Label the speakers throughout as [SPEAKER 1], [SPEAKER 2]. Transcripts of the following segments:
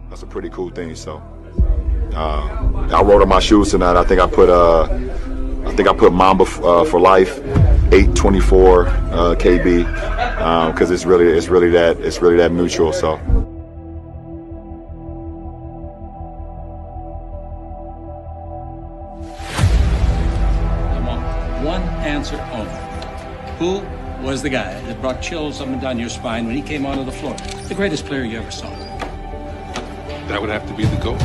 [SPEAKER 1] That's a pretty cool thing. So I wrote on my shoes tonight. I think I put Mamba for life, 824 KB, because it's really that mutual. So.
[SPEAKER 2] I want one answer only. Who was the guy that brought chills up and down your spine when he came onto the floor? The greatest player you ever saw.
[SPEAKER 3] That would have to be the GOAT.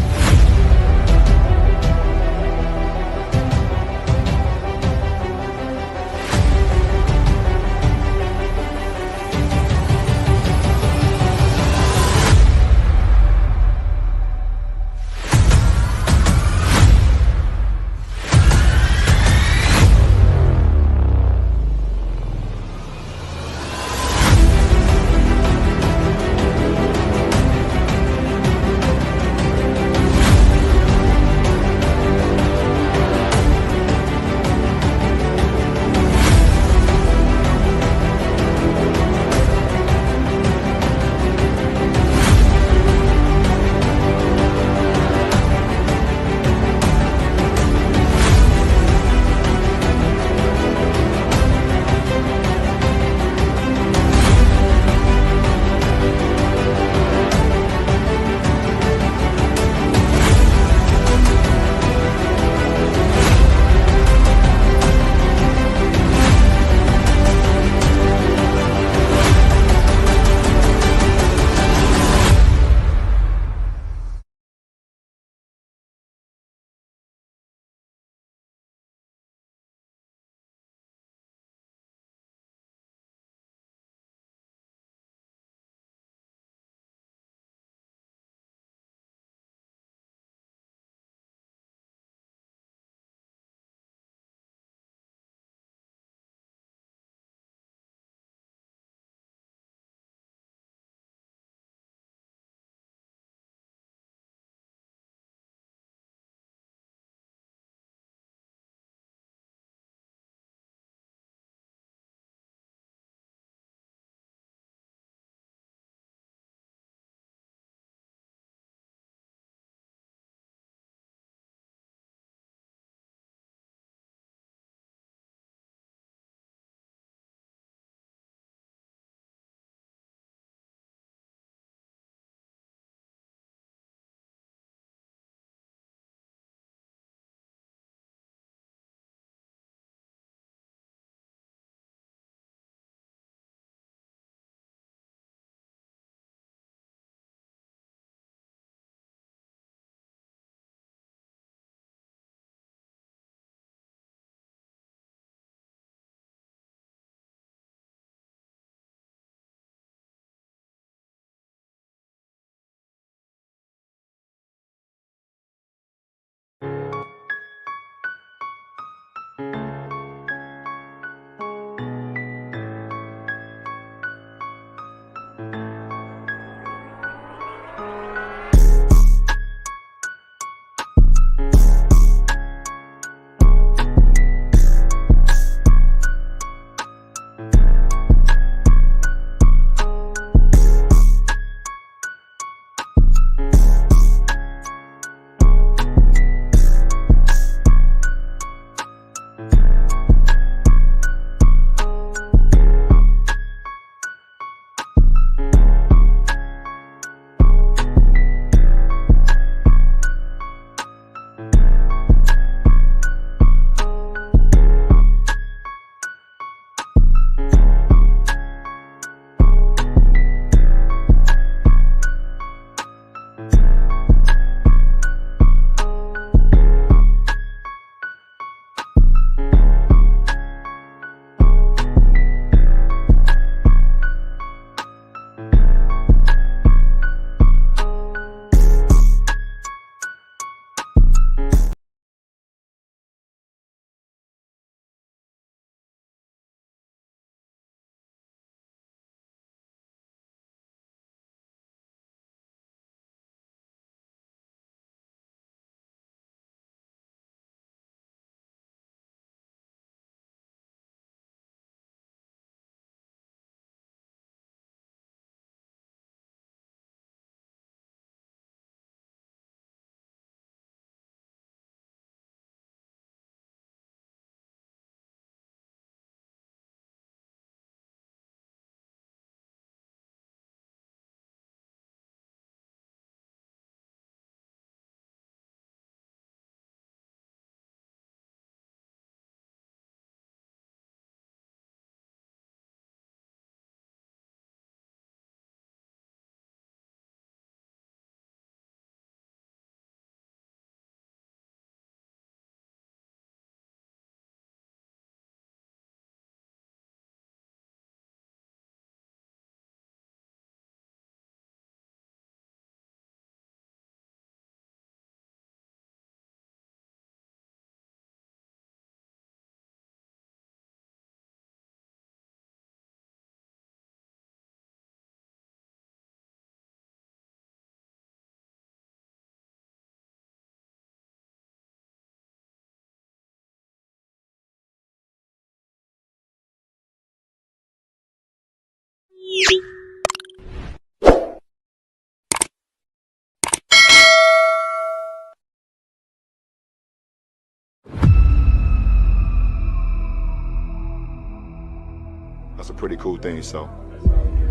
[SPEAKER 1] That's a pretty cool thing. So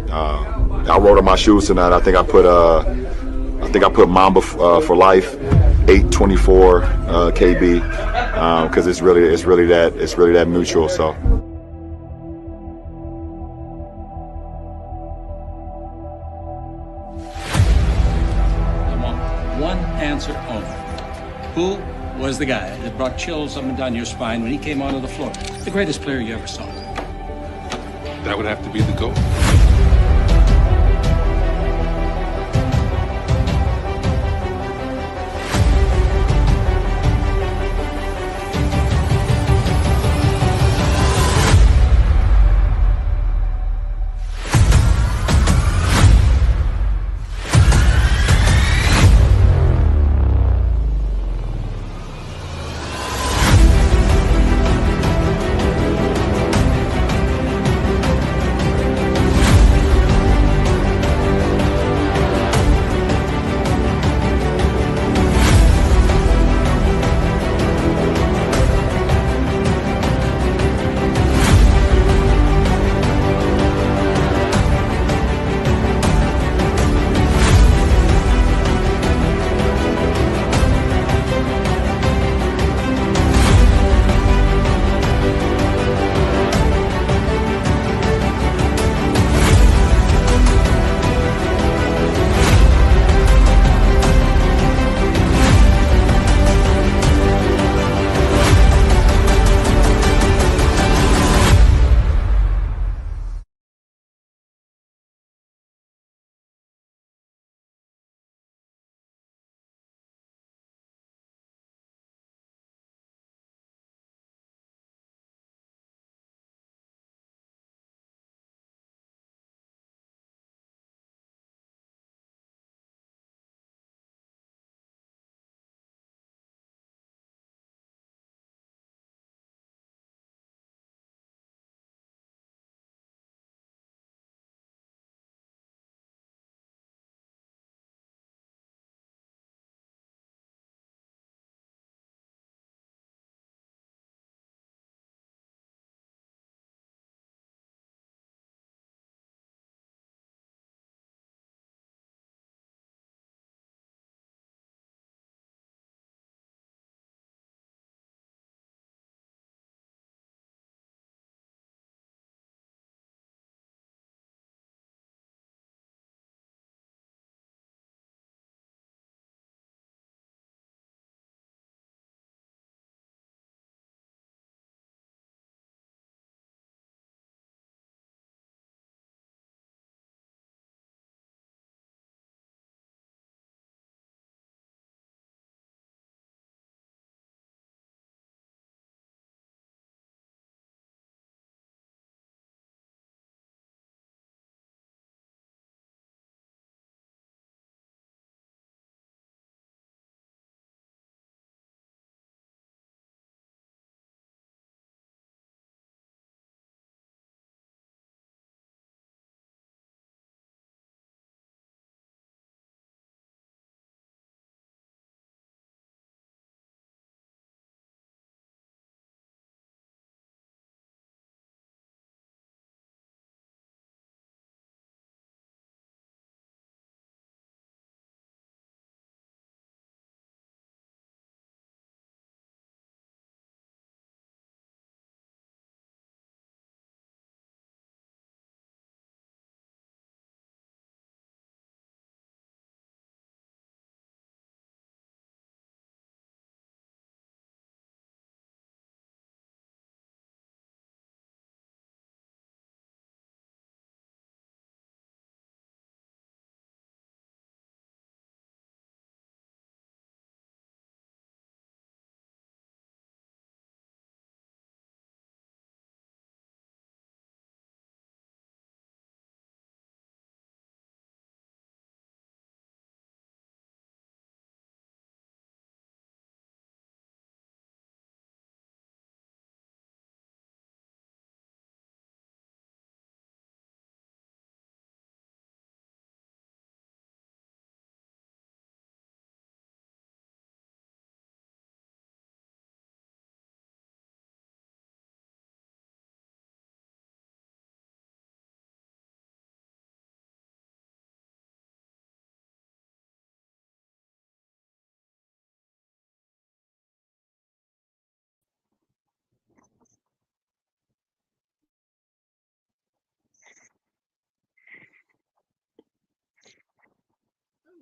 [SPEAKER 1] I wrote on my shoes tonight. I think I put Mamba for life, 824 KB, because it's really that mutual. So.
[SPEAKER 2] I want one answer only. Who was the guy that brought chills up and down your spine when he came onto the floor? The greatest player you ever saw.
[SPEAKER 3] That would have to be the GOAT.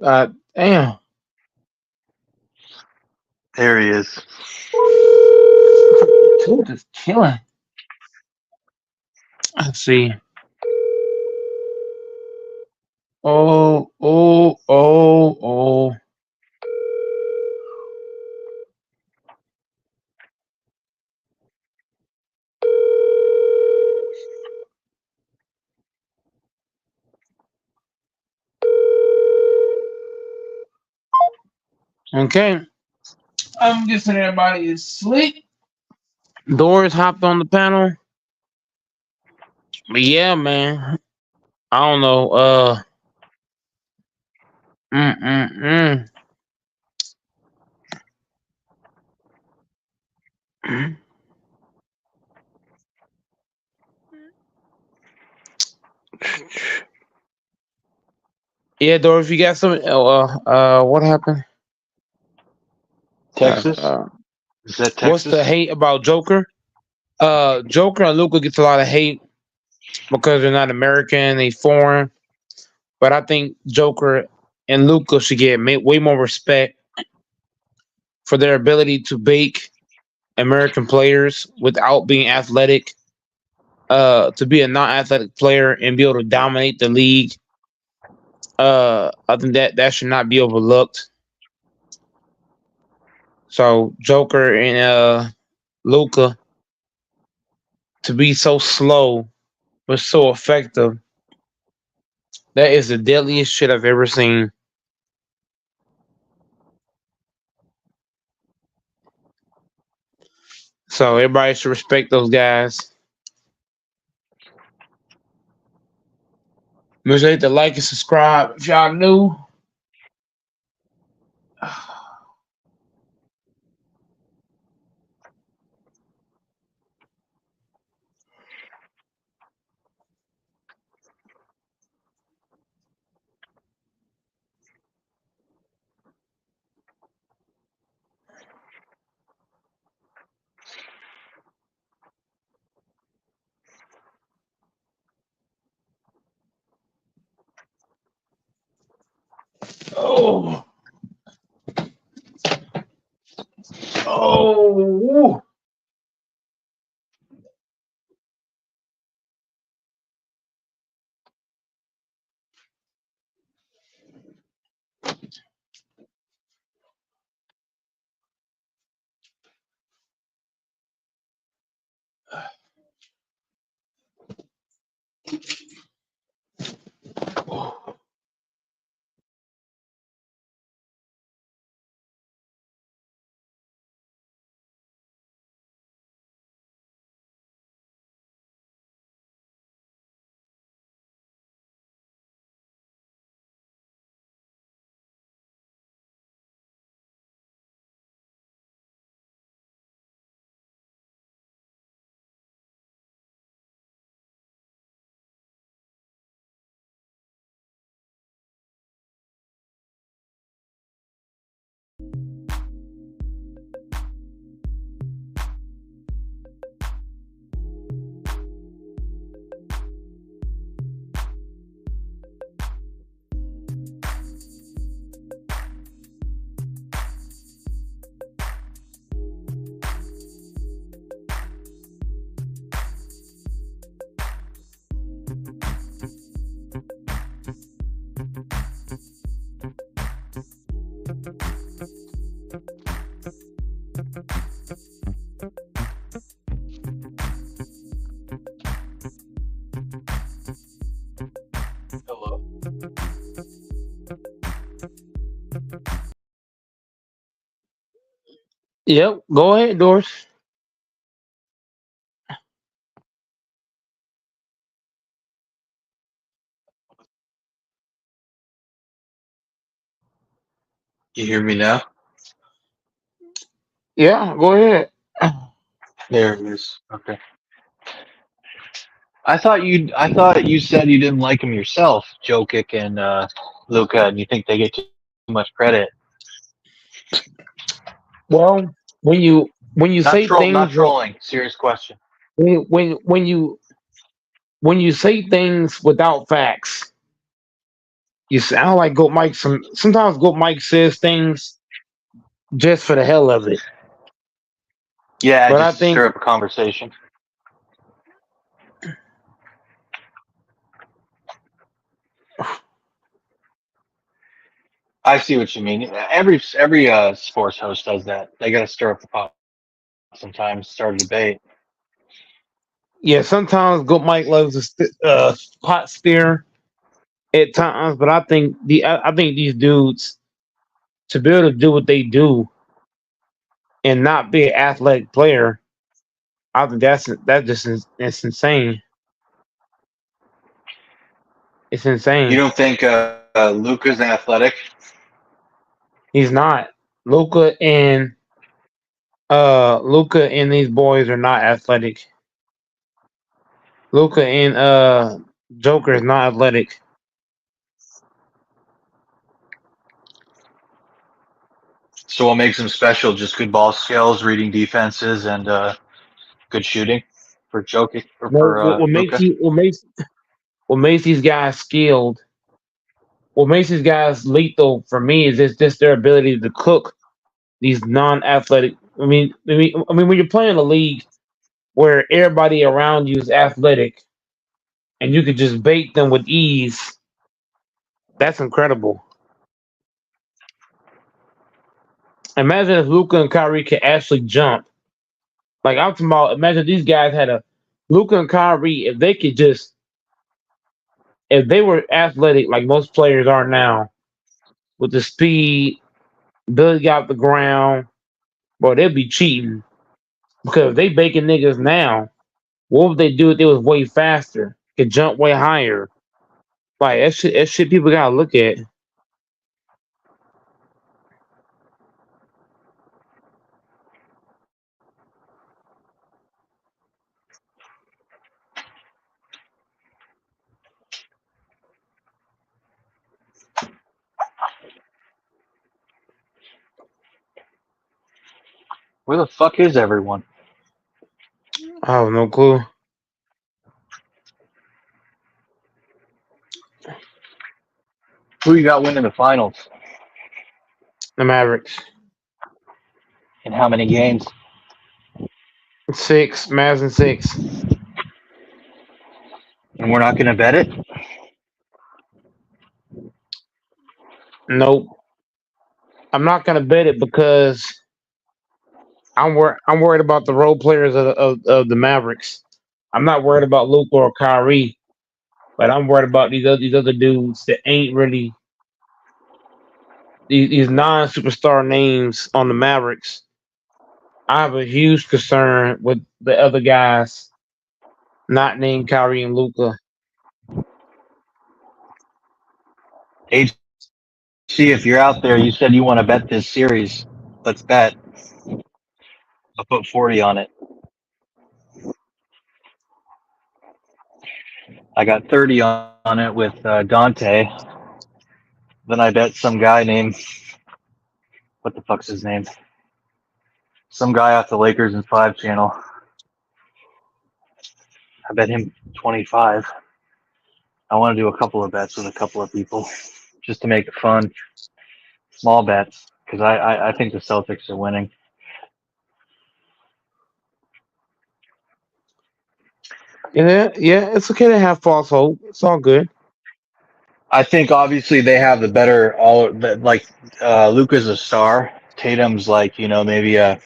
[SPEAKER 4] Damn.
[SPEAKER 5] There he is.
[SPEAKER 4] Dude is killing. Let's see. Oh, oh, oh, oh. Okay. I'm guessing everybody is asleep. Doors hopped on the panel. But yeah, man. I don't know. Mm, mm, mm. Yeah, Doris, you got some. What happened?
[SPEAKER 5] Texas?
[SPEAKER 4] Uh,
[SPEAKER 5] Is that
[SPEAKER 4] what's the
[SPEAKER 5] Texas?
[SPEAKER 4] hate about Joker? Joker and Luca gets a lot of hate because they're not American, they foreign. But I think Joker and Luca should get way more respect for their ability to bake American players without being athletic. To be a non-athletic player and be able to dominate the league. I think that should not be overlooked. So Joker and Luca to be so slow but so effective. That is the deadliest shit I've ever seen. So everybody should respect those guys. Make sure you hit the like and subscribe if y'all new. Oh, oh, hello. Yep, go ahead, Doris.
[SPEAKER 5] You hear me now?
[SPEAKER 4] Yeah, go ahead.
[SPEAKER 5] There it is. Okay. I thought you said you didn't like him yourself, Jokic and Luka, and you think they get too much credit.
[SPEAKER 4] Well, when you
[SPEAKER 5] Not
[SPEAKER 4] say
[SPEAKER 5] troll, not
[SPEAKER 4] things
[SPEAKER 5] trolling. Serious question.
[SPEAKER 4] when you say things without facts, You sound like Goat Mike. Sometimes Goat Mike says things just for the hell of it.
[SPEAKER 5] Yeah,
[SPEAKER 4] But I
[SPEAKER 5] just to
[SPEAKER 4] think
[SPEAKER 5] stir up a conversation. I see what you mean. Every sports host does that. They got to stir up the pot sometimes, start a debate.
[SPEAKER 4] yeah, sometimes Goat Mike loves to pot spear at times, but I think these dudes to be able to do what they do and not be an athletic player, I think it's insane. It's
[SPEAKER 5] You
[SPEAKER 4] insane.
[SPEAKER 5] don't think Luka's athletic?
[SPEAKER 4] He's not. Luca and these boys are not athletic. Luca and Joker is not athletic.
[SPEAKER 5] So what makes him special? Just good ball skills, reading defenses, and good shooting for Jokic or
[SPEAKER 4] No,
[SPEAKER 5] for
[SPEAKER 4] what makes
[SPEAKER 5] Luka.
[SPEAKER 4] you what makes these guys skilled, what makes these guys lethal for me is just their ability to cook these non-athletic. I mean, when you're playing a league where everybody around you is athletic and you could just bait them with ease, that's incredible. Imagine if Luca and Kyrie could actually jump. Like I'm talking about, imagine these guys had a Luca and Kyrie if they could just if they were athletic like most players are now with the speed, ability out the ground, boy, they'd be cheating because if they baking niggas now, what would they do if they was way faster, could jump way higher? Like that shit people gotta look at.
[SPEAKER 5] Where the fuck is everyone?
[SPEAKER 4] I have no clue.
[SPEAKER 5] Who you got winning the finals?
[SPEAKER 4] The Mavericks.
[SPEAKER 5] In how many games?
[SPEAKER 4] Six, Mavs and six.
[SPEAKER 5] And we're not going to bet it.
[SPEAKER 4] Nope. I'm not gonna bet it because I'm worried about the role players of the Mavericks. I'm not worried about Luke or Kyrie, but I'm worried about these other dudes that ain't really these non superstar names on the Mavericks. I have a huge concern with the other guys not named Kyrie and Luca.
[SPEAKER 5] HC, if you're out there, you said you want to bet this series. Let's bet. I'll put 40 on it. I got 30 on it with Dante. Then I bet some guy named, what the fuck's his name? Some guy off the Lakers and 5 channel. I bet him 25. I want to do a couple of bets with a couple of people just to make it fun. Small bets, because I think the Celtics are winning.
[SPEAKER 4] Yeah, it's okay to have false hope. It's all good.
[SPEAKER 5] I think obviously they have the better like Luka's a star. Tatum's like, maybe a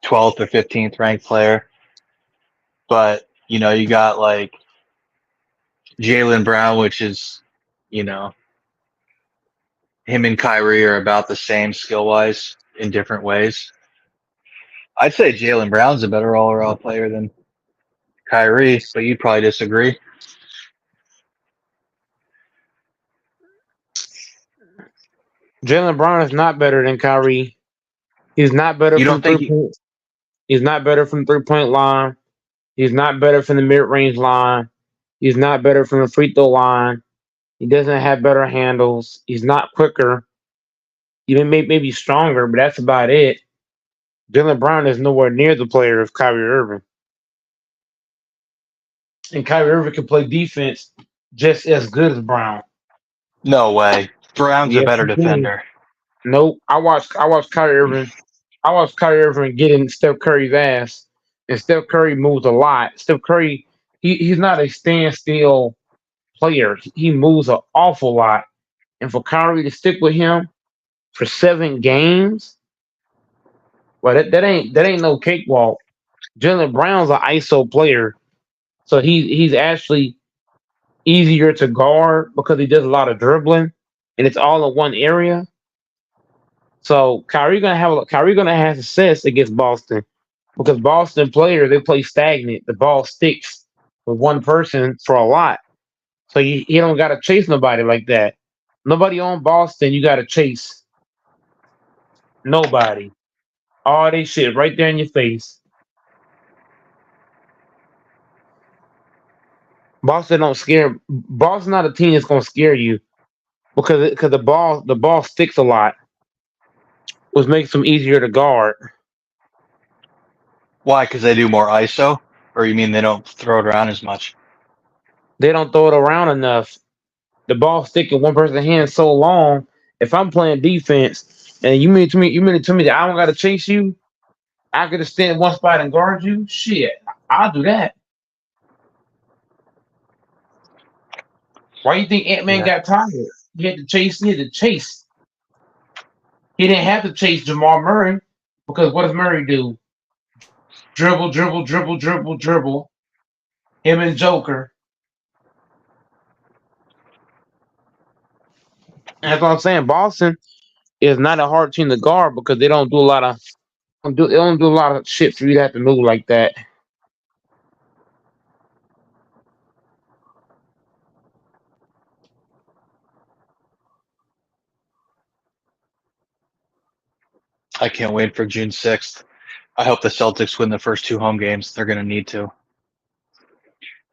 [SPEAKER 5] 12th or 15th ranked player. But, you got like Jaylen Brown, which is, him and Kyrie are about the same skill wise in different ways. I'd say Jaylen Brown's a better all around player than Kyrie, but you'd probably disagree.
[SPEAKER 4] Jalen Brown is not better than Kyrie. He's not better
[SPEAKER 5] You
[SPEAKER 4] from
[SPEAKER 5] don't
[SPEAKER 4] three
[SPEAKER 5] think
[SPEAKER 4] point. He's not better from 3 point line. He's not better from the mid range line. He's not better from the free throw line. He doesn't have better handles. He's not quicker. He maybe stronger, but that's about it. Jalen Brown is nowhere near the player of Kyrie Irving. And Kyrie Irving can play defense just as good as Brown.
[SPEAKER 5] No way. Brown's a
[SPEAKER 4] Yes,
[SPEAKER 5] better
[SPEAKER 4] he can.
[SPEAKER 5] defender.
[SPEAKER 4] Nope. I watched Kyrie Irving. I watched Kyrie Irving getting Steph Curry's ass, and Steph Curry moves a lot. Steph Curry, he's not a standstill player. He moves an awful lot, and for Kyrie to stick with him for 7 games, well, that ain't no cakewalk. Jalen Brown's an ISO player, so he's actually easier to guard because he does a lot of dribbling, and it's all in one area. So Kyrie gonna have success against Boston because Boston players they play stagnant. The ball sticks with one person for a lot, so you don't gotta chase nobody like that. Nobody on Boston, you gotta chase nobody. All they shit right there in your face. Boston don't scare. Boston not a team that's gonna scare you because the ball sticks a lot, which makes them easier to guard.
[SPEAKER 5] Why? Because they do more ISO? Or you mean they don't throw it around as much?
[SPEAKER 4] They don't throw it around enough. The ball stick in one person's hand so long. If I'm playing defense and you mean to me that I don't gotta chase you, I could just stand in one spot and guard you. Shit, I'll do that. Why you think Ant Man
[SPEAKER 5] Yeah.
[SPEAKER 4] got tired? He had to chase. He had to chase. He didn't have to chase Jamal Murray because what does Murray do? Dribble, dribble, dribble, dribble, dribble. Him and Joker. And that's what I'm saying. Boston is not a hard team to guard because they don't do a lot of they don't do a lot of shit for you to have to move like that.
[SPEAKER 5] I can't wait for June 6th. I hope the Celtics win the first 2 home games. They're going to need to.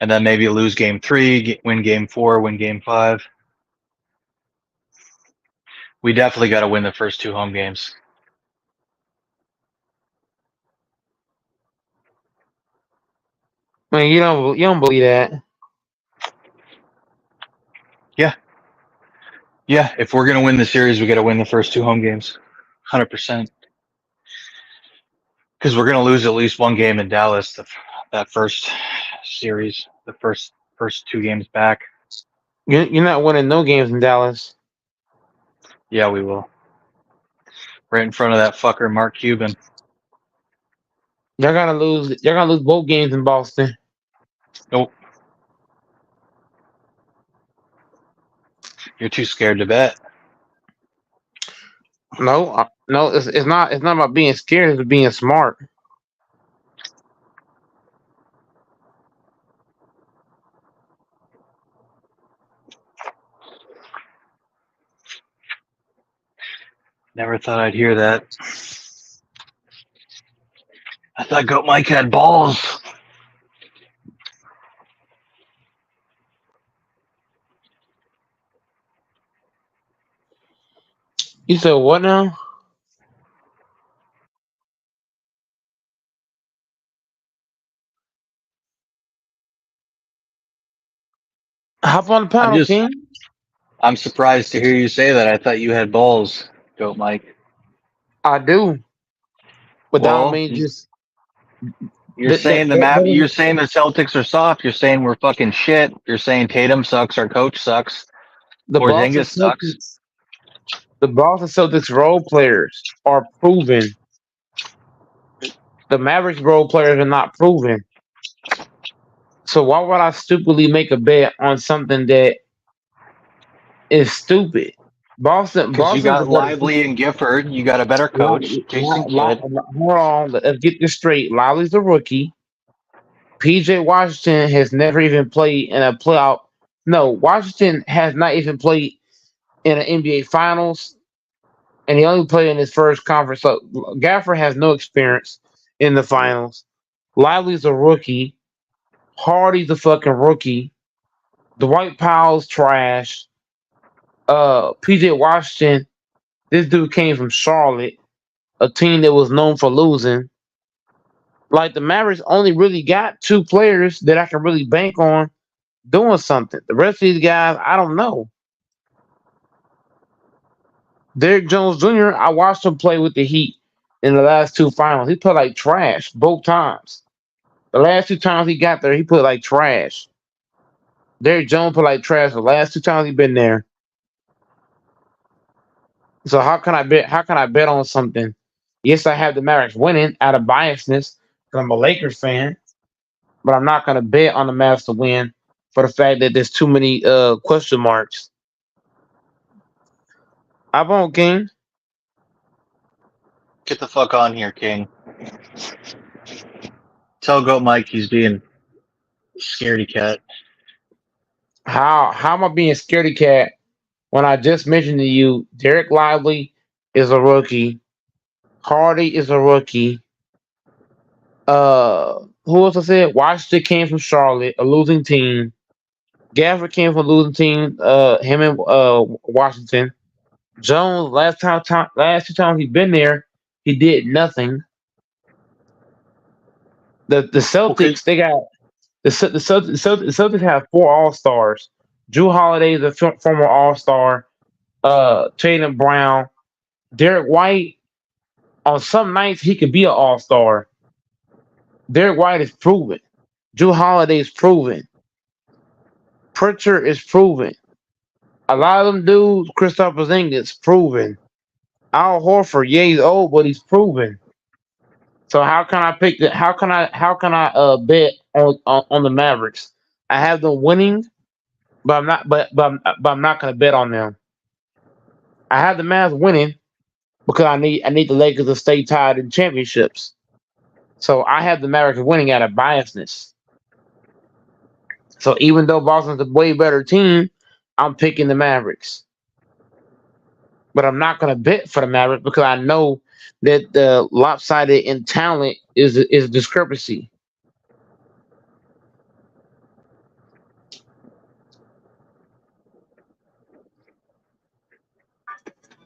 [SPEAKER 5] And then maybe lose game 3, win game 4, win game 5. We definitely got to win the first 2 home games.
[SPEAKER 4] Man, you don't believe that.
[SPEAKER 5] Yeah. Yeah. If we're going to win the series, we got to win the first 2 home games. 100%. Because we're going to lose at least one game in Dallas that first series, the first 2 games back.
[SPEAKER 4] You're not winning no games in Dallas.
[SPEAKER 5] Yeah, we will. Right in front of that fucker, Mark Cuban.
[SPEAKER 4] Y'all gotta lose. Y'all gotta lose both games in Boston.
[SPEAKER 5] Nope. You're too scared to bet.
[SPEAKER 4] No, no, it's not. It's not about being scared. It's being smart.
[SPEAKER 5] Never thought I'd hear that. I thought Goat Mike had balls.
[SPEAKER 4] You said what now? Hop on the panel, King.
[SPEAKER 5] I'm surprised to hear you say that. I thought you had balls, Goat Mike.
[SPEAKER 4] I do, but that don't
[SPEAKER 5] Well,
[SPEAKER 4] mean just
[SPEAKER 5] you're saying the map. You're saying the Celtics are soft. You're saying we're fucking shit. You're saying Tatum sucks. Our coach sucks.
[SPEAKER 4] the Boston
[SPEAKER 5] Porzingis sucks.
[SPEAKER 4] Celtics. The Boston Celtics role players are proven. The Mavericks role players are not proven. So why would I stupidly make a bet on something that is stupid? Boston,
[SPEAKER 5] Because you
[SPEAKER 4] Boston's a
[SPEAKER 5] got
[SPEAKER 4] better.
[SPEAKER 5] Lively and Gifford. You got a better coach, Jason Kidd.
[SPEAKER 4] Hold on, let's get this straight. Lowry's a rookie. PJ Washington has never even played in a playoff. No, Washington has not even played in an NBA Finals, and he only played in his first conference. So Gafford has no experience in the finals. Lively's a rookie. Hardy's a fucking rookie. Dwight Powell's trash. PJ Washington, this dude came from Charlotte, a team that was known for losing. Like the Mavericks only really got 2 players that I can really bank on doing something. The rest of these guys, I don't know. Derrick Jones Jr. I watched him play with the Heat in the last two finals. He played like trash both times. The last two times he got there, he played like trash. Derrick Jones played like trash the last two times he been there. So how can I bet? How can I bet on something? Yes, I have the Mavericks winning out of biasness because I'm a Lakers fan, but I'm not gonna bet on the Mavs to win for the fact that there's too many question marks. I'm on King.
[SPEAKER 5] Get the fuck on here, King. Tell Goat Mike he's being scaredy cat.
[SPEAKER 4] How am I being scaredy cat when I just mentioned to you Derek Lively is a rookie, Hardy is a rookie. Who else I said? Washington came from Charlotte, a losing team. Gafford came from a losing team. Him and Washington. Jones last two times he's been there, he did nothing. The
[SPEAKER 5] Okay.
[SPEAKER 4] Celtics they got the Celtics have four All Stars. Drew Holiday is a former All Star. Tatum Brown, Derek White. On some nights he could be an All Star. Derek White is proven. Drew Holiday is proven. Pritchard is proven. A lot of them dudes, Christopher Porzingis, proven. Al Horford, yeah, he's old, but he's proven. So how can I pick the? How can I bet on the Mavericks? I have them winning, but I'm not. But I'm not gonna bet on them. I have the Mavs winning because I need the Lakers to stay tied in championships. So I have the Mavericks winning out of biasness. So even though Boston's a way better team, I'm picking the Mavericks. But I'm not going to bet for the Mavericks because I know that the lopsided in talent is a discrepancy.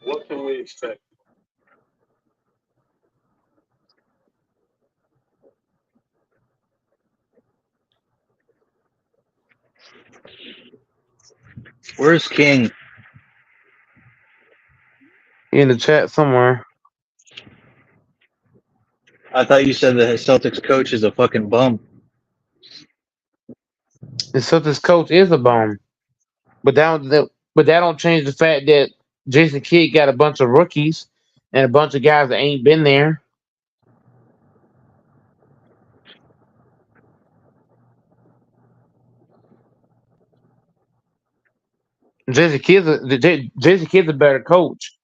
[SPEAKER 3] What can we expect?
[SPEAKER 5] Where's King?
[SPEAKER 4] In the chat somewhere.
[SPEAKER 5] I thought you said the Celtics coach is a fucking bum.
[SPEAKER 4] The Celtics coach is a bum, but that don't change the fact that Jason Kidd got a bunch of rookies and a bunch of guys that ain't been there. Jason Kidd's a better coach,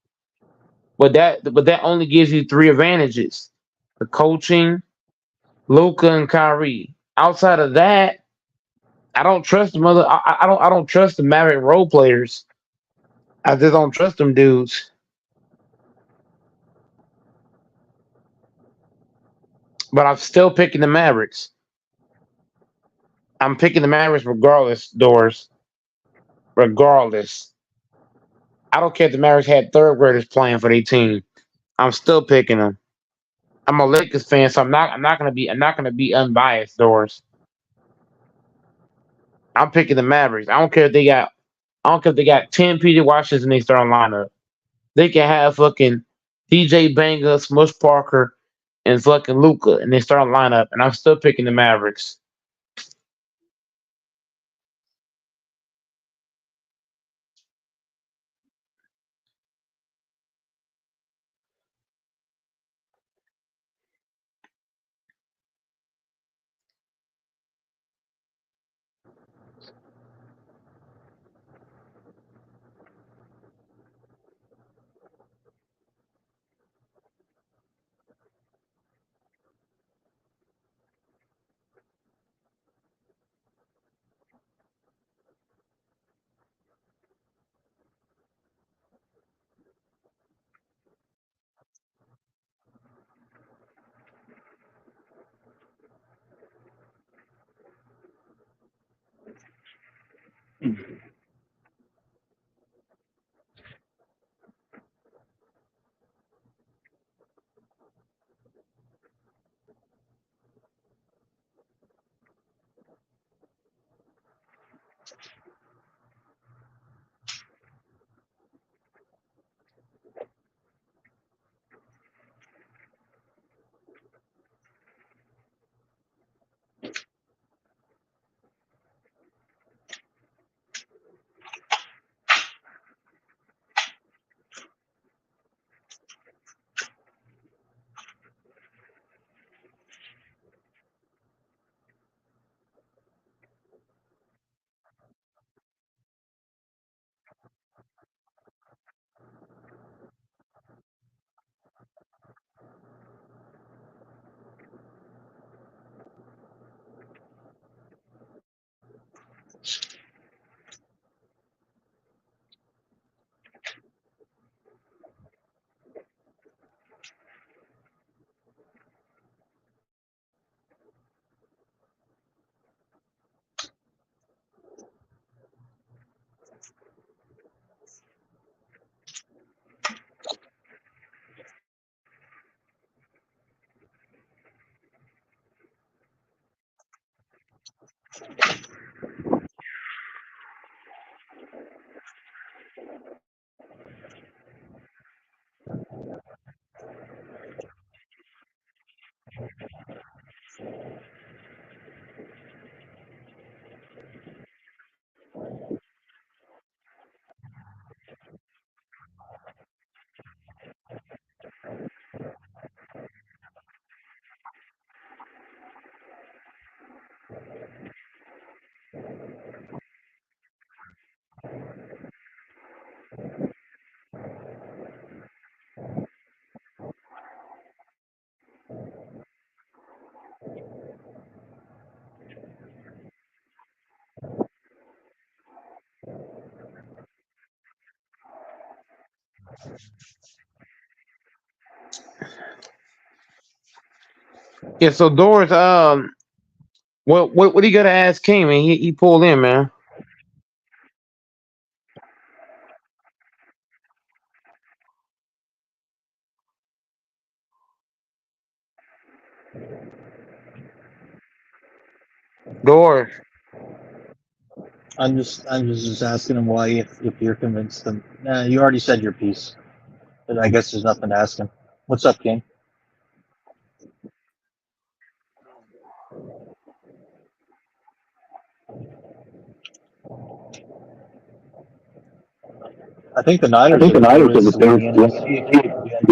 [SPEAKER 4] but that only gives you three advantages: the coaching, Luka, and Kyrie. Outside of that, I don't trust the mother. I don't trust the Maverick role players. I just don't trust them dudes. But I'm still picking the Mavericks. I'm picking the Mavericks regardless. Doors, regardless. I don't care if the Mavericks had third graders playing for their team. I'm still picking them. I'm a Lakers fan, so I'm not gonna be unbiased. Doors. I'm picking the Mavericks. I don't care if they got 10 PJ Washingtons in their starting lineup. They can have fucking DJ Banger, Smush Parker, and fucking Luca in their starting lineup, and I'm still picking the Mavericks. Yeah. So Doris, what do you got to ask King, man? He pulled in, man. Doris.
[SPEAKER 5] I'm just asking him why if you're convinced them. Nah, you already said your piece. But I guess there's nothing to ask him. What's up, King? I think the
[SPEAKER 6] I
[SPEAKER 5] Niners
[SPEAKER 6] think
[SPEAKER 5] are
[SPEAKER 6] the
[SPEAKER 5] the
[SPEAKER 6] Niners are
[SPEAKER 5] favorites
[SPEAKER 6] the
[SPEAKER 5] to win the
[SPEAKER 6] favorites
[SPEAKER 5] NFC again.
[SPEAKER 6] to win.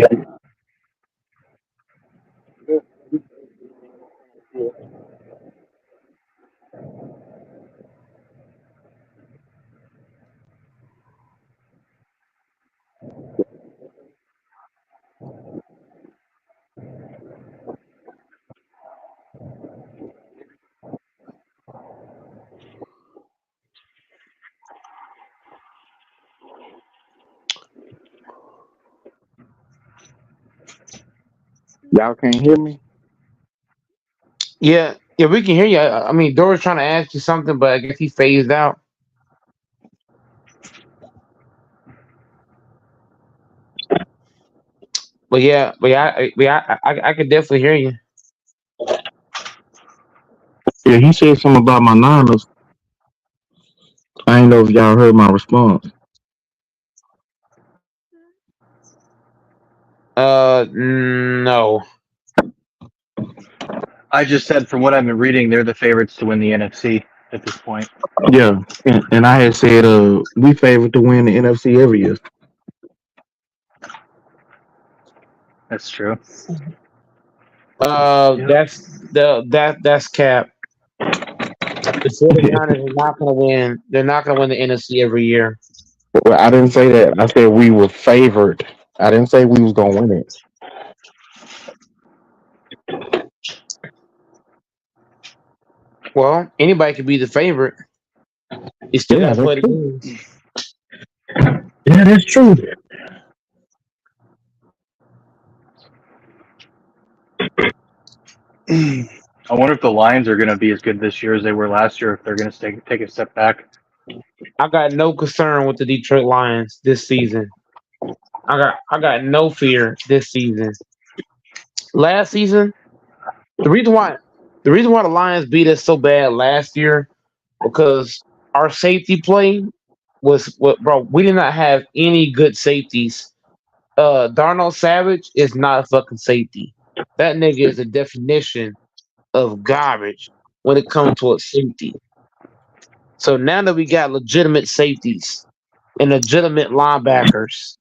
[SPEAKER 6] Y'all can't hear me?
[SPEAKER 4] Yeah, yeah, we can hear you. I mean, Doris trying to ask you something, but I guess he phased out. I could definitely hear you.
[SPEAKER 6] Yeah, he said something about my Niners. I ain't know if y'all heard my response.
[SPEAKER 4] No.
[SPEAKER 5] I just said from what I've been reading, they're the favorites to win the NFC at this point.
[SPEAKER 6] Yeah, and I had said we favored to win the NFC every year.
[SPEAKER 5] That's true. Yep.
[SPEAKER 4] That's cap. The 49ers are not going to win. They're not going to win the NFC every year.
[SPEAKER 6] Well, I didn't say that. I said we were favored. I didn't say we was gonna win it.
[SPEAKER 4] Well, anybody could be the favorite. You still got
[SPEAKER 6] Yeah,
[SPEAKER 4] to
[SPEAKER 6] that's
[SPEAKER 4] play the
[SPEAKER 6] true.
[SPEAKER 4] games.
[SPEAKER 6] Yeah, that's true.
[SPEAKER 5] I wonder if the Lions are going to be as good this year as they were last year. If they're going to take a step back.
[SPEAKER 4] I got no concern with the Detroit Lions this season. I got no fear this season. Last season, the reason why the Lions beat us so bad last year because our safety play was what, bro. We did not have any good safeties. Darnell Savage is not a fucking safety. That nigga is a definition of garbage when it comes to a safety. So now that we got legitimate safeties and legitimate linebackers,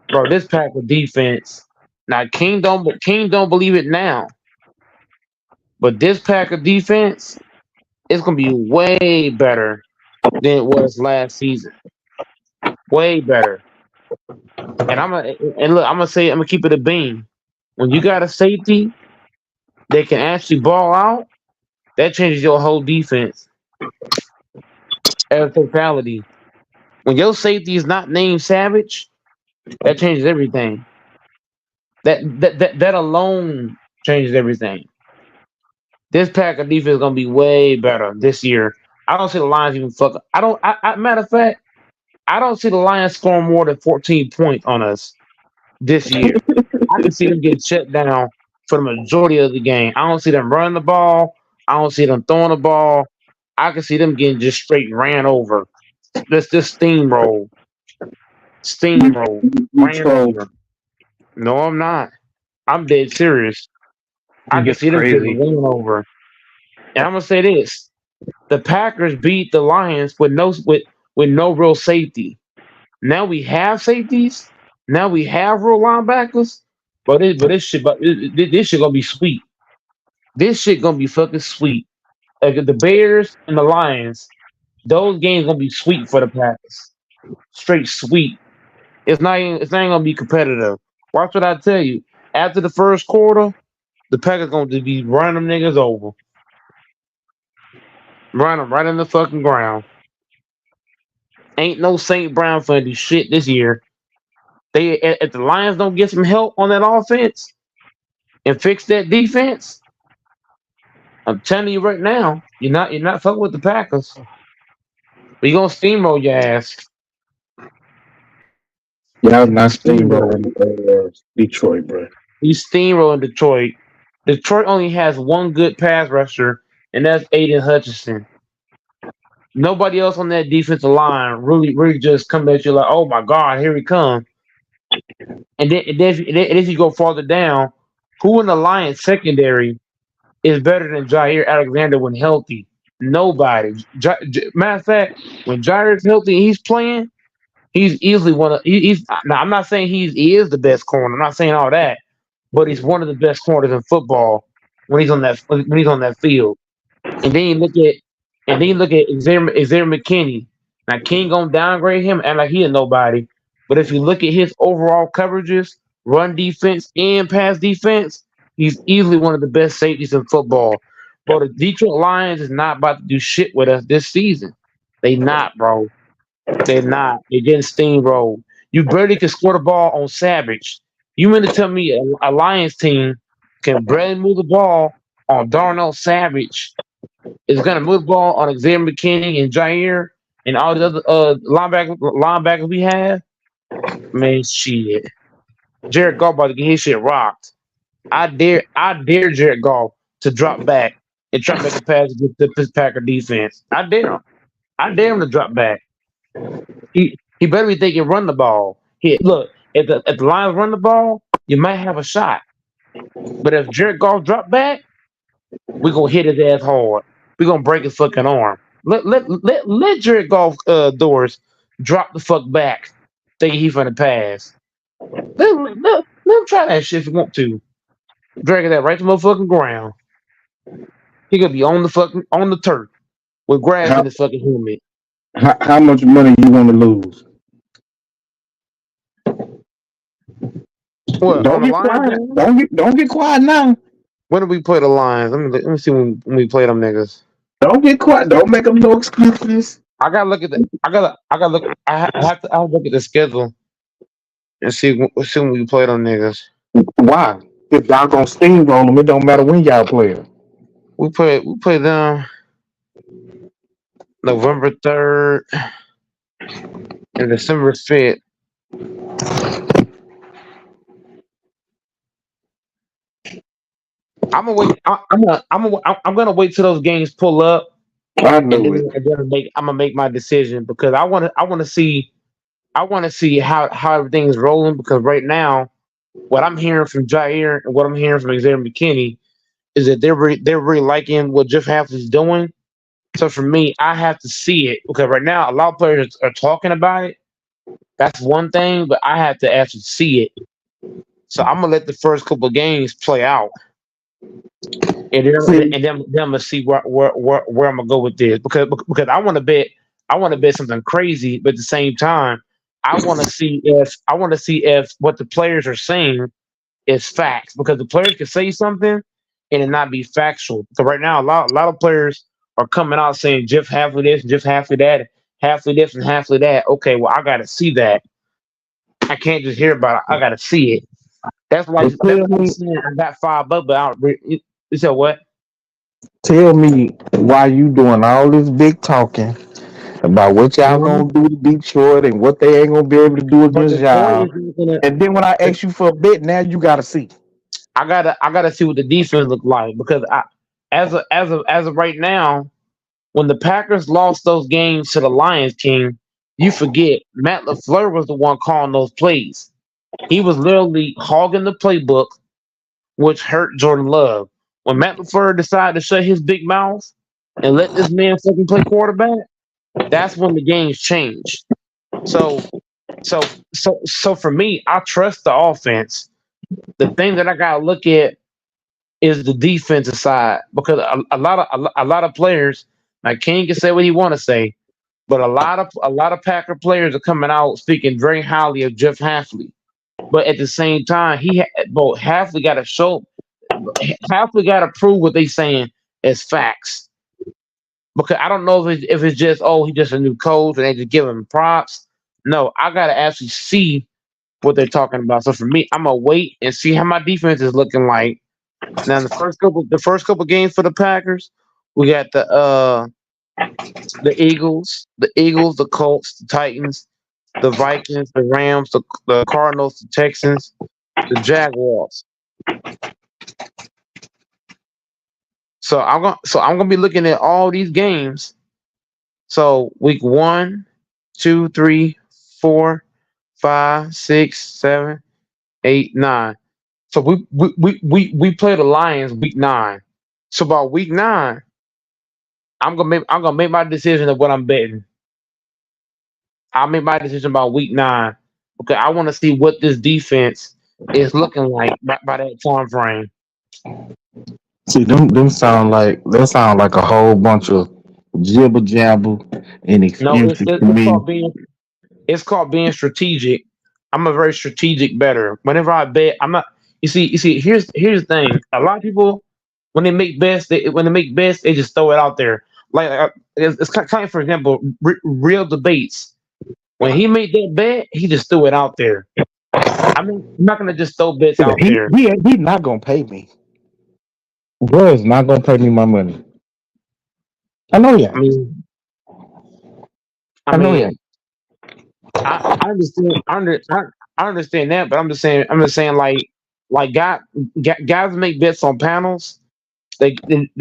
[SPEAKER 4] bro, this pack of defense. Now King don't believe it now, but this pack of defense is gonna be way better than it was last season. Way better. And look, I'm gonna keep it a beam. When you got a safety that can actually ball out, that changes your whole defense as a totality. When your safety is not named Savage, that changes everything. That alone changes everything. This pack of defense is gonna be way better this year. I don't see the Lions even fuck. I don't. Matter of fact, I don't see the Lions scoring more than 14 points on us this year. I can see them get shut down for the majority of the game. I don't see them running the ball. I don't see them throwing the ball. I can see them getting just straight ran over. Let's just steamroll,
[SPEAKER 6] You
[SPEAKER 4] ran
[SPEAKER 6] troll.
[SPEAKER 4] over. No, I'm not. I'm dead serious. I
[SPEAKER 5] It
[SPEAKER 4] can
[SPEAKER 5] gets
[SPEAKER 4] see them getting
[SPEAKER 5] crazy.
[SPEAKER 4] ran over. And I'm gonna say this: the Packers beat the Lions with no real safety. Now we have safeties. Now we have real linebackers. This shit gonna be sweet. This shit gonna be fucking sweet. Like the Bears and the Lions, those games gonna be sweet for the Packers. Straight sweet. It's not even gonna be competitive. Watch what I tell you. After the first quarter, the Packers gonna be running them niggas over. Run them right in the fucking ground. Ain't no St. Brown finna do shit this year. If the Lions don't get some help on that offense and fix that defense, I'm telling you right now, you're not fucking with the Packers. We gonna steamroll your ass.
[SPEAKER 6] Y'all not
[SPEAKER 4] Steamroll.
[SPEAKER 6] steamrolling Detroit, bro.
[SPEAKER 4] We steamrolling Detroit. Detroit only has one good pass rusher, and that's Aiden Hutchinson. Nobody else on that defensive line really just come at you like, oh my God, here he come. And then if you go farther down, who in the Lions secondary is better than Jair Alexander when healthy? Nobody. Matter of fact, when Jair's healthy and he's playing, he's easily one of he's now I'm not saying he is the best corner. I'm not saying all that, but he's one of the best corners in football when he's on that field. And then you look at Xavier McKinney. Now King gonna downgrade him and like he a nobody. But if you look at his overall coverages, run defense and pass defense, he's easily one of the best safeties in football. Bro, the Detroit Lions is not about to do shit with us this season. They not, bro. They're not. They're getting steamrolled. You barely can score the ball on Savage. You mean to tell me a Lions team can barely move the ball on Darnell Savage is going to move the ball on Xavier McKinney and Jair and all the other linebackers we have? Man, shit. Jared Goff about to get his shit rocked. I dare Jared Goff to drop back and try to make a pass against the Packer defense. I dare him. I dare him to drop back. He better be thinking run the ball. Look, if the Lions run the ball, you might have a shot. But if Jared Goff drop back, we're gonna hit his ass hard. We're gonna break his fucking arm. Let Jared Goff doors drop the fuck back. Thinking he finna pass. Let him try that shit if he want to. Dragging that right to the motherfucking ground. He gonna be on the turf with grass
[SPEAKER 6] How
[SPEAKER 4] in his fucking helmet.
[SPEAKER 6] how much money you want to lose?
[SPEAKER 4] What on
[SPEAKER 6] Don't
[SPEAKER 4] the
[SPEAKER 6] get
[SPEAKER 4] Lions
[SPEAKER 6] quiet.
[SPEAKER 4] game?
[SPEAKER 6] Don't get quiet now.
[SPEAKER 4] When did we play the Lions? Let me see when we play them niggas.
[SPEAKER 6] Don't get quiet. Don't make them no excuses.
[SPEAKER 4] I gotta look at the. I gotta look. I have to look at the schedule and see when we play them niggas.
[SPEAKER 6] Why? If y'all gonna steamroll them, it don't matter when y'all play them.
[SPEAKER 4] We play them November 3rd and December 5th. I'm gonna wait. I'm gonna wait till those games pull up,
[SPEAKER 6] I
[SPEAKER 4] and
[SPEAKER 6] know
[SPEAKER 4] then
[SPEAKER 6] it.
[SPEAKER 4] I'm gonna make my decision because I want to see how everything is rolling because right now what I'm hearing from Jair and what I'm hearing from Xavier McKinney is that they're really liking what Jeff Hafley's doing. So for me, I have to see it because right now a lot of players are talking about it. That's one thing, but I have to actually see it. So I'm gonna let the first couple of games play out, and then
[SPEAKER 6] See,
[SPEAKER 4] I'm gonna see where I'm gonna go with this because I want to bet something crazy, but at the same time, I want to see if what the players are saying is facts because the players can say something and it not be factual. So right now, a lot of players are coming out saying Jeff Halfley this, Jeff Halfley that, Halfley this and Halfley that. Okay, well I gotta see that. I can't just hear about it. I gotta see it. That's why
[SPEAKER 6] but
[SPEAKER 4] that's why I'm saying I got $5, but I don't. You said what?
[SPEAKER 6] tell me why you doing all this big talking about what y'all
[SPEAKER 4] Mhm.
[SPEAKER 6] gonna do to Detroit and what they ain't gonna be able to do
[SPEAKER 4] But
[SPEAKER 6] against
[SPEAKER 4] Detroit
[SPEAKER 6] y'all.
[SPEAKER 4] is not gonna.
[SPEAKER 6] And then when I ask you for a bet, now you gotta see.
[SPEAKER 4] I gotta see what the defense look like because as of right now, when the Packers lost those games to the Lions, King, you forget Matt LaFleur was the one calling those plays. He was literally hogging the playbook, which hurt Jordan Love. When Matt LaFleur decided to shut his big mouth and let this man fucking play quarterback, that's when the games changed. So, so for me, I trust the offense. The thing that I gotta look at is the defensive side because a lot of players, like King can say what he want to say, but a lot of Packer players are coming out speaking very highly of Jeff Hafley. But at the same time, both Hafley got to show, Hafley got to prove what they saying as facts. Because I don't know if it's just he's just a new coach and they just give him props. No, I gotta actually see what they're talking about. So for me, I'm gonna wait and see how my defense is looking like. Now the first couple games for the Packers, we got the Eagles, the Colts, the Titans, the Vikings, the Rams, the Cardinals, the Texans, the Jaguars. So I'm gonna be looking at all these games. So week 1, 2, 3, 4, 5, 6, 7, 8, 9. So we play the Lions week 9. So about week 9, I'm gonna make my decision of what I'm betting. I'll make my decision about week 9 because I want to see what this defense is looking like by that time frame.
[SPEAKER 6] See, them sound like a whole bunch of jibber jabber and
[SPEAKER 4] No,
[SPEAKER 6] excuses to
[SPEAKER 4] it's
[SPEAKER 6] me.
[SPEAKER 4] called being strategic. I'm a very strategic better. Whenever I bet, I'm not. You see. Here's the thing. A lot of people, when they make bets, they just throw it out there. Like it's kind of, for example, real debates. When he made that bet, he just threw it out there. I mean, I'm not gonna just throw bets out
[SPEAKER 6] He
[SPEAKER 4] there.
[SPEAKER 6] he he not gonna pay me. Bro is not gonna pay me my money. I know
[SPEAKER 4] I
[SPEAKER 6] that.
[SPEAKER 4] mean, I
[SPEAKER 6] I know that.
[SPEAKER 4] mean, I understand. I understand that, but I'm just saying, like guys make bets on panels. They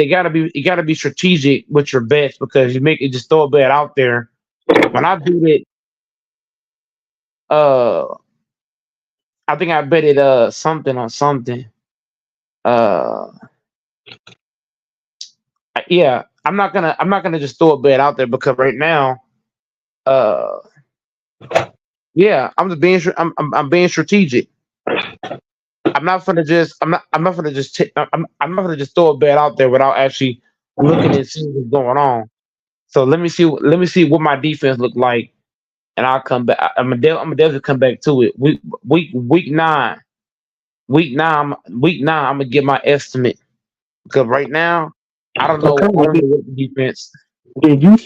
[SPEAKER 4] gotta be you gotta be strategic with your bets because you just throw a bet out there. When I bet it, uh, I think I bet it something on something. Uh, yeah, I'm not gonna just throw a bet out there because right now, uh, yeah, I'm being strategic. I'm not gonna just throw a bet out there without actually looking and seeing what's going on. So let me see what my defense look like, and I'll come back. I'm gonna definitely come back to it. Week nine, I'm gonna get my estimate because right now I don't know what the defense.
[SPEAKER 6] And you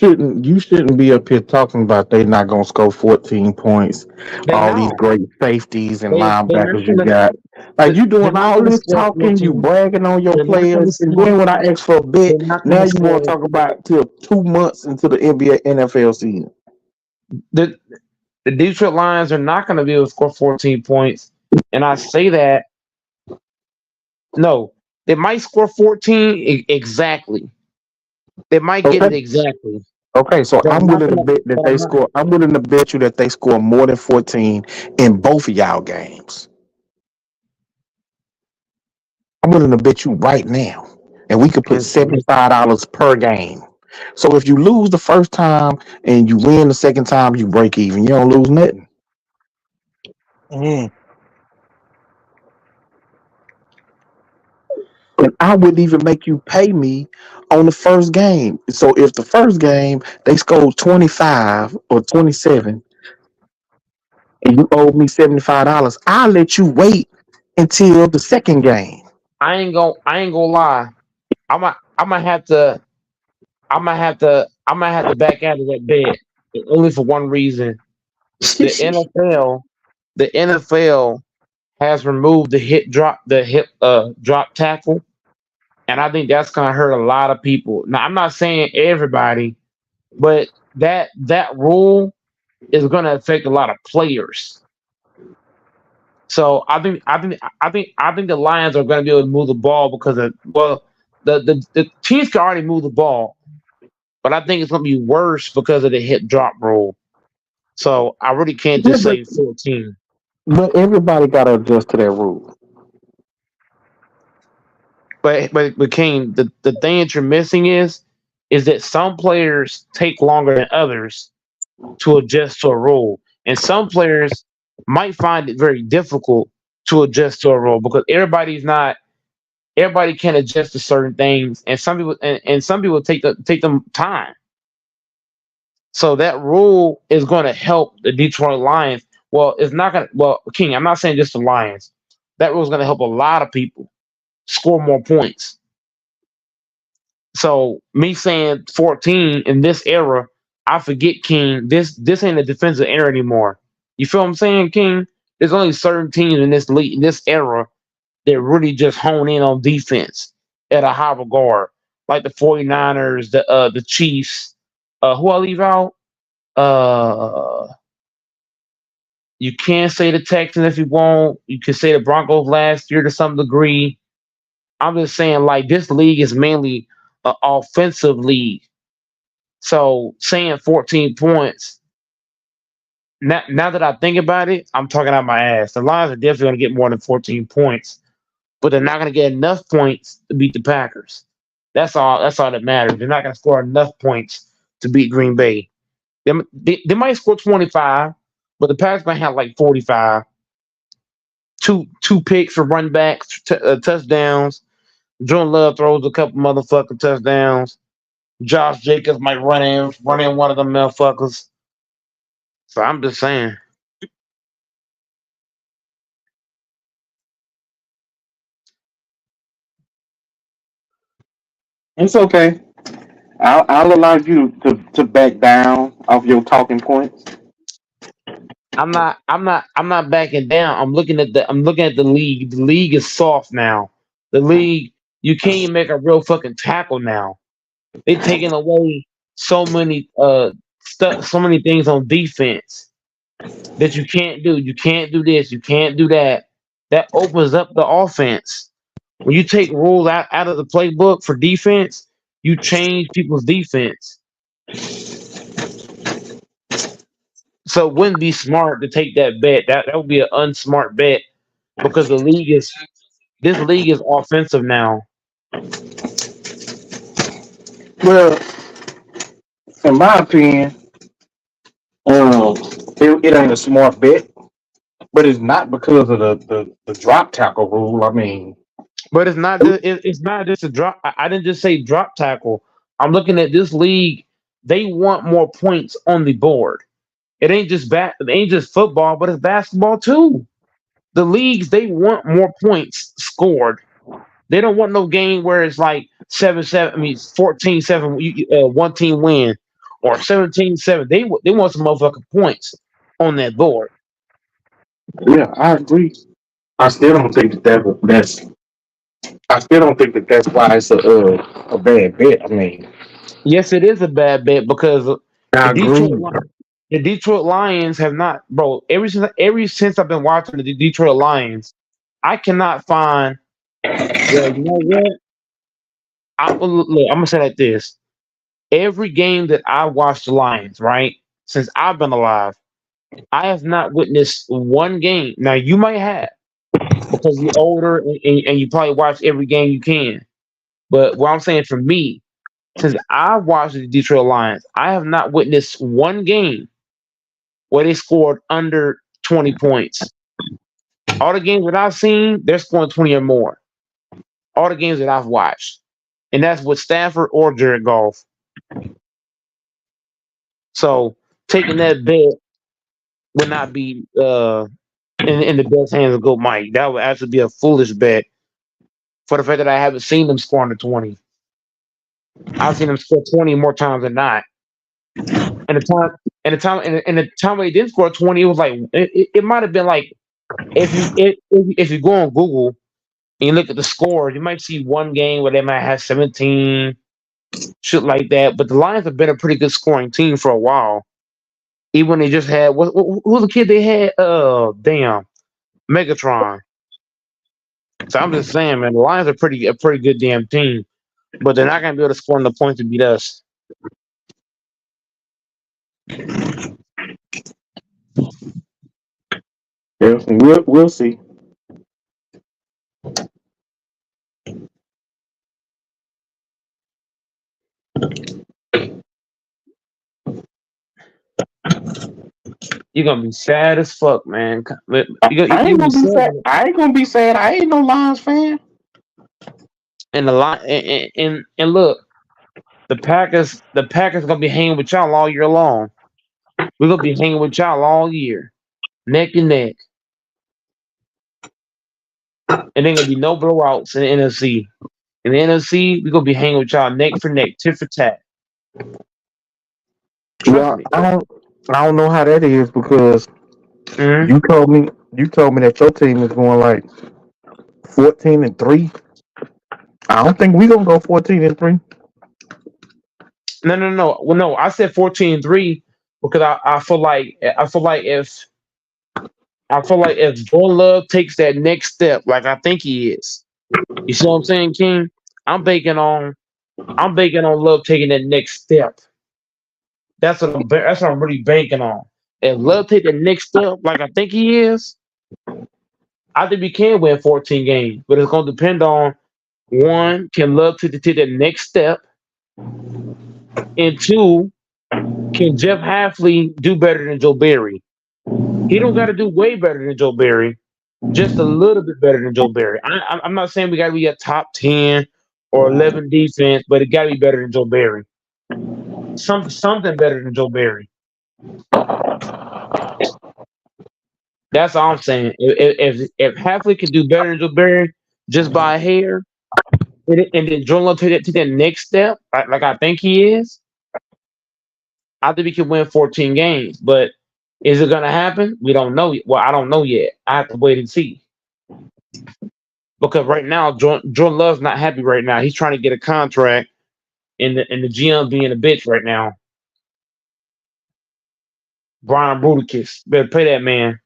[SPEAKER 6] shouldn't be up here talking about they not gonna score 14 points,
[SPEAKER 4] They
[SPEAKER 6] all these
[SPEAKER 4] know
[SPEAKER 6] great safeties and
[SPEAKER 4] they're not
[SPEAKER 6] linebackers you
[SPEAKER 4] gonna
[SPEAKER 6] got. Like you
[SPEAKER 4] they're
[SPEAKER 6] doing
[SPEAKER 4] not
[SPEAKER 6] all
[SPEAKER 4] gonna
[SPEAKER 6] this
[SPEAKER 4] score
[SPEAKER 6] talking, you
[SPEAKER 4] 14.
[SPEAKER 6] bragging on your
[SPEAKER 4] They're not gonna
[SPEAKER 6] players, and
[SPEAKER 4] score.
[SPEAKER 6] then when I ask for a bet,
[SPEAKER 4] They're not
[SPEAKER 6] now
[SPEAKER 4] gonna
[SPEAKER 6] you want to
[SPEAKER 4] score.
[SPEAKER 6] talk about till 2 months into the NBA NFL season.
[SPEAKER 4] The the Detroit Lions are not gonna be able to score 14 points, and I say that no, they might score 14 exactly. They might get
[SPEAKER 6] Okay.
[SPEAKER 4] it exactly,
[SPEAKER 6] Okay, so
[SPEAKER 4] but
[SPEAKER 6] I'm
[SPEAKER 4] I'm not
[SPEAKER 6] willing to
[SPEAKER 4] gonna.
[SPEAKER 6] bet that
[SPEAKER 4] But
[SPEAKER 6] they
[SPEAKER 4] I'm not.
[SPEAKER 6] score. I'm willing to bet you that they score more than 14 in both of y'all games. I'm willing to bet you right now, and we could put
[SPEAKER 4] Let's see.
[SPEAKER 6] $75 per game. So if you lose the first time and you win the second time, you break even. You don't lose nothing.
[SPEAKER 5] Mm.
[SPEAKER 6] And I wouldn't even make you pay me on the first game. So if the first game they scored 25 or 27, and you owe me $75, I'll let you wait until the second game.
[SPEAKER 4] I ain't gonna lie. I'm gonna have to. I'm gonna have to back out of that bet only for one reason. The NFL, the NFL has removed the hip drop tackle, and I think that's gonna hurt a lot of people. Now, I'm not saying everybody, but that rule is gonna affect a lot of players. So I think the Lions are gonna be able to move the ball because of well, the Chiefs can already move the ball, but I think it's gonna be worse because of the hip drop rule. So I really can't
[SPEAKER 6] Yeah,
[SPEAKER 4] just say 14.
[SPEAKER 6] but everybody got to adjust to that rule.
[SPEAKER 4] But King, the thing that you're missing is that some players take longer than others to adjust to a role, and some players might find it very difficult to adjust to a role because everybody can adjust to certain things, and some people take them time. So that rule is going to help the Detroit Lions. Well, it's not going to. Well, King, I'm not saying just the Lions. That rule is going to help a lot of people score more points. So me saying 14 in this era, I forget King. This ain't a defensive era anymore. You feel what I'm saying, King? There's only certain teams in this league, in this era, that really just hone in on defense at a high regard, like the 49ers, the Chiefs. Who I leave out? Uh, you can say the Texans if you want. You can say the Broncos last year to some degree. I'm just saying, like, this league is mainly an offensive league. So saying 14 points, now that I think about it, I'm talking out my ass. The Lions are definitely going to get more than 14 points, but they're not going to get enough points to beat the Packers. That's all. That's all that matters. They're not going to score enough points to beat Green Bay. They might score 25, but the Packers might have like 45. Two picks for run backs, touchdowns. Jordan Love throws a couple motherfucking touchdowns. Josh Jacobs might run in one of them motherfuckers. So I'm just saying.
[SPEAKER 6] It's okay. I'll allow you to back down off your talking points.
[SPEAKER 4] I'm not backing down. I'm looking at the league. The league is soft now. The league, you can't even make a real fucking tackle now. They taking away so many so many things on defense that you can't do. You can't do this, you can't do that. That opens up the offense. When you take rules out of the playbook for defense, you change people's defense. So it wouldn't be smart to take that bet. That would be an unsmart bet because this league is offensive now.
[SPEAKER 6] Well, in my opinion, it ain't a smart bet, but it's not because of the drop tackle rule. I mean,
[SPEAKER 4] But it's not just a drop. I didn't just say drop tackle. I'm looking at this league. They want more points on the board. It ain't just football, but it's basketball too. The leagues they want more points scored. They don't want no game where it's like 7-7. I mean 14-7. One team win or 17-7. They want some motherfucking points on that board.
[SPEAKER 6] yeah, I agree. I still don't think that's. I still don't think that's why it's a bad bet. I mean,
[SPEAKER 4] Yes, it is a bad bet because the
[SPEAKER 6] I
[SPEAKER 4] Detroit
[SPEAKER 6] agree.
[SPEAKER 4] the Detroit Lions have not, bro. Ever since I've been watching the Detroit Lions, I cannot find. Well, you know what? Look, I'm gonna say like this: every game that I watched the Lions, right, since I've been alive, I have not witnessed one game. Now you might have because you're older and you probably watch every game you can. But what I'm saying for me, since I watched the Detroit Lions, I have not witnessed one game where they scored under 20 points. All the games that I've seen, they're scoring 20 or more. All the games that I've watched. And that's with Stafford or Jared Goff. So taking that bet would not be in the best hands of Go Mike. That would actually be a foolish bet for the fact that I haven't seen them score under 20. I've seen them score 20 more times than not. And the time when they didn't score 20, it was like it might have been like if you go on Google and you look at the scores, you might see one game where they might have 17, shit like that. But the Lions have been a pretty good scoring team for a while. Even when they just had who was the kid they had? Damn, Megatron. So I'm just saying, man, the Lions are a pretty good damn team, but they're not gonna be able to score enough points to beat us.
[SPEAKER 6] Yeah, we'll see.
[SPEAKER 4] You're gonna be sad as fuck, man.
[SPEAKER 6] I
[SPEAKER 4] You're
[SPEAKER 6] ain't
[SPEAKER 4] gonna be
[SPEAKER 6] gonna be
[SPEAKER 4] sad.
[SPEAKER 6] sad. I ain't gonna be sad. I ain't no Lions fan.
[SPEAKER 4] And the line and look, the Packers gonna be hanging with y'all all year long. We're gonna be hanging with y'all all year, neck and neck, and there gonna be no blowouts in the NFC. In the NFC, we're gonna be hanging with y'all neck for neck, tit for tat. Trust
[SPEAKER 6] Well,
[SPEAKER 4] me.
[SPEAKER 6] I don't know how that is because
[SPEAKER 4] Mhm.
[SPEAKER 6] You told me that your team is going like 14-3. I don't think we gonna go 14-3.
[SPEAKER 4] No, no, no. Well, no, I said 14-3 because I feel like if Jordan Love takes that next step, like I think he is, you see what I'm saying, King? I'm banking on I'm banking on Love taking that next step. That's what I'm really banking on. If Love take the next step, like I think he is, I think we can win 14 games. But it's gonna depend on one, can Love take the next step, and two, can Jeff Halfley do better than Joe Barry? He don't got to do way better than Joe Barry, just a little bit better than Joe Barry. I'm not saying we got to be a top 10 or 11 defense, but it got to be better than Joe Barry. Something better than Joe Barry. That's all I'm saying. If Halfley can do better than Joe Barry just by a hair, and then Jordan Love take that to that next step, like I think he is, I think we can win 14 games. But is it gonna happen? We don't know. Well, I don't know yet. I have to wait and see. Because right now, Jordan Love's not happy right now. He's trying to get a contract, and the GM being a bitch right now. Brian Bruticus, better pay that man.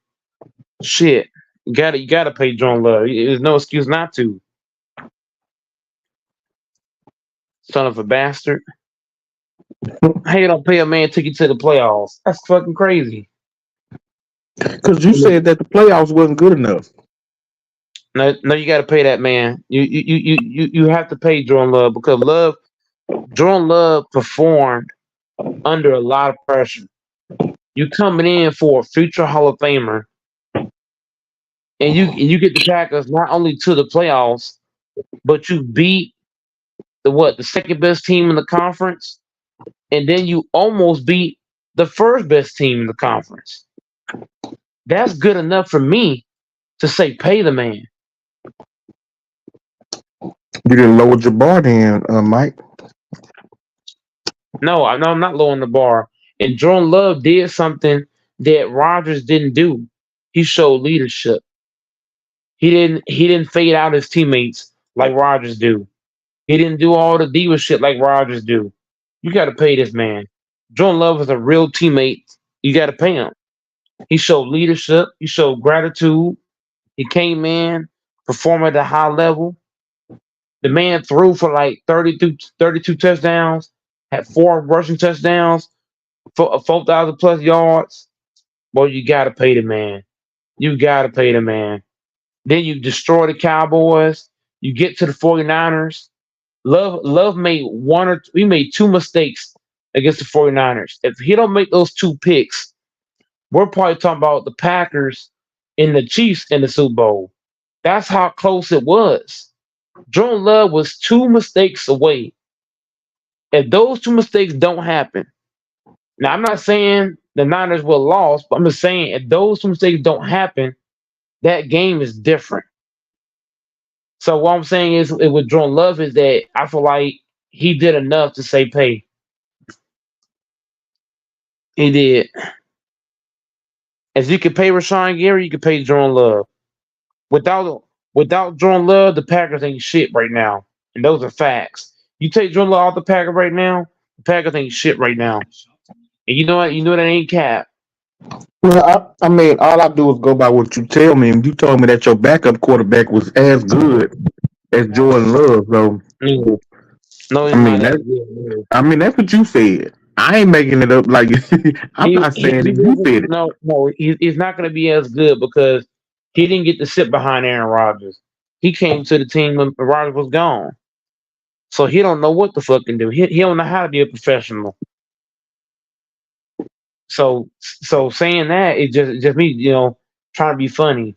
[SPEAKER 4] Shit, you gotta pay Jordan Love. There's no excuse not to. Son of a bastard. How you don't pay a man to get to the playoffs? That's fucking crazy.
[SPEAKER 6] Because you said that the playoffs wasn't good enough.
[SPEAKER 4] No, no, you got to pay that man. You have to pay Jordan Love because Jordan Love performed under a lot of pressure. You coming in for a future Hall of Famer, and you get the Packers not only to the playoffs, but you beat the second best team in the conference, and then you almost beat the first best team in the conference. That's good enough for me to say pay the man.
[SPEAKER 6] You didn't lower your bar then, Mike.
[SPEAKER 4] No, I'm not lowering the bar. And Jordan Love did something that Rodgers didn't do. He showed leadership. He didn't fade out his teammates like Rodgers do. He didn't do all the diva shit like Rodgers do. You got to pay this man. Jordan Love is a real teammate. You got to pay him. He showed leadership. He showed gratitude. He came in, performed at a high level. The man threw for like 32 touchdowns, had 4 rushing touchdowns, 4,000 plus yards. Boy, you got to pay the man. You got to pay the man. Then you destroy the Cowboys. You get to the 49ers. Love made we made 2 mistakes against the 49ers. If he don't make those 2 picks, we're probably talking about the Packers and the Chiefs in the Super Bowl. That's how close it was. Jordan Love was 2 mistakes away. If those 2 mistakes don't happen, now I'm not saying the Niners will lose, but I'm just saying if those 2 mistakes don't happen, that game is different. So what I'm saying is with Jordan Love is that I feel like he did enough to say pay. He did. As you can pay Rashawn Gary, you can pay Jordan Love. Without Jordan Love, the Packers ain't shit right now. And those are facts. You take Jordan Love off the Packers right now, the Packers ain't shit right now. And you know what? You know that ain't cap.
[SPEAKER 6] Well, I mean, all I do is go by what you tell me. And you told me that your backup quarterback was as good as Jordan Love. So,
[SPEAKER 4] No, no,
[SPEAKER 6] I
[SPEAKER 4] he's
[SPEAKER 6] mean,
[SPEAKER 4] not as good.
[SPEAKER 6] that's what you said. I ain't making it up like I'm not saying
[SPEAKER 4] He
[SPEAKER 6] that you
[SPEAKER 4] wasn't.
[SPEAKER 6] said it.
[SPEAKER 4] No. He's not going to be as good because he didn't get to sit behind Aaron Rodgers. He came to the team when Rodgers was gone, so he don't know what the fuck can do. He don't know how to be a professional. So saying that it just me trying to be funny,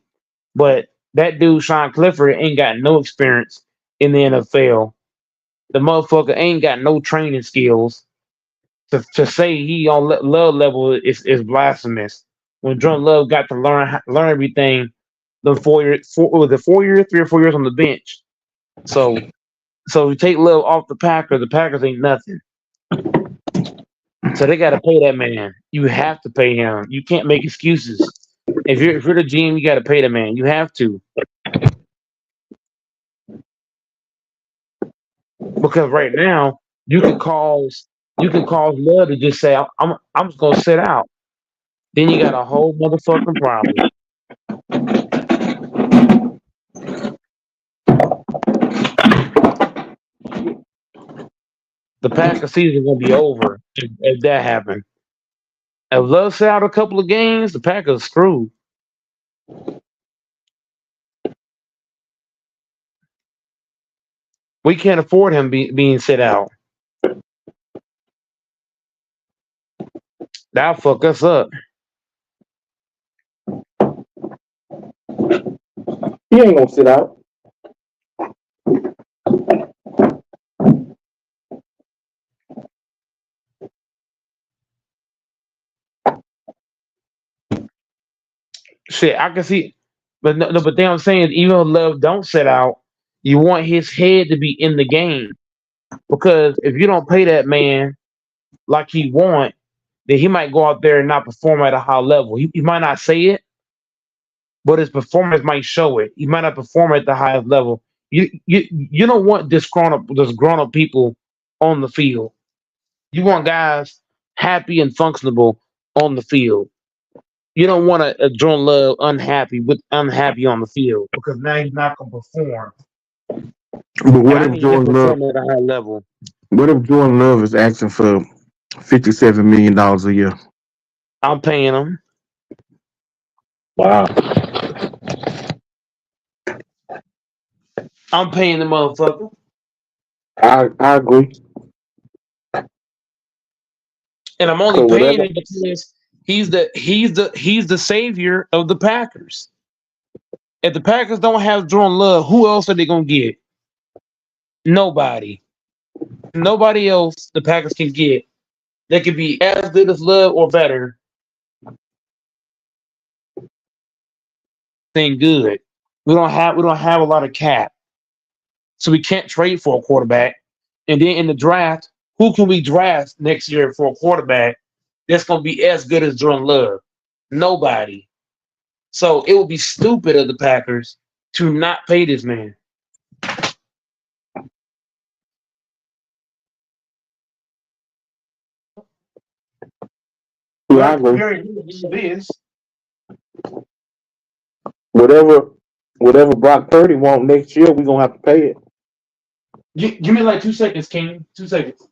[SPEAKER 4] but that dude Sean Clifford ain't got no experience in the NFL. The motherfucker ain't got no training skills. To say he on Love level is blasphemous. When Jordan Love got to learn everything, the 4 years, was it 4 years, 3 or 4 years on the bench. So you take Love off the Packers ain't nothing. So they got to pay that man. You have to pay him. You can't make excuses. If you're the GM, you got to pay the man. You have to, because right now you can cause Love to just say I'm just gonna sit out. Then you got a whole motherfucking problem. The Packers season gonna be over if that happened. If Love sit out a couple of games, the Packers screwed. We can't afford him being sit out. That'll fuck us up.
[SPEAKER 6] He ain't gonna sit out.
[SPEAKER 4] Shit, I can see, but no, but then I'm saying even though Love don't sit out, you want his head to be in the game because if you don't pay that man like he want, then he might go out there and not perform at a high level. He might not say it, but his performance might show it. He might not perform at the highest level. You don't want disgruntled people on the field. You want guys happy and functionable on the field. You don't want a Jordan Love unhappy on the field because now he's not gonna perform.
[SPEAKER 6] But
[SPEAKER 4] And I need him to perform at a high level.
[SPEAKER 6] What if Jordan Love is asking for $57 million a year?
[SPEAKER 4] I'm paying him.
[SPEAKER 6] Wow.
[SPEAKER 4] I'm paying the motherfucker.
[SPEAKER 6] I agree.
[SPEAKER 4] And I'm only
[SPEAKER 6] So
[SPEAKER 4] paying
[SPEAKER 6] whatever
[SPEAKER 4] him because he's the savior of the Packers. If the Packers don't have Jordan Love, who else are they gonna get? Nobody. Nobody else the Packers can get that could be as good as Love or better than good. We don't have a lot of cap. So we can't trade for a quarterback. And then in the draft, who can we draft next year for a quarterback that's gonna be as good as Jordan Love? Nobody. So it would be stupid of the Packers to not pay this man.
[SPEAKER 6] Yeah, I
[SPEAKER 4] Very,
[SPEAKER 6] agree.
[SPEAKER 4] very good it is.
[SPEAKER 6] Whatever whatever Brock Purdy want next year, we gonna have to pay it.
[SPEAKER 4] Give me like 2 seconds, King. 2 seconds.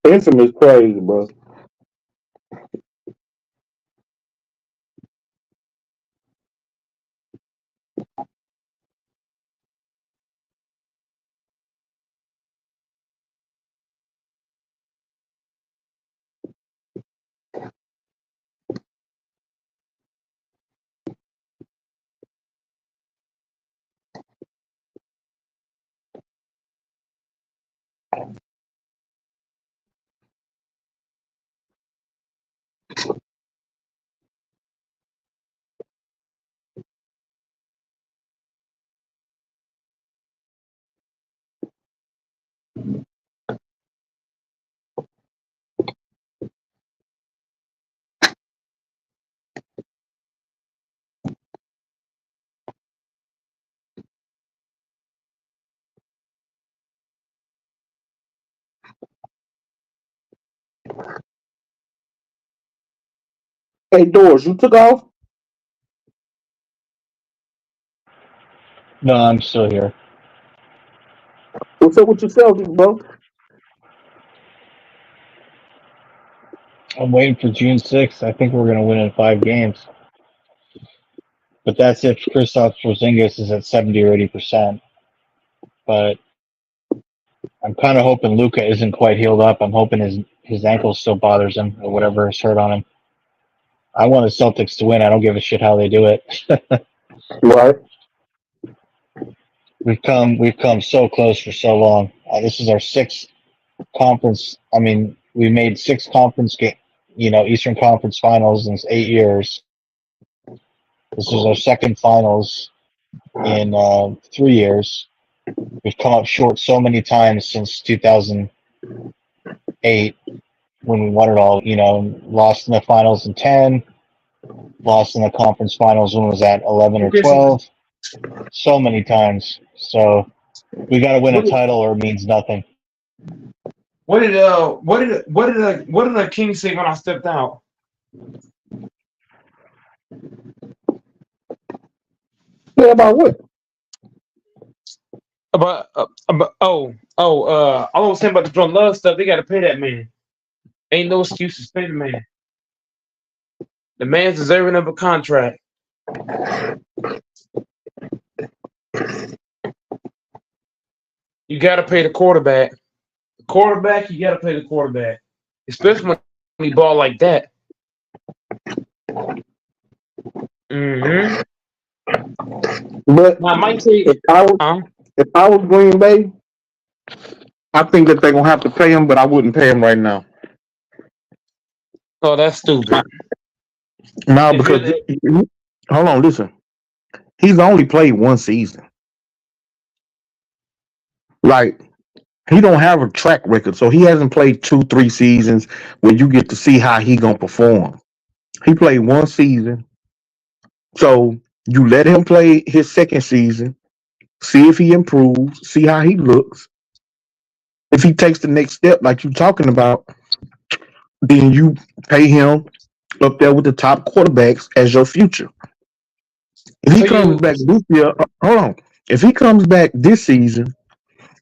[SPEAKER 6] Infamous crazy, bro. Hey, Doors, you took off?
[SPEAKER 5] No, I'm still here.
[SPEAKER 6] What's up with your Celtics, bro?
[SPEAKER 5] I'm waiting for June 6th. I think we're going to win in 5 games. But that's if Kristaps Porzingis is at 70 or 80%. But I'm kind of hoping Luka isn't quite healed up. I'm hoping his ankle still bothers him or whatever is hurt on him. I want the Celtics to win. I don't give a shit how they do it.
[SPEAKER 6] Right.
[SPEAKER 5] We've come so close for so long. This is our sixth conference. I mean, we made six Eastern Conference Finals in 8 years. This is our second finals in 3 years. We've come up short so many times since 2008 when we won it all. Lost in the finals in 10, lost in the conference finals when it was at 11 or 12. So many times. So we got to win a title or it means nothing.
[SPEAKER 4] What did the King say when I stepped out?
[SPEAKER 6] Say about what?
[SPEAKER 4] About all I was saying about the Jordan Love stuff. They got to pay that man. Ain't no excuses. Pay the man. The man's deserving of a contract. You got to pay the quarterback. The quarterback, you got to pay the quarterback, especially when he ball like that. Mm-hmm.
[SPEAKER 6] But
[SPEAKER 4] Now, I might say,
[SPEAKER 6] if I was Green Bay, I think that they're gonna have to pay him, but I wouldn't pay him right now.
[SPEAKER 4] oh, that's stupid.
[SPEAKER 6] No,
[SPEAKER 4] If
[SPEAKER 6] because
[SPEAKER 4] you're
[SPEAKER 6] hold on, listen. He's only played one season. Like he don't have a track record, so he hasn't played 2-3 seasons where you get to see how he gonna perform. He played one season, so you let him play his second season, see if he improves, see how he looks. If he takes the next step, like you're talking about, then you pay him up there with the top quarterbacks as your future. If he
[SPEAKER 4] so
[SPEAKER 6] comes
[SPEAKER 4] you
[SPEAKER 6] back this year, hold on. If he comes back this season,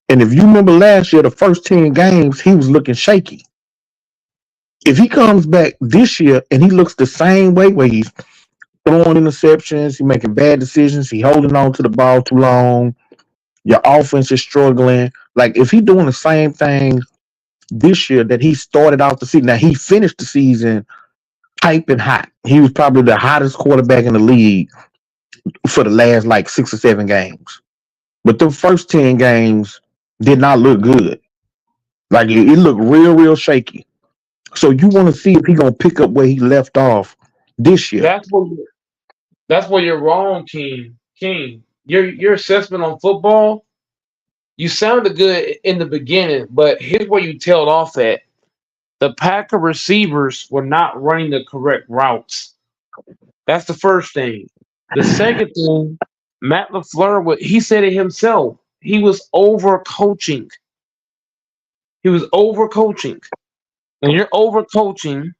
[SPEAKER 6] and if you remember last year, the first 10 games, he was looking shaky. If he comes back this year and he looks the same way, where he's throwing interceptions, he's making bad decisions, he holding on to the ball too long, your offense is struggling. Like if he's doing the same thing this year that he started out the season, now he finished the season piping hot. He was probably the hottest quarterback in the league for the last like 6 or 7 games. But the first 10 games did not look good. Like it looked real shaky. So you want to see if he gonna pick up where he left off this year.
[SPEAKER 4] that's where you're wrong, King. King, your assessment on football, you sounded good in the beginning, but here's where you tailed off at. The Packer receivers were not running the correct routes. That's the first thing. The second thing, Matt LaFleur, he said it himself. He was overcoaching. He was overcoaching. When you're overcoaching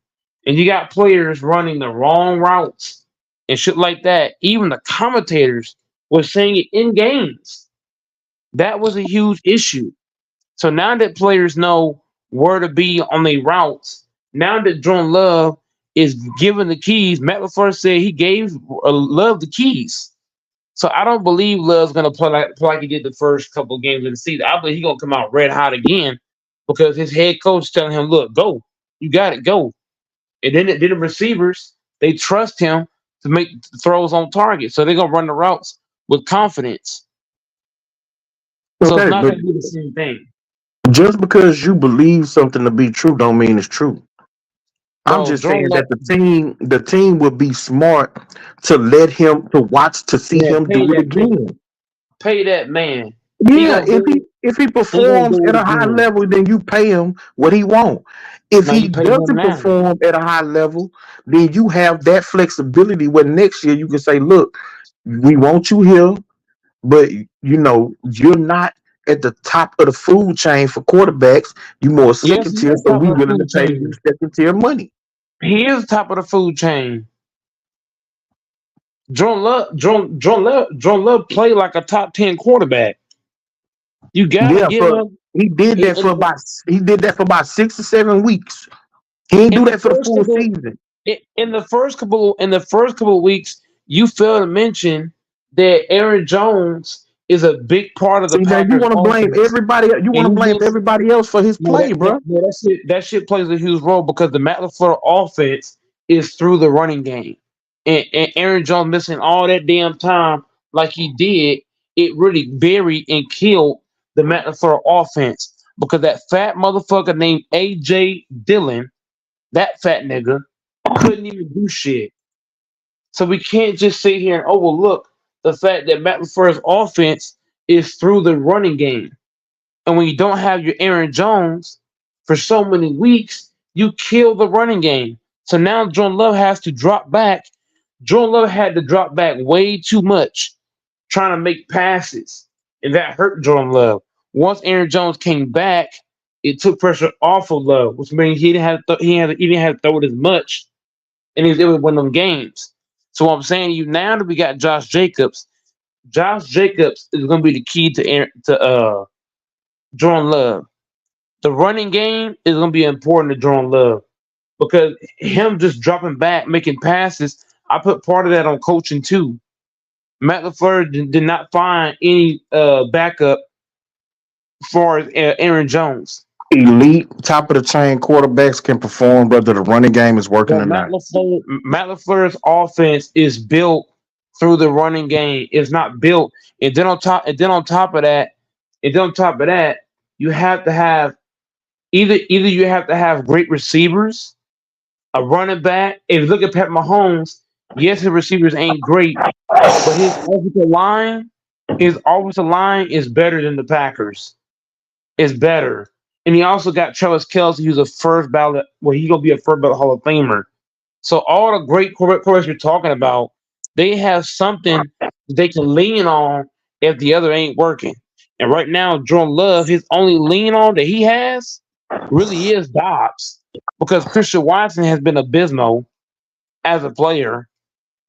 [SPEAKER 4] and you got players running the wrong routes and shit like that, even the commentators were saying it in games. That was a huge issue. So now that players know where to be on their routes, now that Jordan Love is given the keys, Matt LaFleur said he gave Love the keys. So I don't believe Love's gonna play like he did the first couple of games of the season. I believe he's gonna come out red hot again because his head coach telling him, "Look, go, you got it, go." And then the receivers, they trust him to make throws on target, so they're gonna run the routes with confidence. So it's
[SPEAKER 6] Okay,
[SPEAKER 4] not
[SPEAKER 6] but
[SPEAKER 4] gonna be the same thing.
[SPEAKER 6] just because you believe something to be true, don't mean it's true. I'm
[SPEAKER 4] Bro,
[SPEAKER 6] just
[SPEAKER 4] Jordan
[SPEAKER 6] saying
[SPEAKER 4] Love,
[SPEAKER 6] that the team would be smart to let him to watch to see
[SPEAKER 4] yeah,
[SPEAKER 6] him do it again.
[SPEAKER 4] pay that man. He
[SPEAKER 6] Yeah,
[SPEAKER 4] gonna
[SPEAKER 6] if
[SPEAKER 4] do
[SPEAKER 6] he
[SPEAKER 4] it.
[SPEAKER 6] if he
[SPEAKER 4] He gonna
[SPEAKER 6] performs
[SPEAKER 4] do
[SPEAKER 6] at
[SPEAKER 4] it
[SPEAKER 6] a high
[SPEAKER 4] again.
[SPEAKER 6] level, then you pay him what he wants. If
[SPEAKER 4] Now
[SPEAKER 6] he
[SPEAKER 4] you pay him
[SPEAKER 6] doesn't
[SPEAKER 4] now.
[SPEAKER 6] perform at a high level, then you have that flexibility where next year you can say, look, we want you here, but you're not at the top of the food chain for quarterbacks. You more
[SPEAKER 4] Yes,
[SPEAKER 6] second
[SPEAKER 4] he
[SPEAKER 6] tier,
[SPEAKER 4] is
[SPEAKER 6] so
[SPEAKER 4] top
[SPEAKER 6] we
[SPEAKER 4] of the
[SPEAKER 6] willing to
[SPEAKER 4] food
[SPEAKER 6] pay you
[SPEAKER 4] chain.
[SPEAKER 6] second tier money.
[SPEAKER 4] He is top of the food chain. Jordan Love play like a top 10 quarterback. You gotta
[SPEAKER 6] Yeah,
[SPEAKER 4] give
[SPEAKER 6] for
[SPEAKER 4] him
[SPEAKER 6] he did
[SPEAKER 4] in,
[SPEAKER 6] that for about 6 or 7 weeks. He didn't
[SPEAKER 4] in
[SPEAKER 6] do
[SPEAKER 4] the
[SPEAKER 6] that for the
[SPEAKER 4] first
[SPEAKER 6] full
[SPEAKER 4] couple
[SPEAKER 6] season.
[SPEAKER 4] in the first couple of weeks. You failed to mention that Aaron Jones is a big part of the
[SPEAKER 6] See, now you
[SPEAKER 4] Packers
[SPEAKER 6] want to blame
[SPEAKER 4] offense,
[SPEAKER 6] everybody. You
[SPEAKER 4] and
[SPEAKER 6] want to
[SPEAKER 4] you
[SPEAKER 6] blame
[SPEAKER 4] just
[SPEAKER 6] everybody else for his
[SPEAKER 4] no,
[SPEAKER 6] play, bro.
[SPEAKER 4] that shit plays a huge role because the Matt LaFleur offense is through the running game, and Aaron Jones missing all that damn time like he did, it really buried and killed the Matt LaFleur offense because that fat motherfucker named AJ Dillon, that fat nigga, couldn't even do shit. So we can't just sit here and overlook the fact that Matt LaFleur's offense is through the running game. And when you don't have your Aaron Jones for so many weeks, you kill the running game. So now Jordan Love has to drop back. Jordan Love had to drop back way too much trying to make passes. And that hurt Jordan Love. Once Aaron Jones came back, it took pressure off of Love, which means he didn't have to throw it as much, and he was able to win them games. So what I'm saying to you now that we got Josh Jacobs, Josh Jacobs is going to be the key to Jordan Love. The running game is going to be important to Jordan Love because him just dropping back, making passes. I put part of that on coaching too. Matt LaFleur did not find any backup for Aaron Jones.
[SPEAKER 6] Elite, top of the chain quarterbacks can perform whether the running game is working
[SPEAKER 4] But
[SPEAKER 6] or not.
[SPEAKER 4] Matt LaFleur's offense is built through the running game. It's not built, and then on top of that, you have to have either you have to have great receivers, a running back. If you look at Pat Mahomes, yes, his receivers ain't great, but his offensive line is better than the Packers. Is better. And he also got Travis Kelce, who's a first ballot. Well, he's gonna be a first ballot Hall of Famer. So all the great quarterbacks you're talking about, they have something they can lean on if the other ain't working. And right now, Jordan Love, his only lean on that he has really is Dobbs because Christian Watson has been abysmal as a player.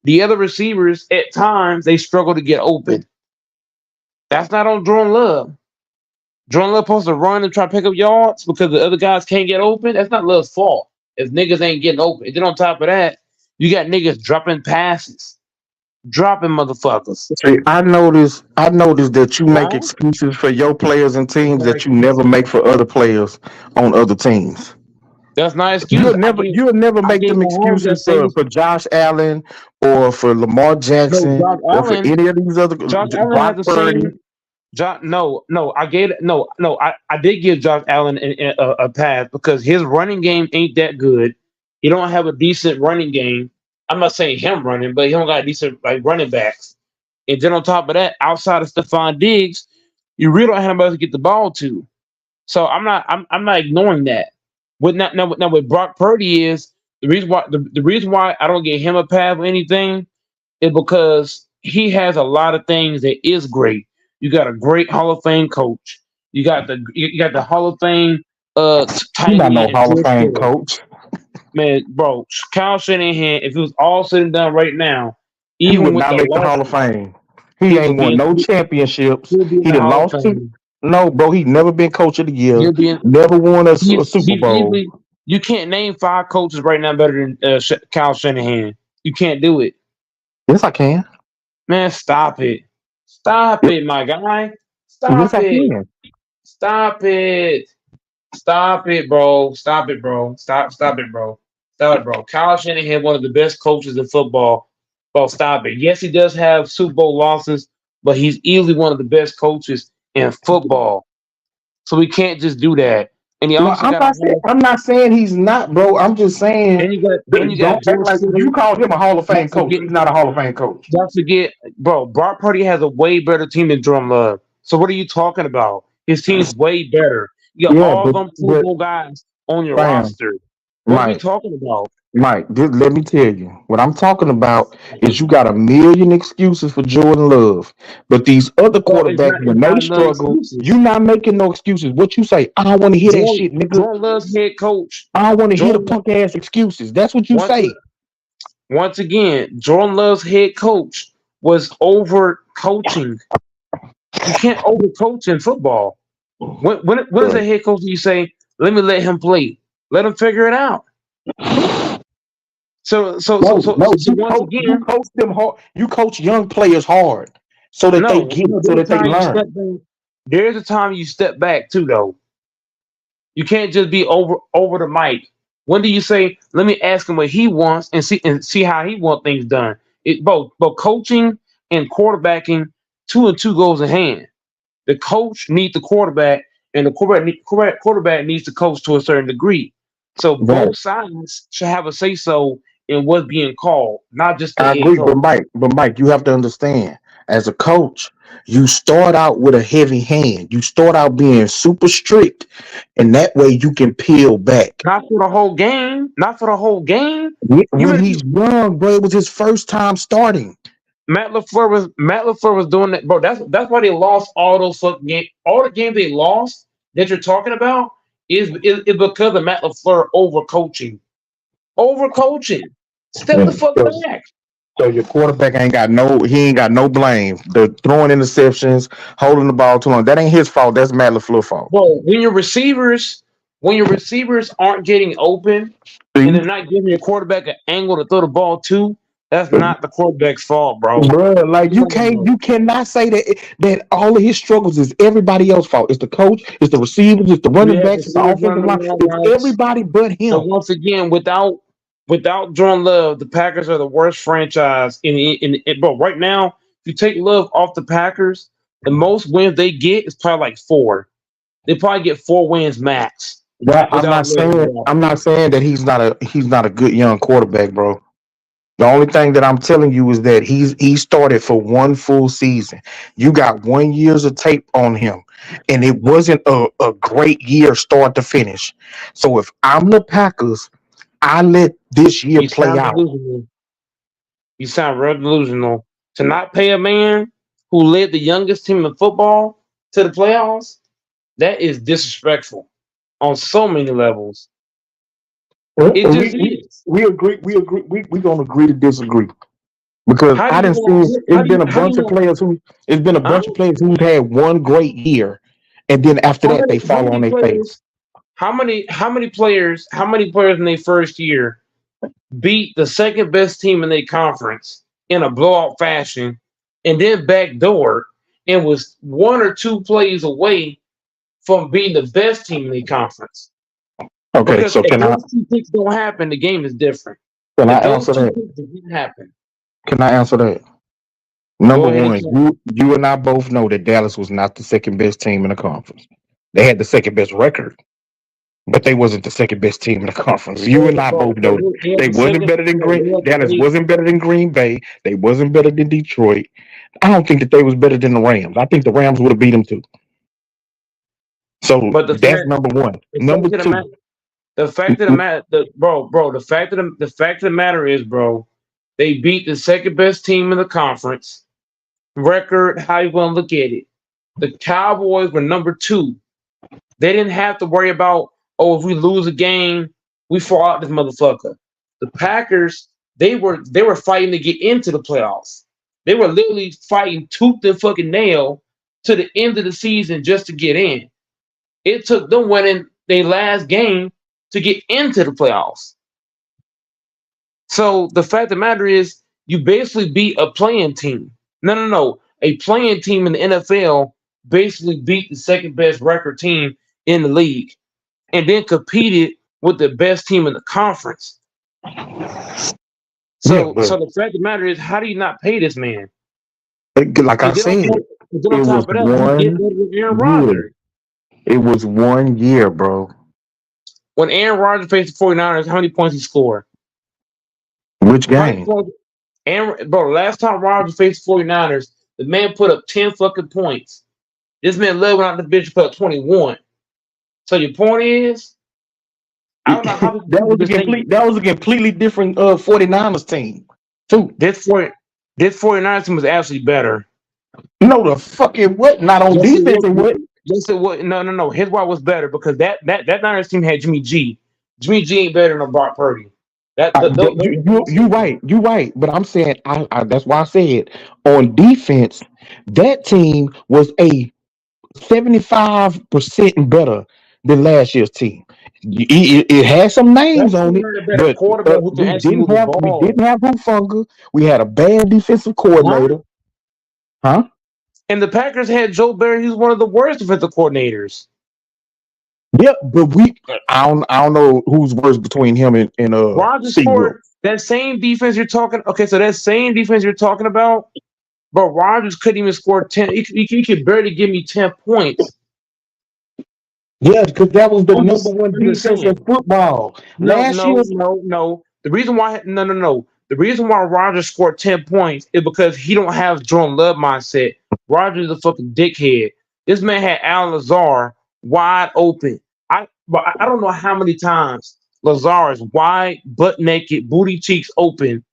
[SPEAKER 4] The other receivers, at times, they struggle to get open. That's not on Jordan Love. Jordan Love supposed to run and try to pick up yards because the other guys can't get open. That's not Love's fault if niggas ain't getting open. And then on top of that, you got niggas dropping passes, dropping motherfuckers.
[SPEAKER 6] See, I noticed that you make
[SPEAKER 4] Huh?
[SPEAKER 6] excuses for your players and
[SPEAKER 4] That's
[SPEAKER 6] teams
[SPEAKER 4] not
[SPEAKER 6] that you never
[SPEAKER 4] excuses.
[SPEAKER 6] make for other players on other teams.
[SPEAKER 4] That's not excuses.
[SPEAKER 6] You'll never you'll never
[SPEAKER 4] I
[SPEAKER 6] make
[SPEAKER 4] gave
[SPEAKER 6] them
[SPEAKER 4] Mahomes that
[SPEAKER 6] excuses
[SPEAKER 4] same.
[SPEAKER 6] for Josh Allen or for Lamar
[SPEAKER 4] No,
[SPEAKER 6] Jackson or for any of these other
[SPEAKER 4] Josh Allen has
[SPEAKER 6] Brock
[SPEAKER 4] the
[SPEAKER 6] Purdy.
[SPEAKER 4] same. I did give Josh Allen a pass because his running game ain't that good. He don't have a decent running game. I'm not saying him running, but he don't got a decent like running backs. And then on top of that, outside of Stephon Diggs, you really don't have anybody to get the ball to. So I'm not ignoring that. With not now with Brock Purdy is the reason why I don't get him a pass or anything is because he has a lot of things that is great. You got a great Hall of Fame coach. You got the Hall of Fame
[SPEAKER 6] He's
[SPEAKER 4] tight
[SPEAKER 6] not
[SPEAKER 4] end
[SPEAKER 6] no
[SPEAKER 4] and
[SPEAKER 6] Hall of
[SPEAKER 4] George
[SPEAKER 6] Fame
[SPEAKER 4] Kittle.
[SPEAKER 6] coach.
[SPEAKER 4] Man, bro, Kyle Shanahan, if it was all said and done right now,
[SPEAKER 6] He
[SPEAKER 4] even
[SPEAKER 6] would
[SPEAKER 4] with
[SPEAKER 6] not
[SPEAKER 4] the
[SPEAKER 6] make the Hall of
[SPEAKER 4] losses,
[SPEAKER 6] Fame. He
[SPEAKER 4] he
[SPEAKER 6] ain't
[SPEAKER 4] would be
[SPEAKER 6] won
[SPEAKER 4] in,
[SPEAKER 6] no championships.
[SPEAKER 4] he'll be in
[SPEAKER 6] He
[SPEAKER 4] the
[SPEAKER 6] done
[SPEAKER 4] Hall of
[SPEAKER 6] lost to
[SPEAKER 4] Fame.
[SPEAKER 6] no, bro. He never been coach of the year.
[SPEAKER 4] He'll be in
[SPEAKER 6] Never won a
[SPEAKER 4] he
[SPEAKER 6] Super Bowl.
[SPEAKER 4] easily you can't name five coaches right now better than Kyle Shanahan. You can't do it.
[SPEAKER 6] Yes, I can.
[SPEAKER 4] Man, stop it. Stop it, my guy.
[SPEAKER 6] Yes,
[SPEAKER 4] Stop
[SPEAKER 6] I
[SPEAKER 4] it.
[SPEAKER 6] can.
[SPEAKER 4] Stop it. Stop it, bro. Stop it, bro. Stop it, bro. Stop it, bro. Kyle Shanahan, one of the best coaches in football. Bro, stop it. Yes, he does have Super Bowl losses, but he's easily one of the best coaches in football. So we can't just do that. And he
[SPEAKER 6] No,
[SPEAKER 4] also got a whole
[SPEAKER 6] I'm not saying he's not, bro. I'm just saying
[SPEAKER 4] and you got
[SPEAKER 6] don't act
[SPEAKER 4] George
[SPEAKER 6] like you
[SPEAKER 4] Kittle.
[SPEAKER 6] called him a Hall of Fame
[SPEAKER 4] Don't
[SPEAKER 6] coach.
[SPEAKER 4] forget
[SPEAKER 6] He's not a Hall of Fame coach.
[SPEAKER 4] don't forget, bro, Brock Purdy has a way better team than Jordan Love. So what are you talking about? His team's way better. You got
[SPEAKER 6] Yeah,
[SPEAKER 4] all
[SPEAKER 6] but
[SPEAKER 4] them Super Bowl guys on your
[SPEAKER 6] bam,
[SPEAKER 4] roster. What are we
[SPEAKER 6] right.
[SPEAKER 4] talking about?
[SPEAKER 6] Mike, let me tell you, what I'm talking about is you got a million excuses for Jordan Love, but these other
[SPEAKER 4] Well,
[SPEAKER 6] quarterbacks,
[SPEAKER 4] it's
[SPEAKER 6] when they
[SPEAKER 4] not enough
[SPEAKER 6] struggle,
[SPEAKER 4] excuses.
[SPEAKER 6] you not making no excuses. What you say? I don't want to hear that
[SPEAKER 4] Jordan,
[SPEAKER 6] shit, nigga.
[SPEAKER 4] Jordan Love's head coach.
[SPEAKER 6] I don't want to hear the
[SPEAKER 4] Jordan
[SPEAKER 6] punk ass excuses. That's what you
[SPEAKER 4] once
[SPEAKER 6] say.
[SPEAKER 4] once again, Jordan Love's head coach was over coaching. You can't over coach in football. When is a
[SPEAKER 6] Right.
[SPEAKER 4] head coach you say, let me let him play? Let him figure it out. So
[SPEAKER 6] You
[SPEAKER 4] once
[SPEAKER 6] coach, you
[SPEAKER 4] again,
[SPEAKER 6] coach them hard. You coach young players hard so that they
[SPEAKER 4] no,
[SPEAKER 6] get it, so
[SPEAKER 4] there's
[SPEAKER 6] that
[SPEAKER 4] a
[SPEAKER 6] they
[SPEAKER 4] time you
[SPEAKER 6] learn.
[SPEAKER 4] step back. There's a time you step back too, though. You can't just be over the mic. When do you say, let me ask him what he wants and see how he want things done? It both coaching and quarterbacking, two and two goes in hand. The coach needs the quarterback, and the quarterback needs the coach to a certain degree. So
[SPEAKER 6] Right.
[SPEAKER 4] both sides should have a say so in what's being called, not just the
[SPEAKER 6] I
[SPEAKER 4] head
[SPEAKER 6] agree,
[SPEAKER 4] coach.
[SPEAKER 6] but Mike, you have to understand, as a coach, you start out with a heavy hand. You start out being super strict, and that way you can peel back.
[SPEAKER 4] Not for the whole game. Not for the whole game. You
[SPEAKER 6] When
[SPEAKER 4] better
[SPEAKER 6] he's
[SPEAKER 4] be.
[SPEAKER 6] young, bro, it was his first time starting.
[SPEAKER 4] Matt LaFleur was doing that, bro. That's why they lost all those fucking games. All the games they lost that you're talking about is because of Matt LaFleur overcoaching. Step the
[SPEAKER 6] Yeah.
[SPEAKER 4] fuck
[SPEAKER 6] So,
[SPEAKER 4] back.
[SPEAKER 6] so your quarterback ain't got no blame. The throwing interceptions, holding the ball too long, that ain't his fault. That's Matt LaFleur's fault.
[SPEAKER 4] Bro, when your receivers aren't getting open and
[SPEAKER 6] See?
[SPEAKER 4] they're not giving your quarterback an angle to throw the ball to, that's not the quarterback's fault, bro.
[SPEAKER 6] Bruh, like
[SPEAKER 4] No.
[SPEAKER 6] you cannot say that all of his struggles is everybody else's fault. It's the coach, it's the receivers, it's the
[SPEAKER 4] We
[SPEAKER 6] running
[SPEAKER 4] have
[SPEAKER 6] backs, it's the
[SPEAKER 4] receivers
[SPEAKER 6] offensive
[SPEAKER 4] running
[SPEAKER 6] line,
[SPEAKER 4] around
[SPEAKER 6] it's
[SPEAKER 4] routes.
[SPEAKER 6] everybody but
[SPEAKER 4] But
[SPEAKER 6] him.
[SPEAKER 4] once again, without Jordan Love, the Packers are the worst franchise but right now, if you take Love off the Packers, the most wins they get is probably like four. They probably get 4 wins max
[SPEAKER 6] But
[SPEAKER 4] without Love involved.
[SPEAKER 6] I'm not saying that he's not a good young quarterback, bro. The only thing that I'm telling you is that he started for one full season. You got 1 years of tape on him, and it wasn't a great year start to finish. So if I'm the Packers, I let this year
[SPEAKER 4] You
[SPEAKER 6] play
[SPEAKER 4] sound
[SPEAKER 6] out.
[SPEAKER 4] delusional. You sound real delusional. To not pay a man who led the youngest team in football to the playoffs, that is disrespectful on so many levels. It
[SPEAKER 6] Well,
[SPEAKER 4] just is.
[SPEAKER 6] we gonna agree to disagree because
[SPEAKER 4] How do
[SPEAKER 6] I
[SPEAKER 4] you
[SPEAKER 6] didn't
[SPEAKER 4] want?
[SPEAKER 6] see
[SPEAKER 4] How do you? How do you want?
[SPEAKER 6] it's been a
[SPEAKER 4] Huh?
[SPEAKER 6] bunch of players who've had one great year, and then after
[SPEAKER 4] How
[SPEAKER 6] that
[SPEAKER 4] many?
[SPEAKER 6] they
[SPEAKER 4] How
[SPEAKER 6] fall on
[SPEAKER 4] many
[SPEAKER 6] their face.
[SPEAKER 4] players? How many players? How many players in their first year beat the second best team in their conference in a blowout fashion, and then backdoor and was one or two plays away from being the best team in the conference?
[SPEAKER 6] Okay,
[SPEAKER 4] Because
[SPEAKER 6] so
[SPEAKER 4] if those two things don't happen, the game is different.
[SPEAKER 6] can I
[SPEAKER 4] If those
[SPEAKER 6] answer
[SPEAKER 4] two
[SPEAKER 6] that?
[SPEAKER 4] things didn't happen,
[SPEAKER 6] Can I answer that?
[SPEAKER 4] go
[SPEAKER 6] Number
[SPEAKER 4] ahead and
[SPEAKER 6] one,
[SPEAKER 4] count.
[SPEAKER 6] you and I both know that Dallas was not the second best team in the conference. They had the second best record, but they wasn't the second best team in the conference. You and I both know that.
[SPEAKER 4] They had
[SPEAKER 6] They
[SPEAKER 4] the
[SPEAKER 6] wasn't
[SPEAKER 4] second.
[SPEAKER 6] better than
[SPEAKER 4] They had the
[SPEAKER 6] Dallas
[SPEAKER 4] eight.
[SPEAKER 6] wasn't better than Green Bay. They wasn't better than Detroit. I don't think that they was better than the Rams. I think the Rams would have beat them too. So
[SPEAKER 4] But the
[SPEAKER 6] that's
[SPEAKER 4] fact,
[SPEAKER 6] number one.
[SPEAKER 4] the
[SPEAKER 6] Number
[SPEAKER 4] fact of the
[SPEAKER 6] two,
[SPEAKER 4] matter, the fact of the matter, bro, the fact of the matter is, bro, they beat the second best team in the conference. Record, how you want to look at it? The Cowboys were number two. They didn't have to worry about, oh, if we lose a game, we fall out this motherfucker. The Packers, they were fighting to get into the playoffs. They were literally fighting tooth and fucking nail to the end of the season just to get in. It took them winning their last game to get into the playoffs. So the fact of the matter is, you basically beat a playing team. No, no, no. A playing team in the NFL basically beat the second best record team in the league and then competed with the best team in the conference.
[SPEAKER 6] yeah,
[SPEAKER 4] So the fact of the matter is, how do you not pay this man?
[SPEAKER 6] like I
[SPEAKER 4] And then on
[SPEAKER 6] said,
[SPEAKER 4] top, and then on
[SPEAKER 6] it was
[SPEAKER 4] top of that, you did
[SPEAKER 6] one
[SPEAKER 4] that with Aaron
[SPEAKER 6] year.
[SPEAKER 4] Rodgers.
[SPEAKER 6] It was 1 year, bro.
[SPEAKER 4] When Aaron Rodgers faced the 49ers, how many points he scored?
[SPEAKER 6] Which
[SPEAKER 4] How many
[SPEAKER 6] game?
[SPEAKER 4] points? Bro, last time Rodgers faced the 49ers, the man put up 10 fucking points. This man led went out the bench and put up 21. So your point is, I don't know how people
[SPEAKER 6] That
[SPEAKER 4] keep
[SPEAKER 6] was
[SPEAKER 4] the same.
[SPEAKER 6] that was a completely different 49ers team, too.
[SPEAKER 4] This 49ers team was actually better.
[SPEAKER 6] No, the fucking what? Not on
[SPEAKER 4] Yes, it
[SPEAKER 6] defense
[SPEAKER 4] was.
[SPEAKER 6] and what?
[SPEAKER 4] Yes, it was. No. Here's why it was better because that Niners team had Jimmy G. Jimmy G ain't better than Brock Purdy.
[SPEAKER 6] You right, you right. But I'm saying that's why I said on defense, that team was a 75% better than last year's team. It had some
[SPEAKER 4] That
[SPEAKER 6] names on
[SPEAKER 4] team
[SPEAKER 6] it,
[SPEAKER 4] had a better
[SPEAKER 6] but
[SPEAKER 4] quarterback who can actually move the
[SPEAKER 6] we
[SPEAKER 4] ball.
[SPEAKER 6] didn't have Hufunga. We had a bad defensive
[SPEAKER 4] Huh?
[SPEAKER 6] coordinator, huh?
[SPEAKER 4] And the Packers had Joe Barry. He's one of the worst defensive coordinators.
[SPEAKER 6] Yeah, but I don't know who's worse between him and
[SPEAKER 4] Rodgers
[SPEAKER 6] Steve Wilkes.
[SPEAKER 4] scored that same defense you're talking. Okay, so that same defense you're talking about, but Rodgers couldn't even score 10. He could barely give me 10 points.
[SPEAKER 6] Yeah, because that was the number one
[SPEAKER 4] I'm just
[SPEAKER 6] defense in
[SPEAKER 4] saying.
[SPEAKER 6] football.
[SPEAKER 4] No,
[SPEAKER 6] Last
[SPEAKER 4] no,
[SPEAKER 6] year,
[SPEAKER 4] no, no. The reason why no. The reason why Rodgers scored 10 points is because he don't have Jordan Love mindset. Rodgers is a fucking dickhead. This man had Alan Lazar wide open. I don't know how many times Lazar is wide, butt naked, booty cheeks open,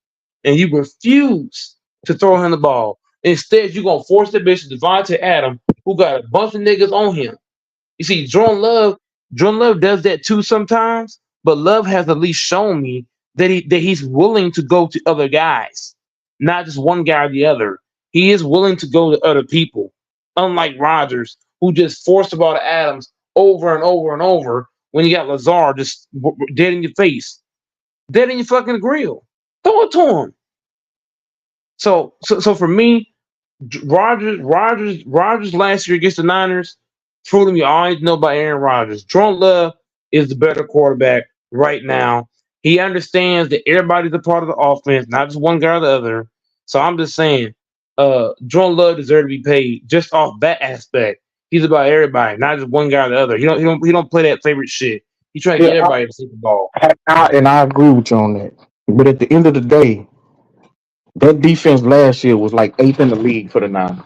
[SPEAKER 4] and you refuse to throw him the ball. Instead, you're gonna force the bitch to Devontae Adams, who got a bunch of niggas on him. You see, Jordan Love does that too sometimes, but Love has at least shown me that he's willing to go to other guys, not just one guy or the other. He is willing to go to other people, unlike Rodgers, who just forced the ball to Adams over and over and over when you got Lazar just dead in your face, dead in your fucking grill. Throw it to him. So for me, Rogers last year against the Niners proved me all I know about Aaron Rodgers. Jordan Love is the better quarterback right now. He understands that everybody's a part of the offense, not just one guy or the other. So I'm just saying, Jordan Love deserves to be paid just off that aspect. He's about everybody, not just one guy or the other. He don't play that favorite shit. He's trying to
[SPEAKER 6] yeah,
[SPEAKER 4] get everybody to take the ball.
[SPEAKER 6] and I agree with you on that. But at the end of the day, that defense last year was like eighth in the league for the Niners.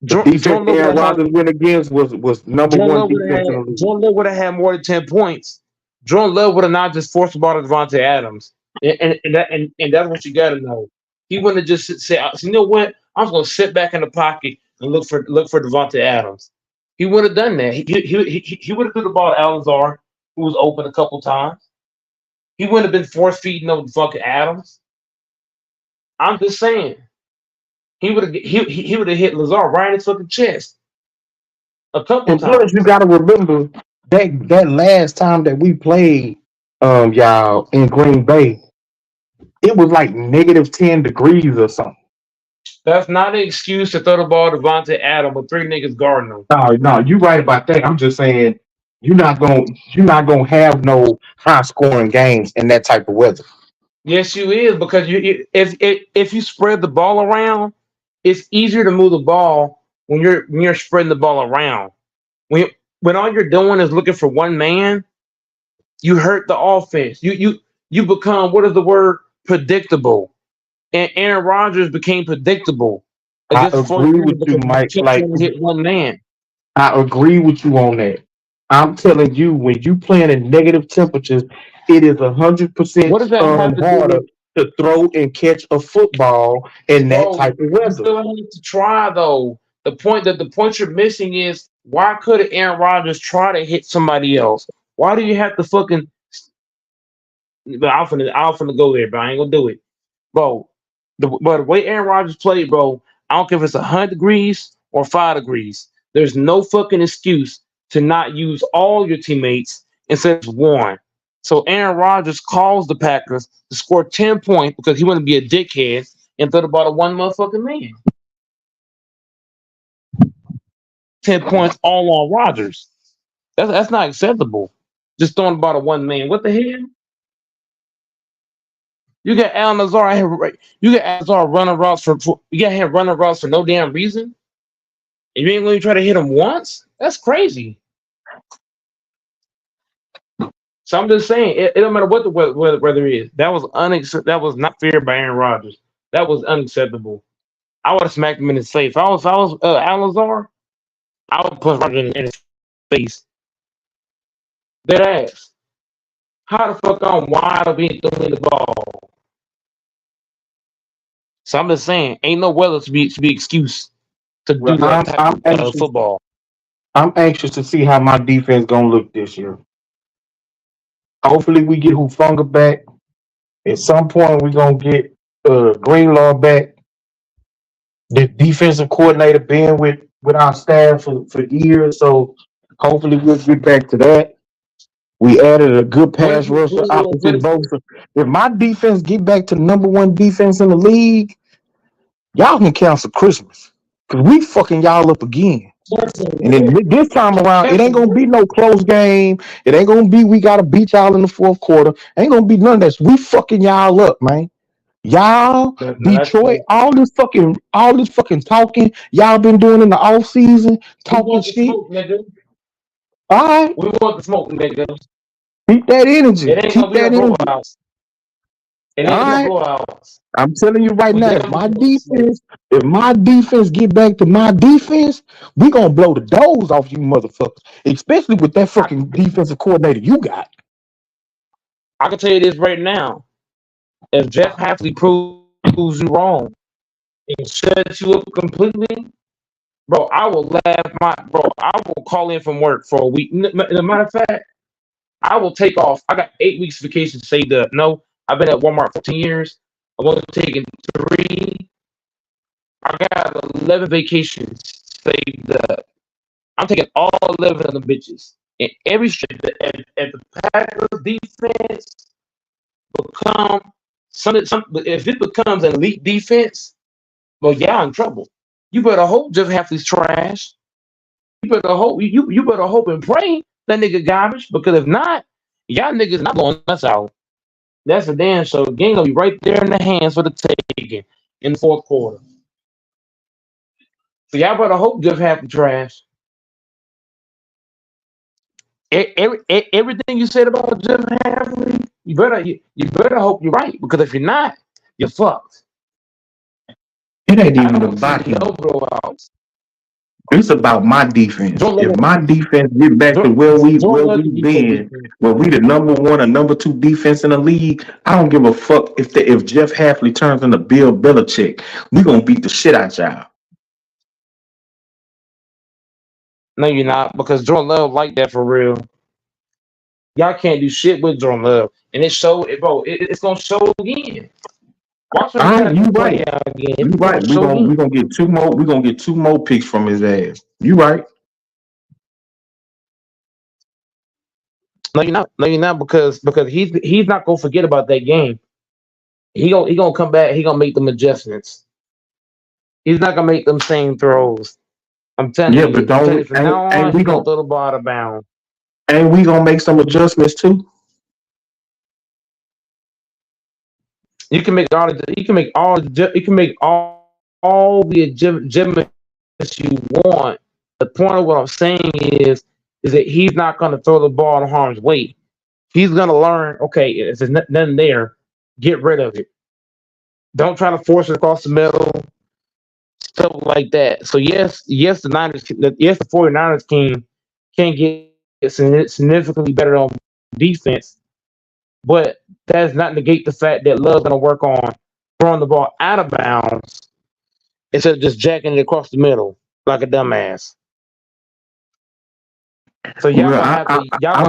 [SPEAKER 6] The defense
[SPEAKER 4] Jordan Love would
[SPEAKER 6] Aaron
[SPEAKER 4] have had
[SPEAKER 6] Rodgers went against was number one defense in the league.
[SPEAKER 4] Jordan Love would have had more than 10 points. Jordan Love would have not just forced the ball to Devontae Adams. And that's what you gotta know. He wouldn't have just said, you know what? I'm just gonna sit back in the pocket and look for Devontae Adams. He would have done that. He would have threw the ball to Alazar, who was open a couple times. He wouldn't have been force feeding no fucking Adams. I'm just saying. He would have hit Lazar right in his fucking chest a couple
[SPEAKER 6] And plus, you
[SPEAKER 4] times.
[SPEAKER 6] got to remember that last time that we played, y'all in Green Bay, it was like -10 degrees or something.
[SPEAKER 4] That's not an excuse to throw the ball to Devontae Adams with three niggas guarding him.
[SPEAKER 6] No, you right about that. I'm just saying you're not gonna have no high scoring games in that type of weather.
[SPEAKER 4] Yes, you is because if you spread the ball around, it's easier to move the ball when you're spreading the ball around. When all you're doing is looking for one man, you hurt the offense. You become what is the word predictable. And Aaron Rodgers became predictable
[SPEAKER 6] I
[SPEAKER 4] against the
[SPEAKER 6] agree
[SPEAKER 4] 49ers
[SPEAKER 6] with you,
[SPEAKER 4] because he
[SPEAKER 6] Mike.
[SPEAKER 4] kept
[SPEAKER 6] Like
[SPEAKER 4] trying to hit one man.
[SPEAKER 6] I agree with you on that. I'm telling you, when you playing in negative temperatures, it is 100%
[SPEAKER 4] What does that have to do
[SPEAKER 6] harder
[SPEAKER 4] with
[SPEAKER 6] to throw and catch a football in that
[SPEAKER 4] bro?
[SPEAKER 6] type of
[SPEAKER 4] You
[SPEAKER 6] weather.
[SPEAKER 4] still have to try though. The point you're missing is why couldn't Aaron Rodgers try to hit somebody else? Why do you have to fucking? But I'm finna go there, but I ain't gonna do it, bro. But the way Aaron Rodgers played, bro, I don't care if it's 100 degrees or 5 degrees. There's no fucking excuse to not use all your teammates instead of just one. So Aaron Rodgers calls the Packers to score 10 points because he want to be a dickhead and throw the ball to one motherfucking man. 10 points all on Rodgers. That's not acceptable. Just throwing the ball to one man. What the hell? You got Al Nazar out here. You got Al Nazar running routes for you got him running routes for no damn reason. And you ain't going to try to hit him once? That's crazy. So I'm just saying, it don't matter what the weather is. That was That was not fair by Aaron Rodgers. That was unacceptable. I would have smacked him in his face. If I was Al Lazar, I would punch Rodgers in his face. Dead ass. How the fuck I'm wide open throwing the ball? So I'm just saying, ain't no weather to be excuse to do
[SPEAKER 6] Well,
[SPEAKER 4] that type
[SPEAKER 6] I'm
[SPEAKER 4] of
[SPEAKER 6] anxious.
[SPEAKER 4] football.
[SPEAKER 6] I'm anxious to see how my defense gonna look this year. Hopefully, we get Hufunga back. At some point, we gonna get Greenlaw back. The defensive coordinator been with our staff for years, so hopefully we'll get back to that. We added a good pass rusher opposite Bosa. If my defense get back to number one defense in the league, y'all can cancel Christmas. Cause we fucking y'all up again. And then this time around, it ain't gonna be no close game. It ain't gonna be we gotta beat y'all in the fourth quarter. Ain't gonna be none of that. We fucking y'all up, man. Y'all, Detroit, all this fucking talking y'all been doing in the off season,
[SPEAKER 4] We
[SPEAKER 6] talking
[SPEAKER 4] want the
[SPEAKER 6] shit.
[SPEAKER 4] smoke, nigga.
[SPEAKER 6] All right,
[SPEAKER 4] We want the smoke, nigga.
[SPEAKER 6] keep that energy.
[SPEAKER 4] It ain't
[SPEAKER 6] Keep
[SPEAKER 4] gonna be no
[SPEAKER 6] that energy.
[SPEAKER 4] blowouts. It
[SPEAKER 6] All
[SPEAKER 4] ain't no
[SPEAKER 6] right.
[SPEAKER 4] blowouts.
[SPEAKER 6] I'm telling you right
[SPEAKER 4] We
[SPEAKER 6] now,
[SPEAKER 4] definitely smoke.
[SPEAKER 6] if my defense get back to my defense, we gonna blow the doors off you motherfuckers. Especially with that fucking defensive coordinator you got.
[SPEAKER 4] I can tell you this right now. If Jeff Hafley proves you wrong and shuts you up completely, bro, I will I will call in from work for a week. As a matter of fact, I will take off. I got 8 weeks vacation saved up. No, I've been at Walmart 14 years. I'm only taking 3. I got 11 vacations saved up. I'm taking all 11 of them bitches. And every shit, if the Packers defense become if it becomes an elite defense, well, y'all in trouble. You better hope Jeff Hafley's trash. You better hope and pray that nigga garbage, because if not, y'all niggas not blowing us out. That's a damn show. The game gonna be right there in the hands for the taking in the fourth quarter. So y'all better hope Jeff Hafley trash. Everything you said about Jeff Hafley, you better hope you're right, because if you're not, you're fucked.
[SPEAKER 6] It ain't
[SPEAKER 4] I
[SPEAKER 6] even
[SPEAKER 4] don't see
[SPEAKER 6] about him.
[SPEAKER 4] no blowouts.
[SPEAKER 6] It's about my defense.
[SPEAKER 4] Don't let
[SPEAKER 6] If
[SPEAKER 4] him.
[SPEAKER 6] my defense get back to where
[SPEAKER 4] Don't let
[SPEAKER 6] we've
[SPEAKER 4] him get
[SPEAKER 6] been, where we the number one or number two defense in the league, I don't give a fuck if Jeff Hafley turns into Bill Belichick. We gonna beat the shit out y'all.
[SPEAKER 4] No, you're not, because Jordan Love like that for real. Y'all can't do shit with Jordan Love, and it's gonna show again. Watch when
[SPEAKER 6] All
[SPEAKER 4] he
[SPEAKER 6] right,
[SPEAKER 4] try
[SPEAKER 6] you
[SPEAKER 4] to play
[SPEAKER 6] right.
[SPEAKER 4] out again.
[SPEAKER 6] You
[SPEAKER 4] It's
[SPEAKER 6] right.
[SPEAKER 4] gonna show
[SPEAKER 6] We
[SPEAKER 4] again.
[SPEAKER 6] gonna get two more. We gonna get 2 more picks from his ass. You right.
[SPEAKER 4] No, you're not. No, you're not, because he's not gonna forget about that game. He gonna come back. He gonna make them adjustments. He's not gonna make them same throws. I'm telling
[SPEAKER 6] Yeah,
[SPEAKER 4] you.
[SPEAKER 6] but
[SPEAKER 4] I'm telling you.
[SPEAKER 6] don't
[SPEAKER 4] From now
[SPEAKER 6] ain't
[SPEAKER 4] on,
[SPEAKER 6] we
[SPEAKER 4] he gonna
[SPEAKER 6] gonna
[SPEAKER 4] throw the ball out of bounds.
[SPEAKER 6] make some adjustments too?
[SPEAKER 4] You can make all the. You can make all. You can make all the adjustments you want. The point of what I'm saying is that he's not gonna throw the ball in harm's way. He's gonna learn. Okay, if there's nothing there, get rid of it. Don't try to force it across the middle, stuff like that. So the 49ers can get significantly better on defense, but that does not negate the fact that Love's gonna work on throwing the ball out of bounds instead of just jacking it across the middle like a dumbass. So
[SPEAKER 6] Well, I like that
[SPEAKER 4] y'all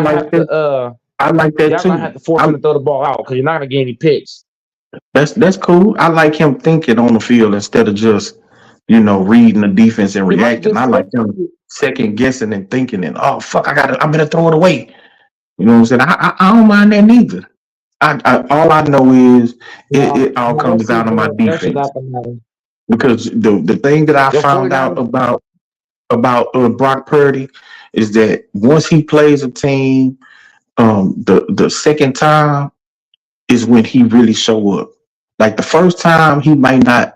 [SPEAKER 4] gonna have
[SPEAKER 6] too.
[SPEAKER 4] to force him to throw the ball out, because you're not gonna get any picks.
[SPEAKER 6] That's cool. I like him thinking on the field instead of just reading the defense and
[SPEAKER 4] He might
[SPEAKER 6] reacting.
[SPEAKER 4] just
[SPEAKER 6] I like him second guessing and thinking and oh fuck, I better throw it away. You know what I'm saying? I don't mind that neither. All I know is it all comes down to my
[SPEAKER 4] that shit
[SPEAKER 6] defense
[SPEAKER 4] not gonna matter.
[SPEAKER 6] because the thing that I
[SPEAKER 4] Your
[SPEAKER 6] found out
[SPEAKER 4] 49ers.
[SPEAKER 6] about Brock Purdy is that once he plays a team, the second time is when he really show up. Like the first time, he might not,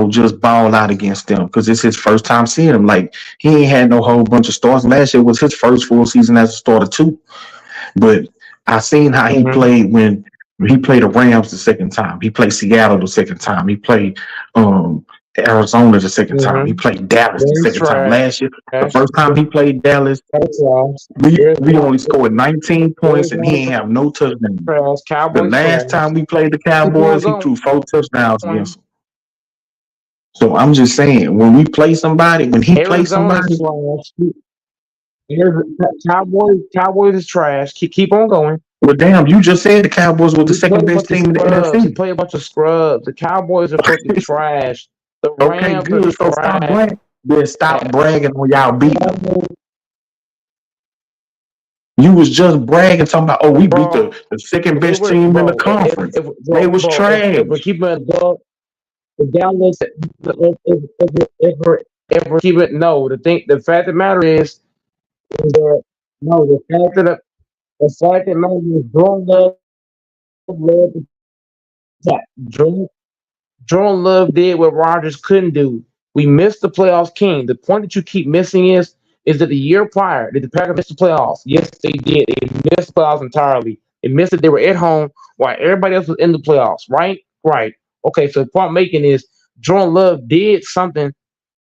[SPEAKER 6] just ball out against them because it's his first time seeing them. Like he ain't had no whole bunch of starts. Last year was his first full season as a starter too. But I seen how he
[SPEAKER 4] Mm-hmm.
[SPEAKER 6] played when he played the Rams the second time. He played Seattle the second time. He played Arizona the second time. He
[SPEAKER 4] Mm-hmm.
[SPEAKER 6] played Dallas the
[SPEAKER 4] He's
[SPEAKER 6] second time
[SPEAKER 4] trash.
[SPEAKER 6] last year. The first time he played Dallas,
[SPEAKER 4] That's trash.
[SPEAKER 6] we only scored 19 points and he
[SPEAKER 4] Arizona
[SPEAKER 6] ain't have no touchdowns.
[SPEAKER 4] trash.
[SPEAKER 6] The
[SPEAKER 4] Cowboys
[SPEAKER 6] last
[SPEAKER 4] trash.
[SPEAKER 6] time we played the
[SPEAKER 4] Keep on
[SPEAKER 6] Cowboys, he
[SPEAKER 4] going.
[SPEAKER 6] threw 4 touchdowns against them. So I'm just saying, when we play somebody, when he plays
[SPEAKER 4] Arizona's
[SPEAKER 6] somebody,
[SPEAKER 4] trash. Cowboys is trash. Keep on going.
[SPEAKER 6] well, damn, you just said the Cowboys were the
[SPEAKER 4] We play
[SPEAKER 6] second
[SPEAKER 4] a
[SPEAKER 6] best
[SPEAKER 4] bunch of
[SPEAKER 6] team in the
[SPEAKER 4] scrubs. He
[SPEAKER 6] NFC.
[SPEAKER 4] play a bunch of scrubs. The Cowboys are fucking trash. The
[SPEAKER 6] Okay,
[SPEAKER 4] Rams are
[SPEAKER 6] good. So stop
[SPEAKER 4] trash.
[SPEAKER 6] bragging. Then stop bragging when y'all beat them. You was just bragging, talking about, oh, we beat
[SPEAKER 4] Bro,
[SPEAKER 6] the second
[SPEAKER 4] they
[SPEAKER 6] best
[SPEAKER 4] were
[SPEAKER 6] team in the
[SPEAKER 4] bro.
[SPEAKER 6] conference.
[SPEAKER 4] If
[SPEAKER 6] They was
[SPEAKER 4] if
[SPEAKER 6] trash.
[SPEAKER 4] we're keeping it above the Dallas, if we're keeping it, no. The fact of the matter is that no. The fact that matter is Jordan Love Jordan, Jordan Love did what Rodgers couldn't do. We missed the playoffs, King. The point that you keep missing is that the year prior, did the Packers miss the playoffs? Yes, they did. They missed the playoffs entirely. They missed it. They were at home while everybody else was in the playoffs, right? Right. Okay, so the point I'm making is Jordan Love did something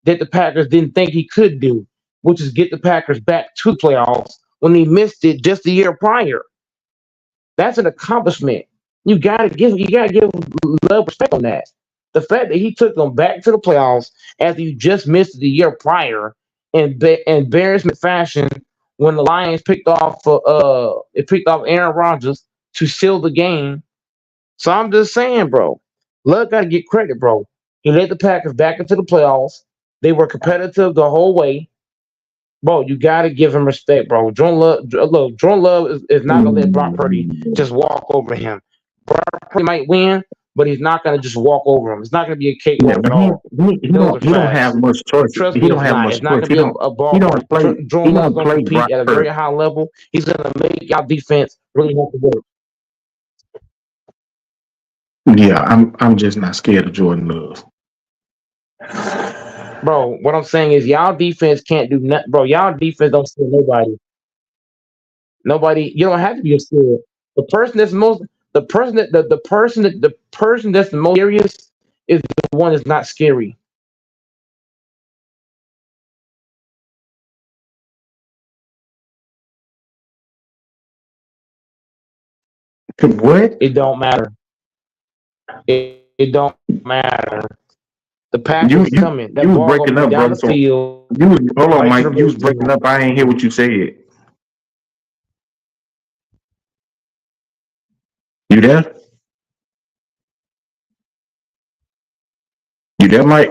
[SPEAKER 4] that the Packers didn't think he could do, which is get the Packers back to the playoffs when he missed it just the year prior. That's an accomplishment. You gotta give Love respect on that. The fact that he took them back to the playoffs after you just missed the year prior in embarrassment fashion when the Lions picked off Aaron Rodgers to seal the game. So I'm just saying, bro, Love gotta get credit, bro. He led the Packers back into the playoffs. They were competitive the whole way. Bro, you gotta give him respect, bro. Jordan Love is not gonna let Brock Purdy just walk over him. Brock Purdy might win, but he's not gonna just walk over him. It's not gonna be a
[SPEAKER 6] Yeah,
[SPEAKER 4] cakewalk at
[SPEAKER 6] but
[SPEAKER 4] all. Those are
[SPEAKER 6] he don't have
[SPEAKER 4] facts.
[SPEAKER 6] much choice.
[SPEAKER 4] Trust
[SPEAKER 6] He
[SPEAKER 4] me,
[SPEAKER 6] don't
[SPEAKER 4] it's
[SPEAKER 6] have
[SPEAKER 4] not.
[SPEAKER 6] much
[SPEAKER 4] It's not
[SPEAKER 6] choice.
[SPEAKER 4] gonna be a
[SPEAKER 6] He
[SPEAKER 4] ball
[SPEAKER 6] don't
[SPEAKER 4] fight.
[SPEAKER 6] play he
[SPEAKER 4] Jordan Love's
[SPEAKER 6] don't
[SPEAKER 4] gonna
[SPEAKER 6] play
[SPEAKER 4] compete
[SPEAKER 6] Brock
[SPEAKER 4] at a very
[SPEAKER 6] Purdy.
[SPEAKER 4] high level. He's gonna make y'all defense really have to work.
[SPEAKER 6] Yeah, I'm just not scared of Jordan Love.
[SPEAKER 4] Bro, what I'm saying is y'all defense can't do nothing. Bro, y'all defense don't steal nobody. Nobody, you don't have to be scared. The person that's most the person that the person that's the most serious is the one that's not scary.
[SPEAKER 6] What?
[SPEAKER 4] It don't matter. It don't matter. The
[SPEAKER 6] You
[SPEAKER 4] Packers
[SPEAKER 6] you
[SPEAKER 4] coming.
[SPEAKER 6] you
[SPEAKER 4] That
[SPEAKER 6] was
[SPEAKER 4] ball gonna
[SPEAKER 6] breaking
[SPEAKER 4] be
[SPEAKER 6] up,
[SPEAKER 4] down
[SPEAKER 6] brother.
[SPEAKER 4] the
[SPEAKER 6] So
[SPEAKER 4] field,
[SPEAKER 6] you was hold on,
[SPEAKER 4] right to
[SPEAKER 6] Mike.
[SPEAKER 4] the
[SPEAKER 6] You was
[SPEAKER 4] red
[SPEAKER 6] breaking
[SPEAKER 4] zone.
[SPEAKER 6] up. I ain't hear what you said. You there? You there, Mike?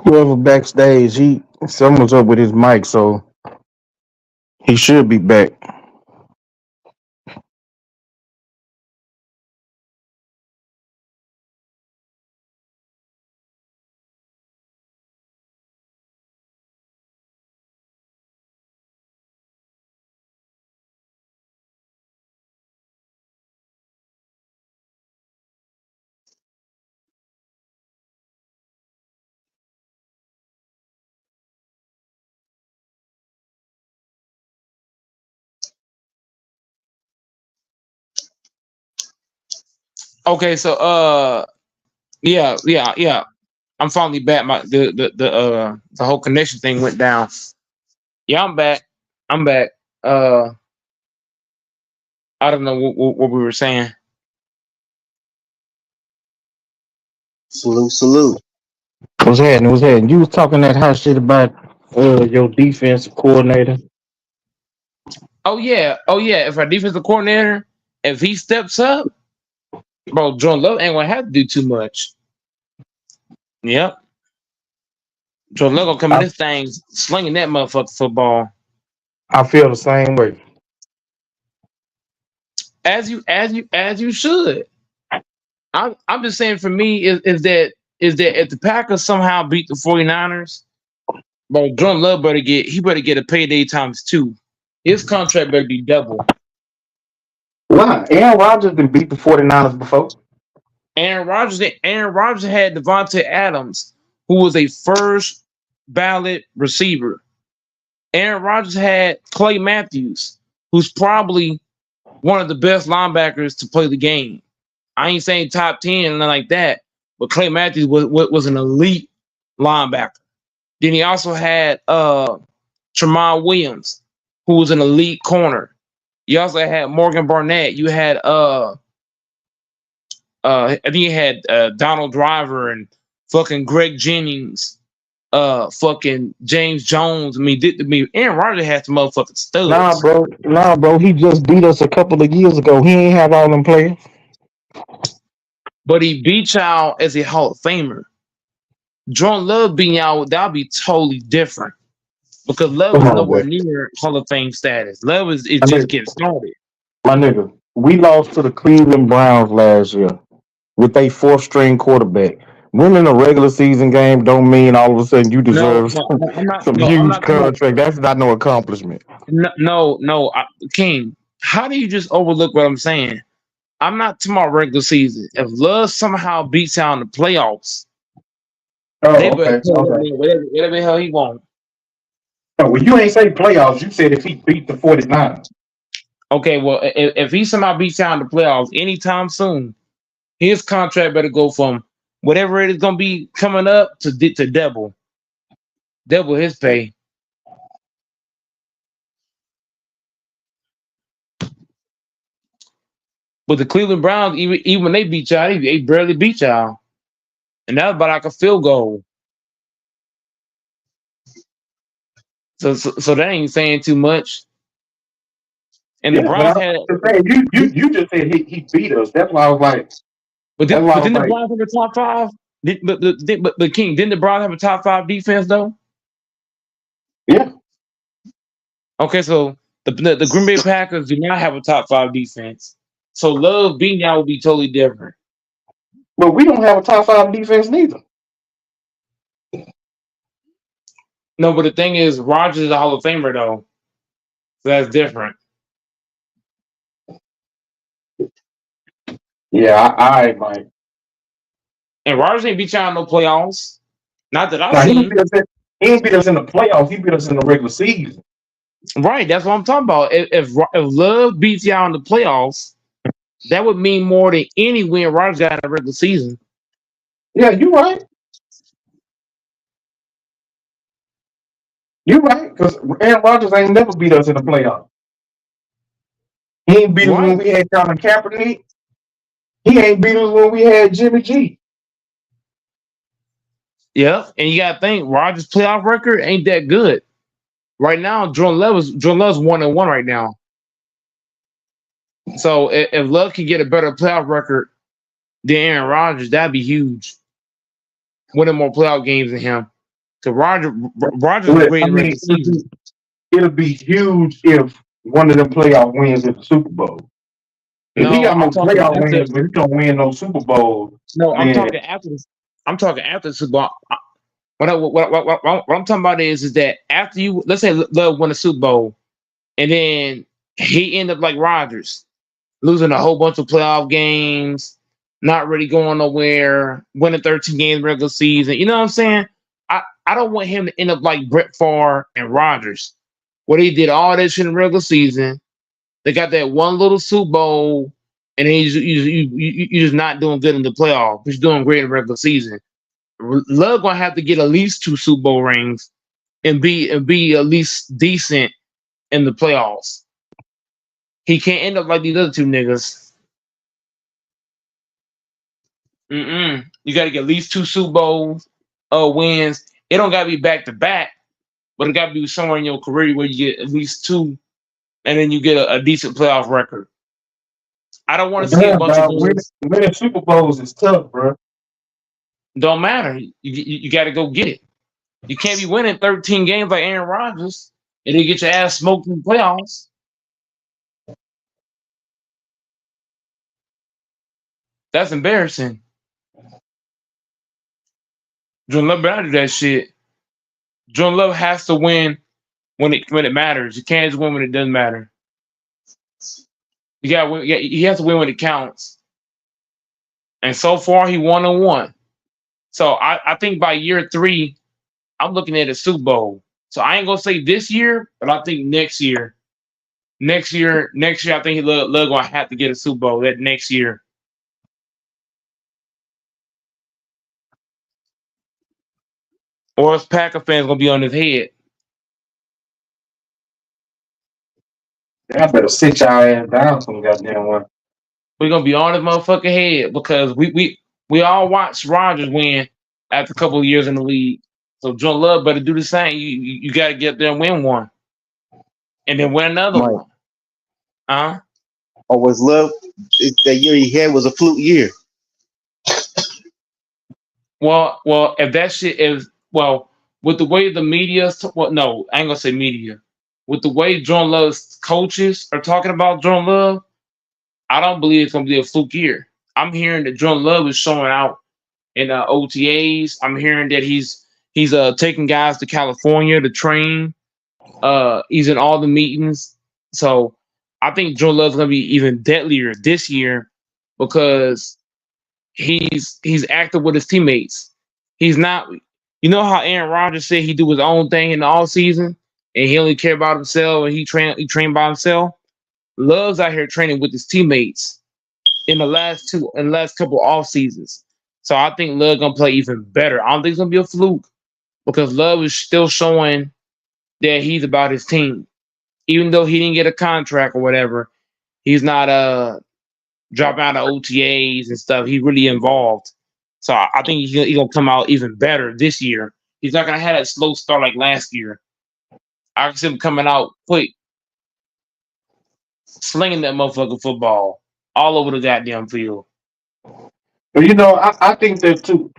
[SPEAKER 6] Whoever backstage, someone's up with his mic, so he should be back.
[SPEAKER 4] Okay, so yeah. I'm finally back. The whole connection thing went down. Yeah, I'm back. I'm back. Uh, I don't know what we were saying.
[SPEAKER 7] Salute, salute.
[SPEAKER 6] What's happening? What's happening? You was talking that hot shit about your defensive coordinator.
[SPEAKER 4] Oh yeah. If our defensive coordinator, if he steps up, bro, Jordan Love ain't gonna have to do too much. Yep, Jordan Love gonna come in
[SPEAKER 6] I,
[SPEAKER 4] this thing slinging that motherfucker football.
[SPEAKER 6] I feel the same way.
[SPEAKER 4] As you should. I'm just saying for me is that if the Packers somehow beat the 49ers, bro, Jordan Love better get a payday times two. His contract better be double.
[SPEAKER 6] Why? Aaron Rodgers didn't beat the 49ers before.
[SPEAKER 4] Aaron Rodgers had Devontae Adams, who was a first ballot receiver. Aaron Rodgers had Clay Matthews, who's probably one of the best linebackers to play the game. I ain't saying top 10 and nothing like that, but Clay Matthews was an elite linebacker. Then he also had Tremont Williams, who was an elite corner. You also had Morgan Barnett. You had I think you had Donald Driver and fucking Greg Jennings, fucking James Jones. Aaron Rodgers had some motherfucking
[SPEAKER 6] Nah,
[SPEAKER 4] studs,
[SPEAKER 6] bro. Nah, bro. He just beat us a couple of years ago. He ain't have all them players.
[SPEAKER 4] but he beat y'all as a Hall of Famer. Jordan Love being y'all, that'll be totally different because Love
[SPEAKER 6] Come
[SPEAKER 4] is
[SPEAKER 6] on,
[SPEAKER 4] nowhere
[SPEAKER 6] man.
[SPEAKER 4] near Hall of Fame status. Love is
[SPEAKER 6] My
[SPEAKER 4] just
[SPEAKER 6] nigga,
[SPEAKER 4] getting started.
[SPEAKER 6] my nigga. We lost to the Cleveland Browns last year with a fourth string quarterback. Winning a regular season game don't mean all of a sudden you
[SPEAKER 4] No,
[SPEAKER 6] deserve
[SPEAKER 4] no, no, I'm not.
[SPEAKER 6] some
[SPEAKER 4] No, I'm
[SPEAKER 6] huge
[SPEAKER 4] not talking about.
[SPEAKER 6] contract. That's not no accomplishment.
[SPEAKER 4] No, King. How do you just overlook what I'm saying? I'm not talking about regular season. If Love somehow beats out in the playoffs, they
[SPEAKER 6] Oh,
[SPEAKER 4] better
[SPEAKER 6] okay.
[SPEAKER 4] pay that
[SPEAKER 6] Okay.
[SPEAKER 4] man whatever the hell he wants.
[SPEAKER 6] Oh, well, you ain't say playoffs. You said if he beat the 49ers.
[SPEAKER 4] Okay, well, if he somehow beats out in the playoffs anytime soon, his contract better go from whatever it is gonna be coming up to double his pay. But the Cleveland Browns, even when they beat y'all, they barely beat y'all, and that was about like a field goal. So that ain't saying too much. And the
[SPEAKER 6] Yeah, but
[SPEAKER 4] Browns
[SPEAKER 6] I'm
[SPEAKER 4] had,
[SPEAKER 6] just saying, you just said he beat us. That's why I was like, that's why I
[SPEAKER 4] but
[SPEAKER 6] was
[SPEAKER 4] didn't the
[SPEAKER 6] like,
[SPEAKER 4] Browns have a top five? But King, didn't the Browns have a top five defense though?
[SPEAKER 6] yeah.
[SPEAKER 4] Okay, so the Green Bay Packers do not have a top five defense. So Love beating y'all would be totally different.
[SPEAKER 6] But we don't have a top five defense neither.
[SPEAKER 4] No, but the thing is, Rodgers is a Hall of Famer though, so that's different.
[SPEAKER 6] Yeah, I Mike.
[SPEAKER 4] And Rodgers ain't beat y'all in no playoffs. Not that I
[SPEAKER 6] Now
[SPEAKER 4] seen.
[SPEAKER 6] he ain't beat us in the playoffs. He beat us in the regular season.
[SPEAKER 4] Right, that's what I'm talking about. If Love beats y'all in the playoffs, that would mean more than any win Rodgers got in the regular season.
[SPEAKER 6] Yeah, you right. You right. Because Aaron Rodgers ain't never beat us in the playoffs. He ain't beat us when
[SPEAKER 4] Right.
[SPEAKER 6] we had Colin Kaepernick. He ain't beat us when we had Jimmy G.
[SPEAKER 4] Yeah, and you gotta think Rodgers' playoff record ain't that good right now. Jordan Love's 1-1 right now. So if Love can get a better playoff record than Aaron Rodgers, that'd be huge. Winning more playoff games than him. So Rogers was
[SPEAKER 6] Well,
[SPEAKER 4] great
[SPEAKER 6] I
[SPEAKER 4] in the
[SPEAKER 6] mean,
[SPEAKER 4] regular season.
[SPEAKER 6] it'll be huge if one of them playoff wins is the Super Bowl. If he
[SPEAKER 4] No,
[SPEAKER 6] got
[SPEAKER 4] I'm
[SPEAKER 6] more
[SPEAKER 4] talking
[SPEAKER 6] playoff
[SPEAKER 4] after.
[SPEAKER 6] wins, but he don't win no Super Bowl,
[SPEAKER 4] No, I'm
[SPEAKER 6] then
[SPEAKER 4] talking after. I'm talking after the Super Bowl. What I'm talking about is that after you, let's say Love won the Super Bowl, and then he ended up like Rodgers, losing a whole bunch of playoff games, not really going nowhere, winning 13 games regular season. You know what I'm saying? I don't want him to end up like Brett Favre and Rodgers, where he did all that shit in the regular season. They got that one little Super Bowl, and then you're just not doing good in the playoffs. But you're doing great in the regular season. Love gonna have to get at least 2 Super Bowl rings and be at least decent in the playoffs. He can't end up like these other two niggas. You got to get at least 2 Super Bowl wins. It don't got to be back to back, but it got to be somewhere in your career where you get at least two, and then you get a decent playoff record. I don't want to see a
[SPEAKER 6] damn,
[SPEAKER 4] bunch of
[SPEAKER 6] dog,
[SPEAKER 4] wins.
[SPEAKER 6] winning Super Bowls is tough, bro.
[SPEAKER 4] Don't matter. You got to go get it. You can't be winning 13 games like Aaron Rodgers and then get your ass smoked in the playoffs. That's embarrassing. Jordan Love better do that shit. Jordan Love has to win when it matters. You can't just win when it doesn't matter. You got win. He has to win when it counts. And so far, he 1-1. So I think by year 3, I'm looking at a Super Bowl. So I ain't gonna say this year, but I think next year. Next year, I think Love gonna have to get a Super Bowl that next year. Or else Packer fans gonna be on his head.
[SPEAKER 6] Y'all better sit y'all ass down some goddamn one.
[SPEAKER 4] We're gonna be on his motherfucking head because we all watched Rodgers win after a couple of years in the league. So John Love better do the same. You got to get there and win one, and then win another
[SPEAKER 7] Right.
[SPEAKER 4] one. Huh?
[SPEAKER 7] Or was Love that year he had was a fluke year?
[SPEAKER 4] Well, if that shit is with the way the media, no, I ain't gonna say media. With the way John Love's coaches are talking about John Love, I don't believe it's gonna be a fluke year. I'm hearing that John Love is showing out in OTAs. I'm hearing that he's taking guys to California to train. He's in all the meetings. So I think Joe Love's gonna be even deadlier this year because he's active with his teammates. He's not. You know how Aaron Rodgers said he do his own thing in the all season and he only care about himself and he train by himself. Love's out here training with his teammates in the last couple off seasons. So I think Love gonna play even better. I don't think it's gonna be a fluke because Love is still showing that he's about his team. Even though he didn't get a contract or whatever, he's not dropping out of OTAs and stuff. He's really involved. So I think he's gonna come out even better this year. He's not gonna have that slow start like last year. I can see him coming out quick, slinging that motherfucking football all over the goddamn field.
[SPEAKER 6] But I think that too.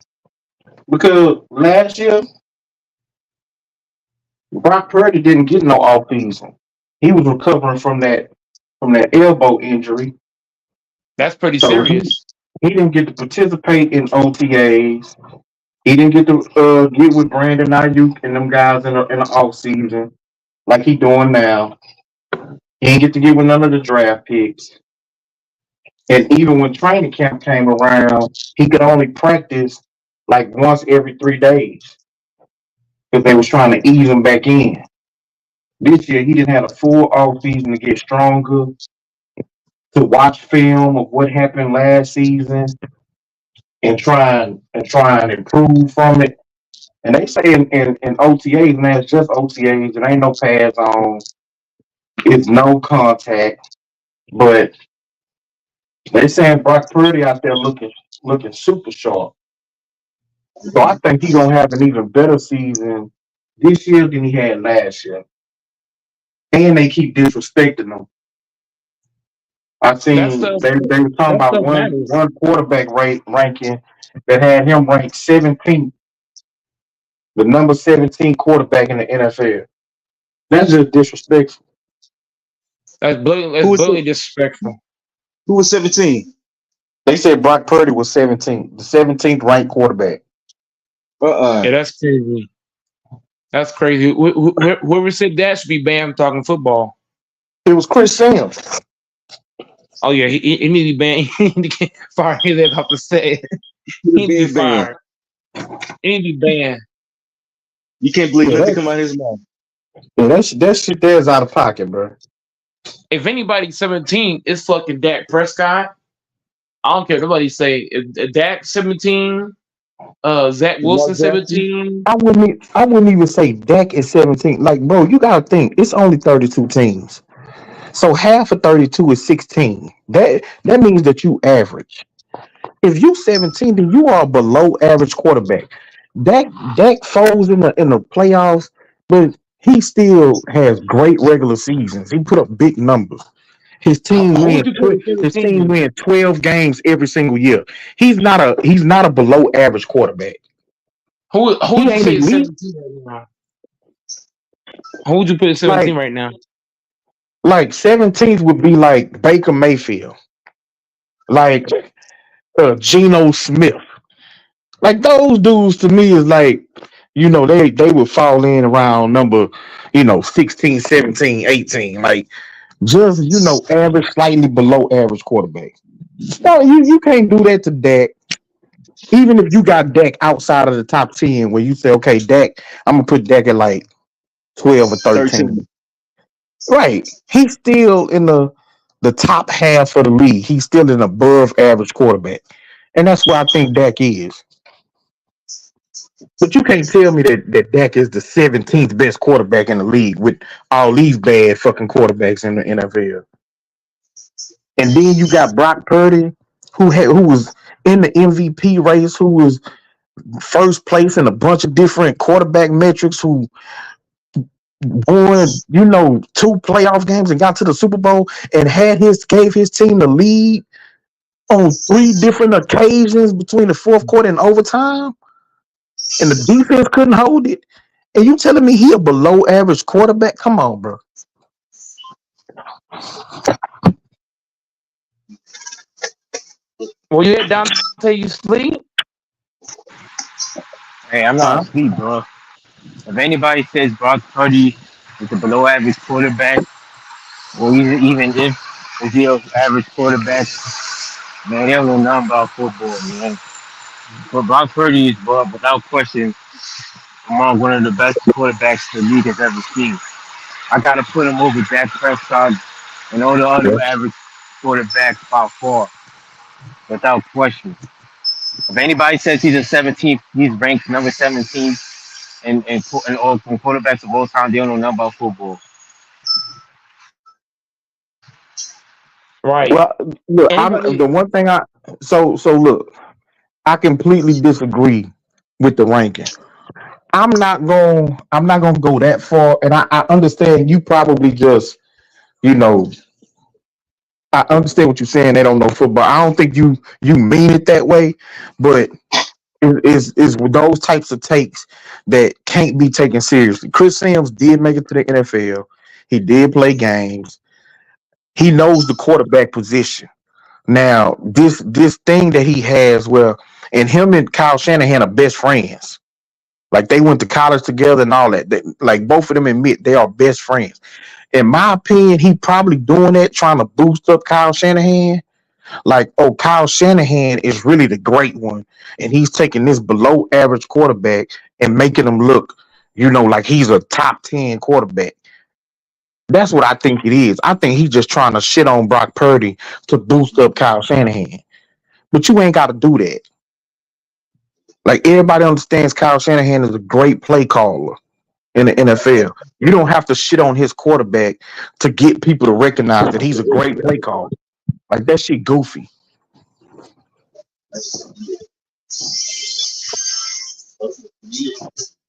[SPEAKER 6] Because last year, Brock Purdy didn't get no off season. He was recovering from that elbow injury.
[SPEAKER 4] That's pretty
[SPEAKER 6] So
[SPEAKER 4] serious.
[SPEAKER 6] he didn't get to participate in OTAs. He didn't get to get with Brandon Ayuk and them guys in the off season like he doing now. He didn't get to get with none of the draft picks. And even when training camp came around, he could only practice like once every 3 days because they was trying to ease him back in. This year, he didn't have a full off season to get stronger, to watch film of what happened last season, and try and improve from it. And they say in OTAs, man, it's just OTAs. It ain't no pads on. It's no contact. But they saying Brock Purdy out there looking super sharp. So I think he's gonna have an even better season this year than he had last year. And they keep disrespecting him. I
[SPEAKER 4] That
[SPEAKER 6] seen
[SPEAKER 4] stuff
[SPEAKER 6] they were talking
[SPEAKER 4] that
[SPEAKER 6] about
[SPEAKER 4] stuff
[SPEAKER 6] one
[SPEAKER 4] matters.
[SPEAKER 6] quarterback ranking that had him ranked 17th. the number 17 quarterback in the NFL. That's just disrespectful.
[SPEAKER 7] Who
[SPEAKER 4] That's
[SPEAKER 7] was
[SPEAKER 4] blatantly disrespectful.
[SPEAKER 7] who was 17?
[SPEAKER 6] They said Brock Purdy was 17, the 17th ranked quarterback.
[SPEAKER 7] Uh-uh.
[SPEAKER 4] Yeah, that's crazy. That's crazy. Whoever said that should be banned from talking football.
[SPEAKER 6] It was Chris Sims.
[SPEAKER 4] Oh yeah, he need to be banned. He need to get fired. He let off the set.
[SPEAKER 7] He
[SPEAKER 4] He
[SPEAKER 7] was
[SPEAKER 4] need to be
[SPEAKER 7] being banned.
[SPEAKER 4] fired. He need to be banned.
[SPEAKER 7] You can't believe
[SPEAKER 6] Yeah,
[SPEAKER 7] nothing come out of his mouth.
[SPEAKER 6] that shit there is out of pocket, bro.
[SPEAKER 4] If anybody's 17, it's fucking Dak Prescott. I don't care. Nobody say Dak 17. Zach
[SPEAKER 7] Lamar
[SPEAKER 4] Wilson
[SPEAKER 7] Jackson.
[SPEAKER 4] 17.
[SPEAKER 6] I wouldn't even say Dak is 17. Like, bro, you gotta think it's only 32 teams. So half of 32 is 16. That means that you average. If you 17, then you are a below average quarterback. Dak falls in the playoffs, but he still has great regular seasons. He put up big numbers. His team
[SPEAKER 4] Who
[SPEAKER 6] wins.
[SPEAKER 4] would you put at
[SPEAKER 6] His team
[SPEAKER 4] 17?
[SPEAKER 6] wins 12 games every single year. He's not a below average quarterback.
[SPEAKER 4] Who
[SPEAKER 6] He
[SPEAKER 4] would you
[SPEAKER 6] ain't
[SPEAKER 4] say is
[SPEAKER 6] elite.
[SPEAKER 4] 17 right now? Who would you put at 17
[SPEAKER 6] Like
[SPEAKER 4] right now?
[SPEAKER 6] 17th would be like Baker Mayfield, like Geno Smith. Like those dudes to me is like, they would fall in around number, 16, 17, 18. Like just, average, slightly below average quarterback. No, you can't do that to Dak. Even if you got Dak outside of the top 10, where you say, okay, Dak, I'm gonna put Dak at like 12 or 13.
[SPEAKER 7] 13.
[SPEAKER 6] Right. He's still in the top half of the league. He's still an above average quarterback. And that's where I think Dak is. But you can't tell me that Dak is the 17th best quarterback in the league with all these bad fucking quarterbacks in the NFL. And then you got Brock Purdy, who was in the MVP race, who was first place in a bunch of different quarterback metrics, who won, two playoff games and got to the Super Bowl and gave his team the lead on three different occasions between the fourth quarter and overtime, and the defense couldn't hold it. And you telling me he a below average quarterback? Come on, bro.
[SPEAKER 4] Will you let down till you sleep?
[SPEAKER 8] Hey, I'm not
[SPEAKER 6] Huh?
[SPEAKER 8] asleep, bro. If anybody says Brock Purdy is a below average quarterback, or even if he's an average quarterback, man, they don't know nothing about football, man. But Brock Purdy is, bro, without question, among one of the best quarterbacks the league has ever seen. I gotta put him over Dak Prescott and all the
[SPEAKER 6] Yeah.
[SPEAKER 8] other average quarterbacks by far, without question. If anybody says he's a 17th, he's ranked number 17 and all from quarterbacks of all time, they don't know nothing about football.
[SPEAKER 4] Right.
[SPEAKER 6] Well, look, I'm
[SPEAKER 4] Anybody?
[SPEAKER 6] the one thing so look, I completely disagree with the ranking. I'm not gonna go that far, and I understand you probably just, you know, I understand what you're saying. They don't know football. I don't think you mean it that way, but is with those types of takes that can't be taken seriously. Chris Sims did make it to the NFL. He did play games. He knows the quarterback position. Now, this thing that he has, and him and Kyle Shanahan are best friends. Like they went to college together and all that. Like both of them admit they are best friends. In my opinion, he probably doing that trying to boost up Kyle Shanahan. Like, oh, Kyle Shanahan is really the great one, and he's taking this below average quarterback and making him look, like he's a top 10 quarterback. That's what I think it is. I think he's just trying to shit on Brock Purdy to boost up Kyle Shanahan. But you ain't got to do that. Like everybody understands Kyle Shanahan is a great play caller in the NFL. You don't have to shit on his quarterback to get people to recognize that he's a great play caller. Like that shit goofy.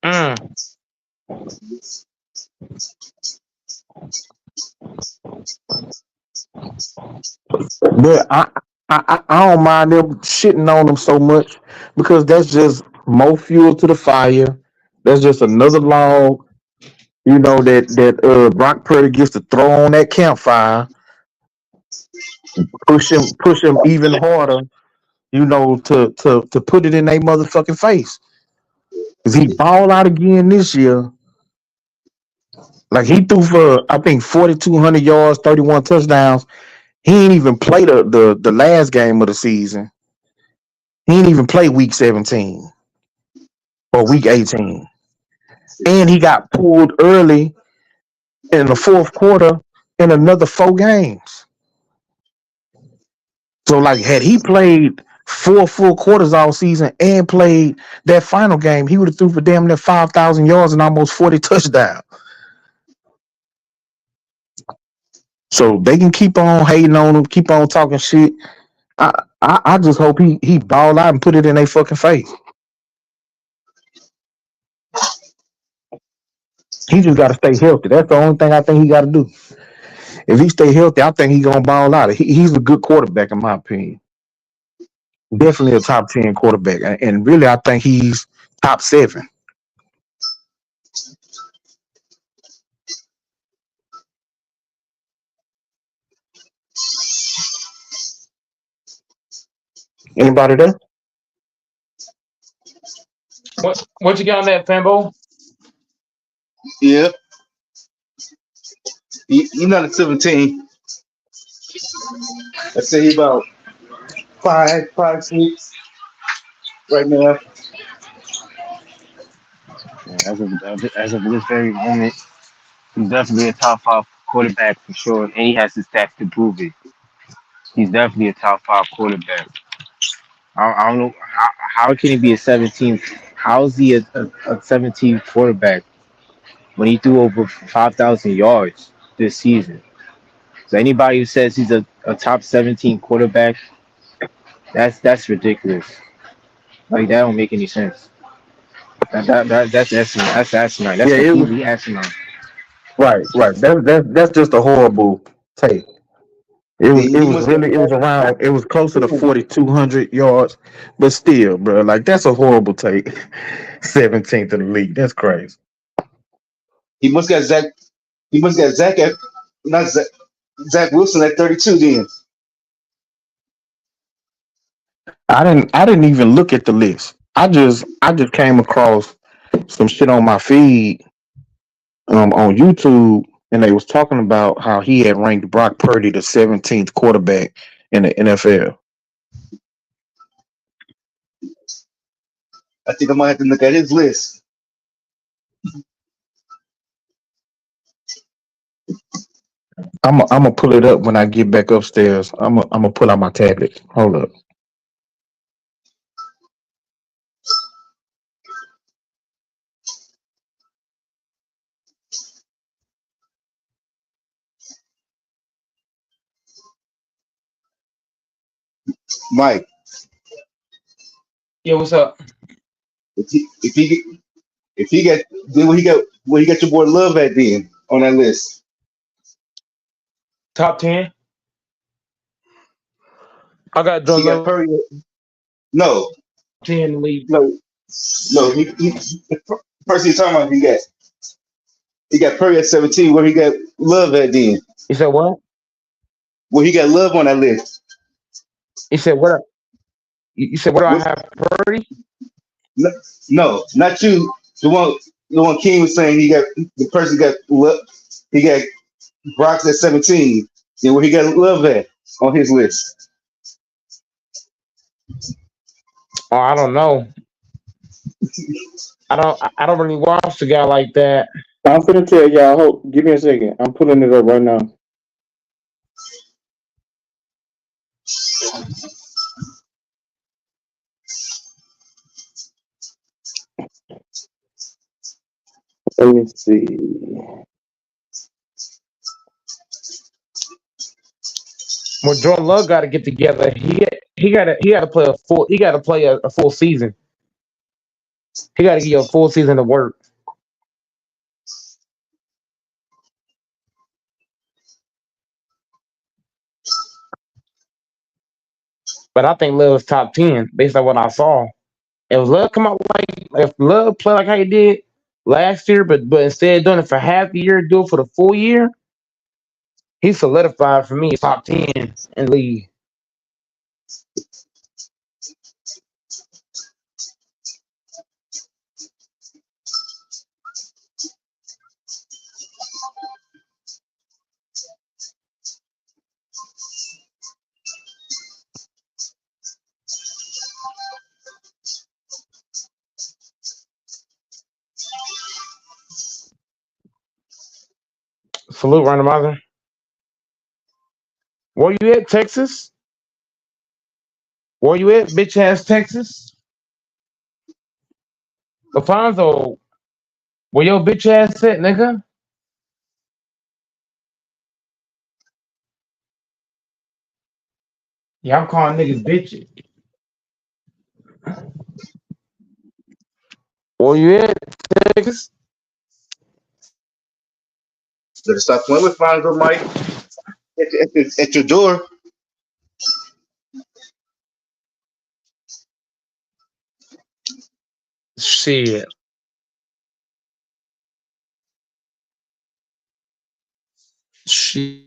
[SPEAKER 4] Mm.
[SPEAKER 6] But I don't mind them shitting on them so much because that's just more fuel to the fire. That's just another log, that Brock Purdy gets to throw on that campfire, push him even harder, to put it in their motherfucking face. Cause he ball out again this year. Like he threw for I think 4,200 yards, 31 touchdowns. He ain't even play the last game of the season. He ain't even play week 17 or week 18. And he got pulled early in the fourth quarter in another 4 games. So like had he played 4 full quarters all season and played that final game, he would have threw for damn near 5,000 yards and almost 40 touchdowns. So they can keep on hating on him, keep on talking shit. I just hope he ball out and put it in their fucking face. He just got to stay healthy. That's the only thing I think he got to do. If he stay healthy, I think he gonna ball out. He's a good quarterback in my opinion. Definitely a top 10 quarterback, and really I think he's top 7. Anybody there?
[SPEAKER 4] What you got on that, Fambo?
[SPEAKER 7] Yeah, he not a 17. I say he about 5, 5, 6 right now.
[SPEAKER 8] Yeah, as of this very moment, he's definitely a top five quarterback for sure, and he has the stats to prove it. He's definitely a top five quarterback. I don't know how can he be a 17th? How is he a 17th quarterback when he threw over 5,000 yards this season? So anybody who says he's a top 17 quarterback, that's ridiculous. Like that don't make any sense. That's asinine. That's asinine. That's
[SPEAKER 6] Yeah, it was
[SPEAKER 8] completely asinine.
[SPEAKER 6] right. That's just a horrible take. It was it
[SPEAKER 7] He
[SPEAKER 6] was
[SPEAKER 7] must have
[SPEAKER 6] really it was around it was closer to 4,200 yards, but still, bro, like that's a horrible take. 17th in the league. That's crazy.
[SPEAKER 7] he must got Zach. He must got Zach at not Zach, Zach Wilson at 32. Then
[SPEAKER 6] I didn't even look at the list. I just came across some shit on my feed on YouTube, and they was talking about how he had ranked Brock Purdy the 17th quarterback in the NFL.
[SPEAKER 7] I think I might have to look at his list.
[SPEAKER 6] I'm gonna pull it up when I get back upstairs. I'm gonna pull out my tablet. Hold up.
[SPEAKER 7] Mike,
[SPEAKER 4] Yeah, what's up?
[SPEAKER 7] if he got then what he got your boy Love at then on that list.
[SPEAKER 4] Top 10. I got
[SPEAKER 7] He
[SPEAKER 4] Jordan
[SPEAKER 7] got
[SPEAKER 4] Love
[SPEAKER 7] Purdy. No,
[SPEAKER 4] 10 in the league.
[SPEAKER 7] no, no. The person you're talking about, he got Purdy at 17. Where he got Love at then?
[SPEAKER 4] You said what?
[SPEAKER 7] Where he got Love on that list?
[SPEAKER 4] You said what? You said what do I
[SPEAKER 7] What's,
[SPEAKER 4] have? Purdy?
[SPEAKER 7] no, no, not you. The one King was saying the person got Love. He got Brock's at 17. And where he got Love at on his list?
[SPEAKER 4] Oh, I don't know. I don't really watch the guy like that.
[SPEAKER 6] I'm gonna tell y'all. Hold, give me a second. I'm pulling it up right now. Let me see.
[SPEAKER 4] When Jordan Love got to get together, he got to play a full season. He got to get a full season of work. But I think Love's top 10 based on what I saw. If Love play like how he did, last year, but instead of doing it for half the year, do it for the full year. He solidified for me top 10 in the league. Salute, randomizer. Where you at, Texas? Where you at, bitch ass Texas? Alfonso, where your bitch ass at, nigga? Yeah, I'm calling niggas bitches. Where you at, Texas?
[SPEAKER 7] Better stop playing with Fonzo, Mike. At your door.
[SPEAKER 4] Shit. Shit.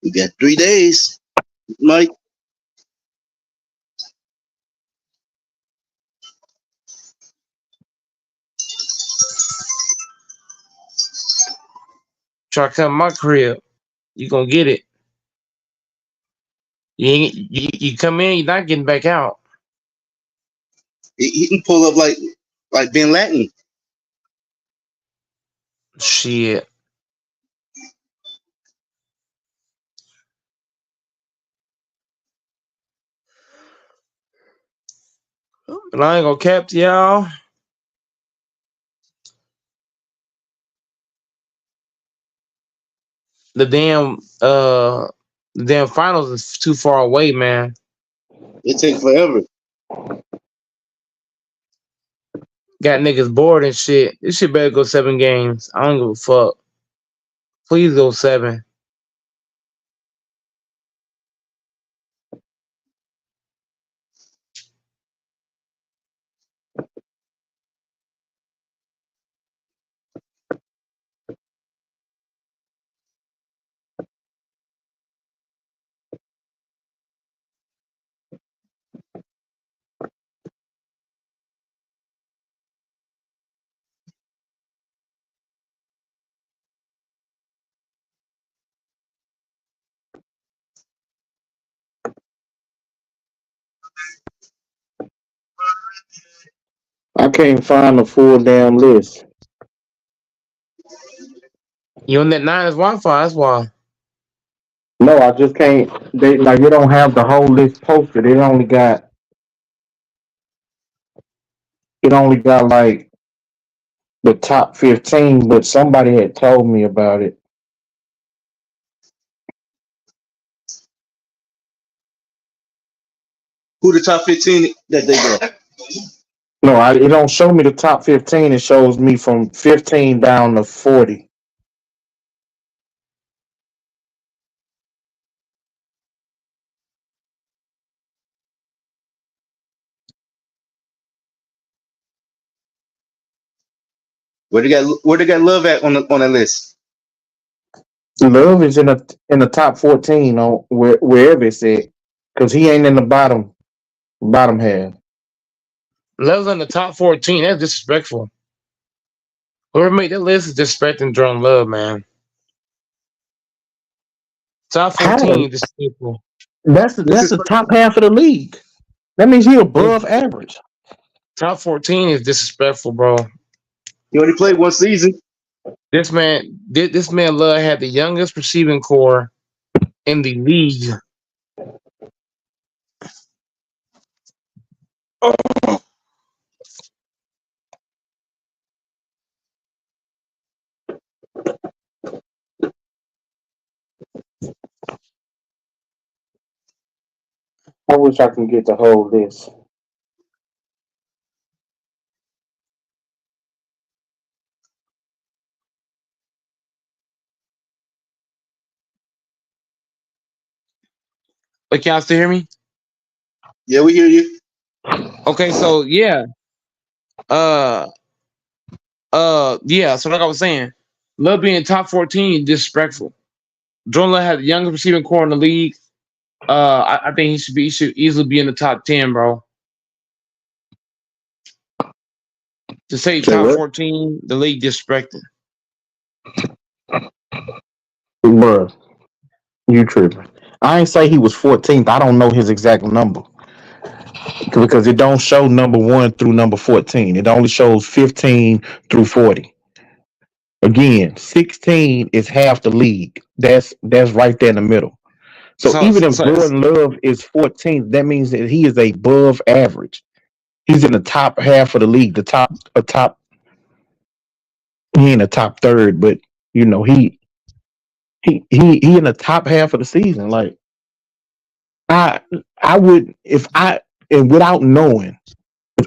[SPEAKER 7] You got 3 days, Mike.
[SPEAKER 4] Try to come to my crib. You gonna get it. You come in, you're not getting back out.
[SPEAKER 7] He can pull up like Ben Latin.
[SPEAKER 4] Shit. But I ain't gonna cap to y'all. The damn finals is too far away, man.
[SPEAKER 7] It takes forever.
[SPEAKER 4] Got niggas bored and shit. This shit better go 7 games. I don't give a fuck. Please go 7.
[SPEAKER 6] I can't find the full damn list.
[SPEAKER 4] You on that Niners Wi-Fi? That's why.
[SPEAKER 6] No, I just can't. They like it don't have the whole list posted. It only got like the top 15, but somebody had told me about it.
[SPEAKER 7] Who the top 15 that they got?
[SPEAKER 6] No, it don't show me the top 15. It shows me from 15 down to 40.
[SPEAKER 7] Where they got Love at on that list?
[SPEAKER 6] Love is in the top 14 on wherever it's at, because he ain't in the bottom half.
[SPEAKER 4] Love's on the top 14. That's disrespectful. Whoever made that list is disrespecting Drone Love, man. Top
[SPEAKER 6] How?
[SPEAKER 4] 14 is disrespectful.
[SPEAKER 6] That's
[SPEAKER 7] This
[SPEAKER 6] that's
[SPEAKER 7] is
[SPEAKER 6] the top half of the league. That means he above average.
[SPEAKER 4] Top 14 is disrespectful, bro.
[SPEAKER 7] he only played one season.
[SPEAKER 4] This man Love had the youngest receiving core in the league.
[SPEAKER 6] I wish I can get the whole list.
[SPEAKER 4] Can y'all still hear me?
[SPEAKER 7] Yeah, we hear you.
[SPEAKER 4] Okay, so yeah, uh, yeah. So like I was saying, Love being top 14 disrespectful. Jordan Love had the youngest receiving core in the league. I think he should easily be in the top 10, bro. To say
[SPEAKER 6] Say
[SPEAKER 4] top
[SPEAKER 6] what?
[SPEAKER 4] 14, the league disrespected.
[SPEAKER 6] Bruh, you tripping. I ain't say he was 14th. I don't know his exact number because it don't show number 1 through number 14. It only shows 15 through 40. Again, 16 is half the league. That's right there in the middle. So
[SPEAKER 4] So,
[SPEAKER 6] even
[SPEAKER 4] so,
[SPEAKER 6] if
[SPEAKER 4] so
[SPEAKER 6] Jordan Love is 14th, that means that he is above average. He's in the top half of the league. He in the top third, but you know he in the top half of the season. Like I I would if I and without knowing,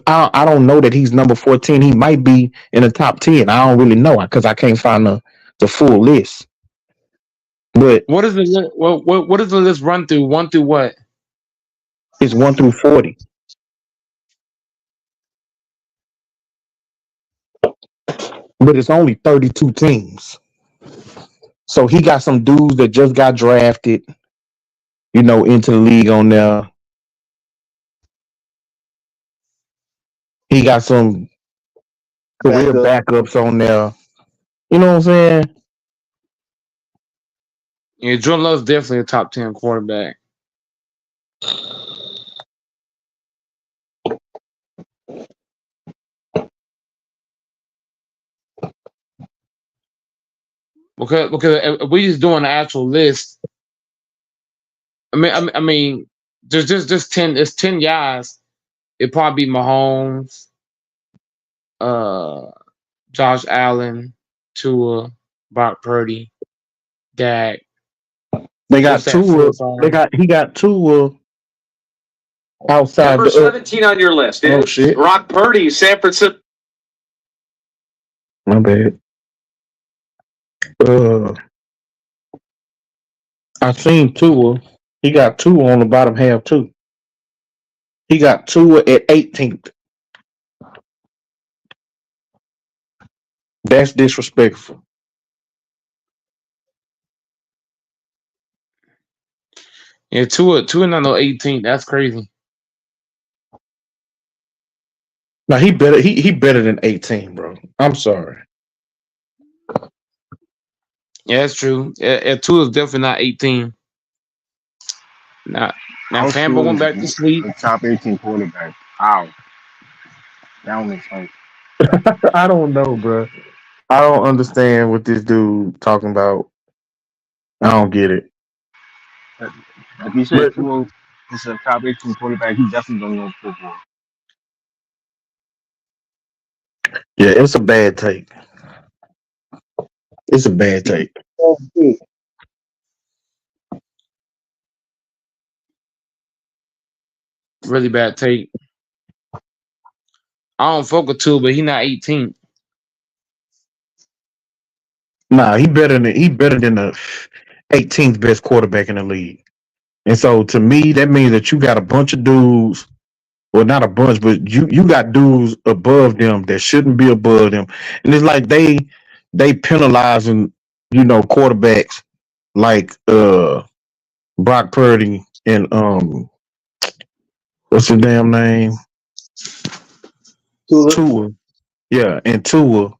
[SPEAKER 6] I don't know that he's number 14. He might be in the top 10. I don't really know because I can't find the full list. But
[SPEAKER 4] what is the what is the list run through? One through what?
[SPEAKER 6] it's 1 through 40. But it's only 32 teams. So he got some dudes that just got drafted, into the league on there. He got some career
[SPEAKER 7] Backup.
[SPEAKER 6] backups on there. You know what I'm saying?
[SPEAKER 4] Yeah, Jordan Love's definitely a top 10 quarterback. Because if we just doing an actual list, I mean, just 10. It's 10 guys. It'd probably be Mahomes, uh, Josh Allen, Tua, Brock Purdy, Dak.
[SPEAKER 6] They
[SPEAKER 4] What's
[SPEAKER 6] got
[SPEAKER 4] that
[SPEAKER 6] two.
[SPEAKER 4] fourth
[SPEAKER 6] He got two outside
[SPEAKER 3] Number
[SPEAKER 6] the.
[SPEAKER 3] 17 on your list
[SPEAKER 6] Oh
[SPEAKER 3] is
[SPEAKER 6] shit!
[SPEAKER 3] Brock Purdy, San Francisco.
[SPEAKER 6] My bad. Uh, I seen Tua. He got two on the bottom half too. He got Tua at 18th. That's disrespectful.
[SPEAKER 4] Yeah, Tua not no 18. That's crazy.
[SPEAKER 6] Now he better. He better than 18, bro. I'm sorry.
[SPEAKER 4] Yeah, that's true. Tua's definitely not 18. Not now.
[SPEAKER 8] How
[SPEAKER 4] Fambo
[SPEAKER 8] Tua
[SPEAKER 4] went
[SPEAKER 8] is
[SPEAKER 4] back to sleep.
[SPEAKER 8] a top 18 quarterback? How? That don't make sense.
[SPEAKER 6] I don't know, bro. I don't understand what this dude talking about. I don't get it.
[SPEAKER 8] Like you said,
[SPEAKER 6] But
[SPEAKER 8] Tua is a top 18 quarterback. He definitely don't know football.
[SPEAKER 6] yeah, it's a bad take. It's a bad take.
[SPEAKER 4] Really bad take. I don't fuck with Tua, but he not 18.
[SPEAKER 6] Nah, he better than the 18th best quarterback in the league. And so to me, that means that you got a bunch of dudes, well, not a bunch, but you got dudes above them that shouldn't be above them. And it's like they penalizing, quarterbacks like Brock Purdy and what's his damn name?
[SPEAKER 7] Tula.
[SPEAKER 6] Tua. Yeah, and Tua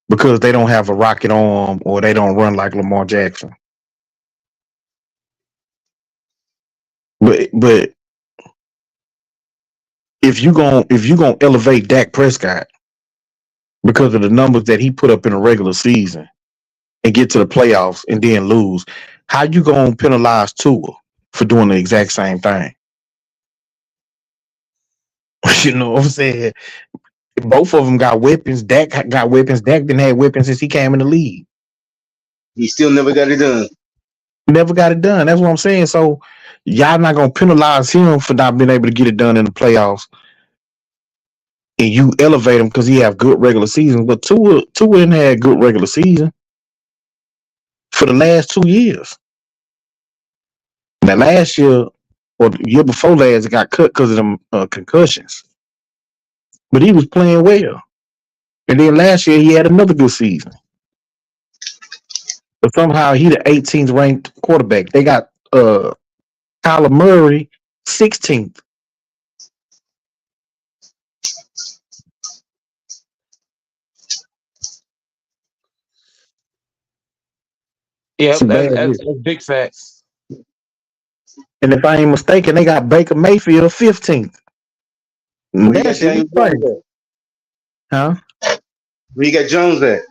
[SPEAKER 6] because they don't have a rocket arm or they don't run like Lamar Jackson. But if you gonna elevate Dak Prescott because of the numbers that he put up in a regular season and get to the playoffs and then lose, how you gonna penalize Tua for doing the exact same thing? You know what I'm saying? Both of them got weapons. Dak got weapons. Dak didn't have weapons since he came in the league.
[SPEAKER 7] He still never got it done.
[SPEAKER 6] Never got it done. That's what I'm saying. So y'all not gonna penalize him for not being able to get it done in the playoffs, and you elevate him because he have good regular seasons. But Tua didn't have good regular season for the last 2 years. Now last year or the year before last, he got cut because of them concussions. But he was playing well. And then last year he had another good season. But somehow he the 18th ranked quarterback. They got Kyler Murray 16th. It's
[SPEAKER 4] Yep,
[SPEAKER 6] a bad list.
[SPEAKER 4] that's big facts.
[SPEAKER 6] And if I ain't mistaken, they got Baker Mayfield 15th.
[SPEAKER 7] Where you
[SPEAKER 6] That
[SPEAKER 7] got
[SPEAKER 6] shit is
[SPEAKER 7] Daniel Jones
[SPEAKER 6] crazy.
[SPEAKER 7] at?
[SPEAKER 6] Huh?
[SPEAKER 7] Where you got Jones at?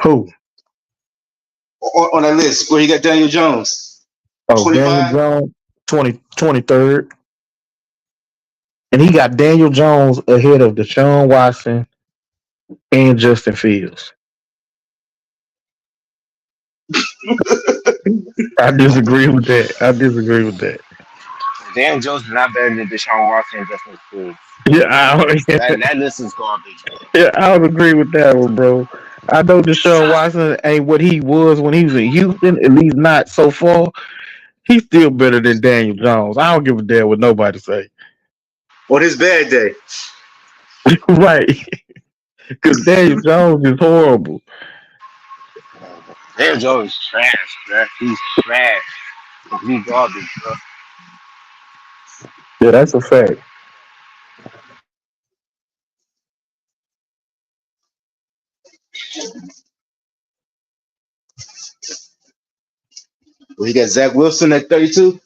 [SPEAKER 6] Who?
[SPEAKER 7] On that list, where you got Daniel Jones?
[SPEAKER 6] Oh, Daniel
[SPEAKER 7] 25?
[SPEAKER 6] Jones, 23rd. And he got Daniel Jones ahead of Deshaun Watson and Justin Fields. I disagree with that. I disagree with that.
[SPEAKER 8] Dan Jones is not better than Deshaun Watson and Justin Fields.
[SPEAKER 6] Yeah,
[SPEAKER 8] That list is garbage.
[SPEAKER 6] yeah, I would agree with that one, bro. I know Deshaun Watson ain't what he was when he was in Houston, at least not so far. He's still better than Daniel Jones. I don't give a damn what nobody say.
[SPEAKER 7] On his bad day.
[SPEAKER 6] Right. Because Daniel Jones is horrible.
[SPEAKER 8] Dan Jones is trash, bro. He's trash. Complete garbage, bro.
[SPEAKER 6] Yeah, that's a fact.
[SPEAKER 7] Where you got Zach Wilson at 32?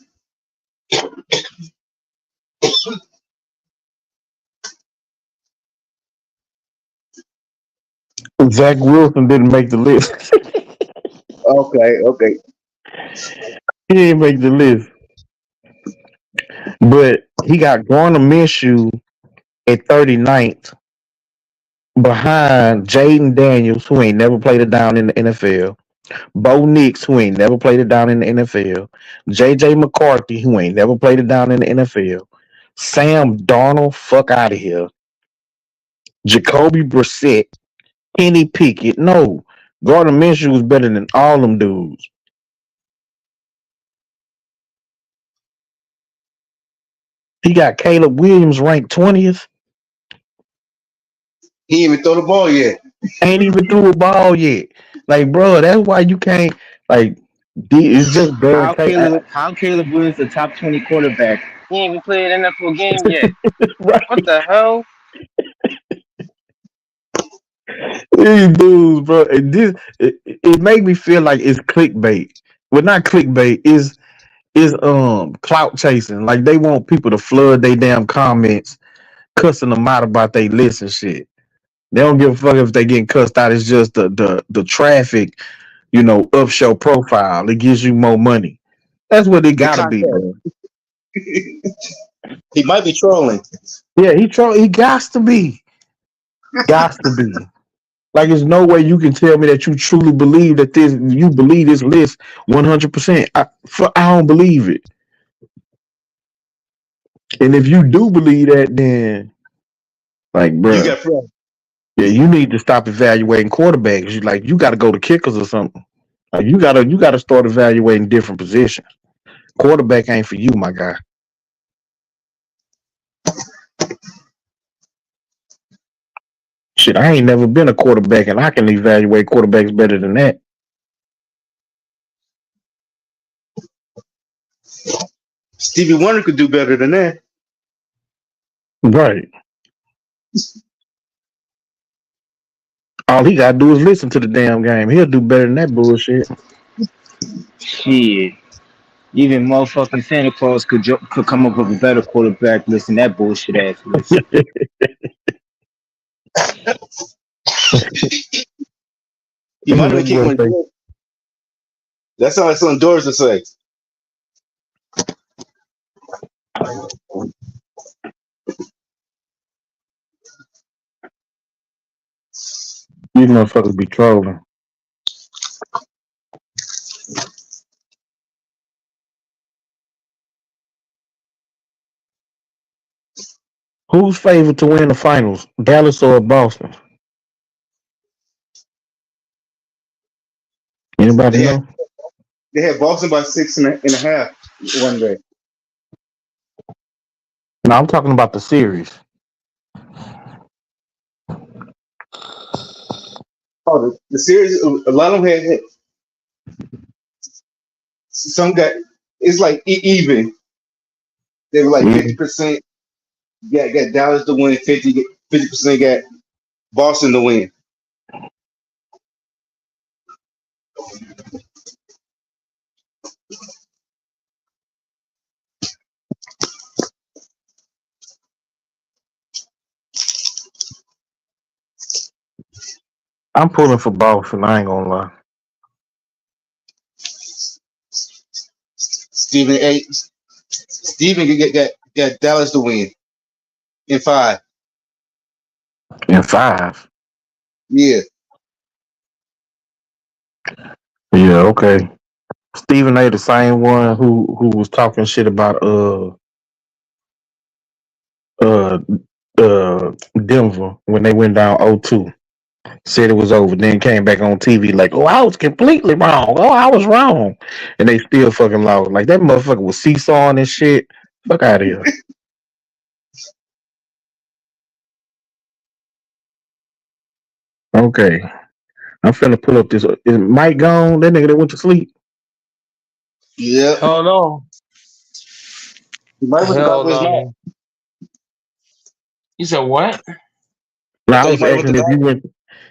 [SPEAKER 6] Zach Wilson didn't make the list.
[SPEAKER 7] Okay.
[SPEAKER 6] He didn't make the list. But he got Garner Minshew at 39th behind Jaden Daniels, who ain't never played it down in the NFL. Bo Nix, who ain't never played it down in the NFL. JJ McCarthy, who ain't never played it down in the NFL. Sam Darnold, fuck out of here. Jacoby Brissett, Kenny Pickett. No, Gardner Minshew was better than all them dudes. He got Caleb Williams ranked 20th.
[SPEAKER 7] He ain't even throw the ball yet.
[SPEAKER 6] Ain't even threw a ball yet. Like, bro, that's why you can't, like, it's just
[SPEAKER 8] How
[SPEAKER 6] barricade.
[SPEAKER 8] Caleb Williams the top 20 quarterback? He ain't even played an NFL game yet.
[SPEAKER 6] Right?
[SPEAKER 8] What the hell?
[SPEAKER 6] These dudes, bro. It make me feel like it's clickbait. Well, not clickbait. Is clout chasing. Like they want people to flood their damn comments, cussing them out about they list and shit. They don't give a fuck if they getting cussed out. It's just the traffic, up show profile. It gives you more money. That's what it
[SPEAKER 7] The
[SPEAKER 6] gotta be,
[SPEAKER 7] content.
[SPEAKER 6] bro.
[SPEAKER 7] He might be trolling.
[SPEAKER 6] Yeah, he gots to be. Gots to be. Like, there's no way you can tell me that you truly believe that you believe this list 100%. I don't believe it. And if you do believe that, then, like,
[SPEAKER 7] You
[SPEAKER 6] bruh,
[SPEAKER 7] got friends.
[SPEAKER 6] yeah, you need to stop evaluating quarterbacks. You got to go to kickers or something. Like, you gotta start evaluating different positions. Quarterback ain't for you, my guy. Shit, I ain't never been a quarterback, and I can evaluate quarterbacks better than that.
[SPEAKER 7] Stevie Wonder could do better than that.
[SPEAKER 6] Right. All he gotta do is listen to the damn game. He'll do better than that bullshit.
[SPEAKER 8] Shit. Even motherfucking Santa Claus could come up with a better quarterback list than that bullshit ass list.
[SPEAKER 7] He might have kicked one. That's how it's on doors to say.
[SPEAKER 6] These motherfuckers be trolling. Who's favored to win the finals, Dallas or Boston? Anybody
[SPEAKER 7] They have
[SPEAKER 6] know?
[SPEAKER 7] They had Boston by 6.5 one day.
[SPEAKER 6] No, I'm talking about the series.
[SPEAKER 7] Oh, the series. A lot of them had some got. It's like even. They were like
[SPEAKER 6] Yeah.
[SPEAKER 7] 50%. Got Dallas to win. 50% got Boston to win.
[SPEAKER 6] I'm pulling for Boston. I ain't gonna lie.
[SPEAKER 7] Stephen A. Stephen got Dallas to win in 5.
[SPEAKER 6] In 5.
[SPEAKER 7] Yeah.
[SPEAKER 6] Yeah, okay. Stephen A. the same one who was talking shit about uh Denver when they went down 0-2. Said it was over, then came back on TV like, oh, I was completely wrong. Oh, I was wrong. And they still fucking lost. Like that motherfucker was seesawing and shit. Fuck out of here. Okay. I'm finna pull up this. Is Mike gone? That nigga that went to sleep.
[SPEAKER 7] Yeah.
[SPEAKER 4] Hell no.
[SPEAKER 7] He might went to
[SPEAKER 4] Hell
[SPEAKER 7] doctor's now.
[SPEAKER 4] no. You said what?
[SPEAKER 7] I
[SPEAKER 6] Now I
[SPEAKER 7] thought he
[SPEAKER 6] was
[SPEAKER 7] might went to
[SPEAKER 6] asking
[SPEAKER 7] doctor.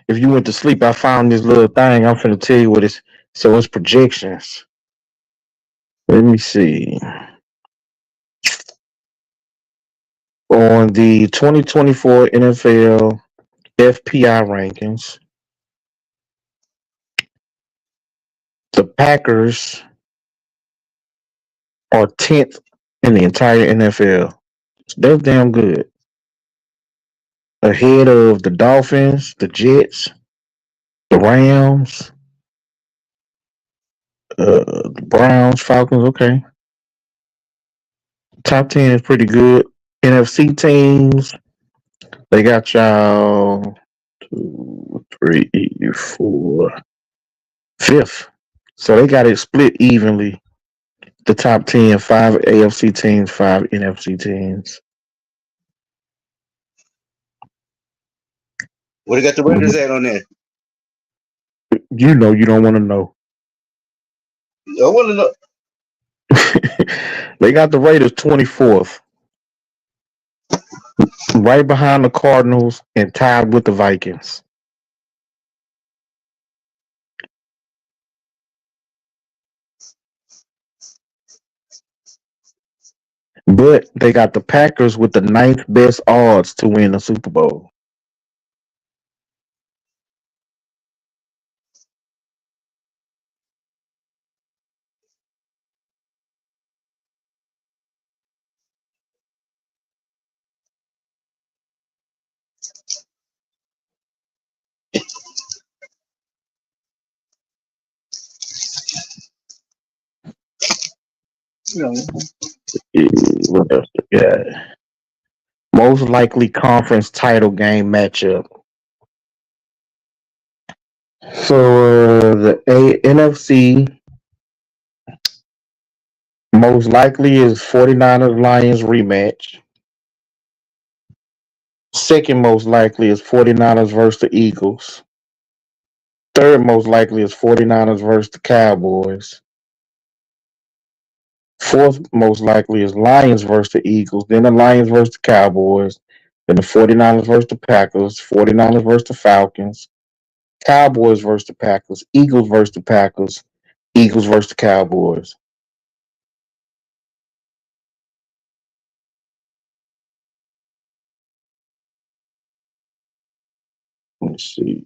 [SPEAKER 6] if you went to sleep. I found this little thing. I'm finna tell you what it's. So it's projections. Let me see. On the 2024 NFL FPI rankings, the Packers are 10th in the entire NFL. So that's damn good. Ahead of the Dolphins, the Jets, the Rams, the Browns, Falcons. Okay. Top 10 is pretty good. NFC teams, they got y'all 2, 3, 4, fifth. So they got it split evenly. The top 10, 5 AFC teams, 5 NFC teams.
[SPEAKER 7] What they got the Raiders at on there?
[SPEAKER 6] You know you don't want to know.
[SPEAKER 7] I want to know.
[SPEAKER 6] They got the Raiders 24th, right behind the Cardinals and tied with the Vikings. But they got the Packers with the ninth best odds to win the Super Bowl.
[SPEAKER 7] You know,
[SPEAKER 6] What else they got? Most likely conference title game matchup. So the NFC most likely is 49ers Lions rematch. Second most likely is 49ers versus the Eagles. Third most likely is 49ers versus the Cowboys. Fourth most likely is Lions versus the Eagles. Then the Lions versus the Cowboys. Then the 49ers versus the Packers. 49ers versus the Falcons. Cowboys versus the Packers. Eagles versus the Packers. Eagles versus the Cowboys. Let's see.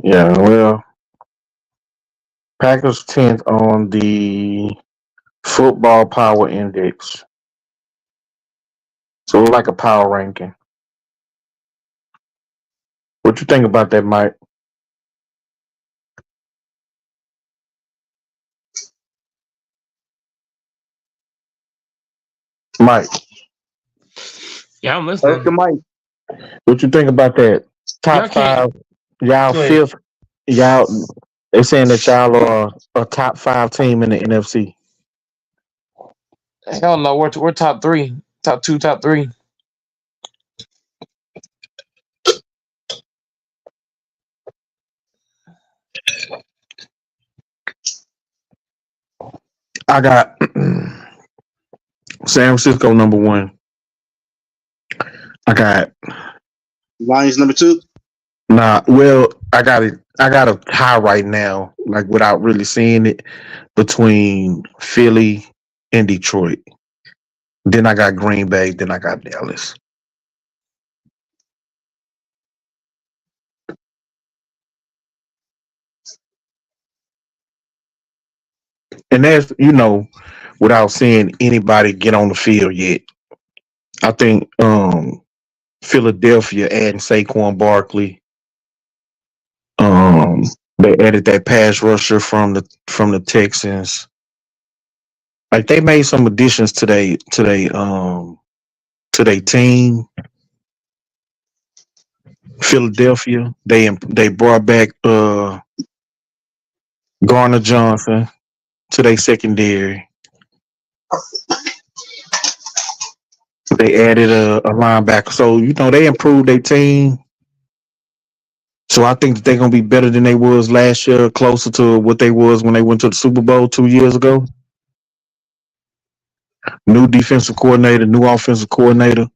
[SPEAKER 6] Yeah, well, Packers 10th on the Football Power Index. So it's like a power ranking. What you think about that, Mike? Mike,
[SPEAKER 4] Yeah, I'm
[SPEAKER 7] That's the
[SPEAKER 4] listening.
[SPEAKER 7] mic.
[SPEAKER 6] what you think about that?
[SPEAKER 4] Y'all
[SPEAKER 6] Top
[SPEAKER 4] can't.
[SPEAKER 6] five, y'all
[SPEAKER 4] Go ahead.
[SPEAKER 6] fifth, y'all. They saying that y'all are a top five team in the NFC.
[SPEAKER 4] Hell no, we're top three, top two, top three.
[SPEAKER 6] I got San Francisco number one. I got
[SPEAKER 7] Lions number two.
[SPEAKER 6] nah. Well, I got it. I got a tie right now, like without really seeing it, between Philly and Detroit. Then I got Green Bay. Then I got Dallas. And that's without seeing anybody get on the field yet. I think Philadelphia adding Saquon Barkley. They added that pass rusher from the Texans. Like they made some additions to their team. Philadelphia. They brought back Garner Johnson to their secondary. They added a linebacker. So, they improved their team. So I think that they're gonna be better than they was last year, closer to what they was when they went to the Super Bowl 2 years ago. New defensive coordinator, new offensive coordinator,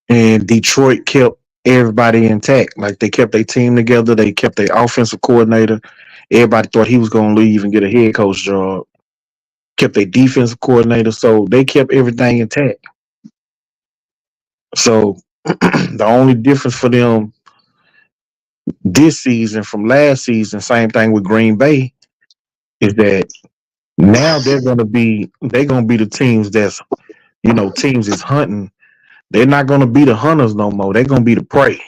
[SPEAKER 6] and Detroit kept everybody intact. Like they kept their team together, they kept their offensive coordinator. Everybody thought he was gonna leave and get a head coach job. Kept their defensive coordinator, so they kept everything intact. So the only difference for them this season from last season, same thing with Green Bay, is that now they're gonna be the teams that's teams is hunting. They're not gonna be the hunters no more. They're gonna be the prey.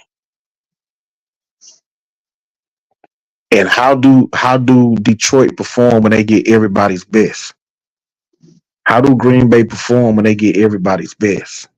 [SPEAKER 6] And how do Detroit perform when they get everybody's best? How do Green Bay perform when they get everybody's best?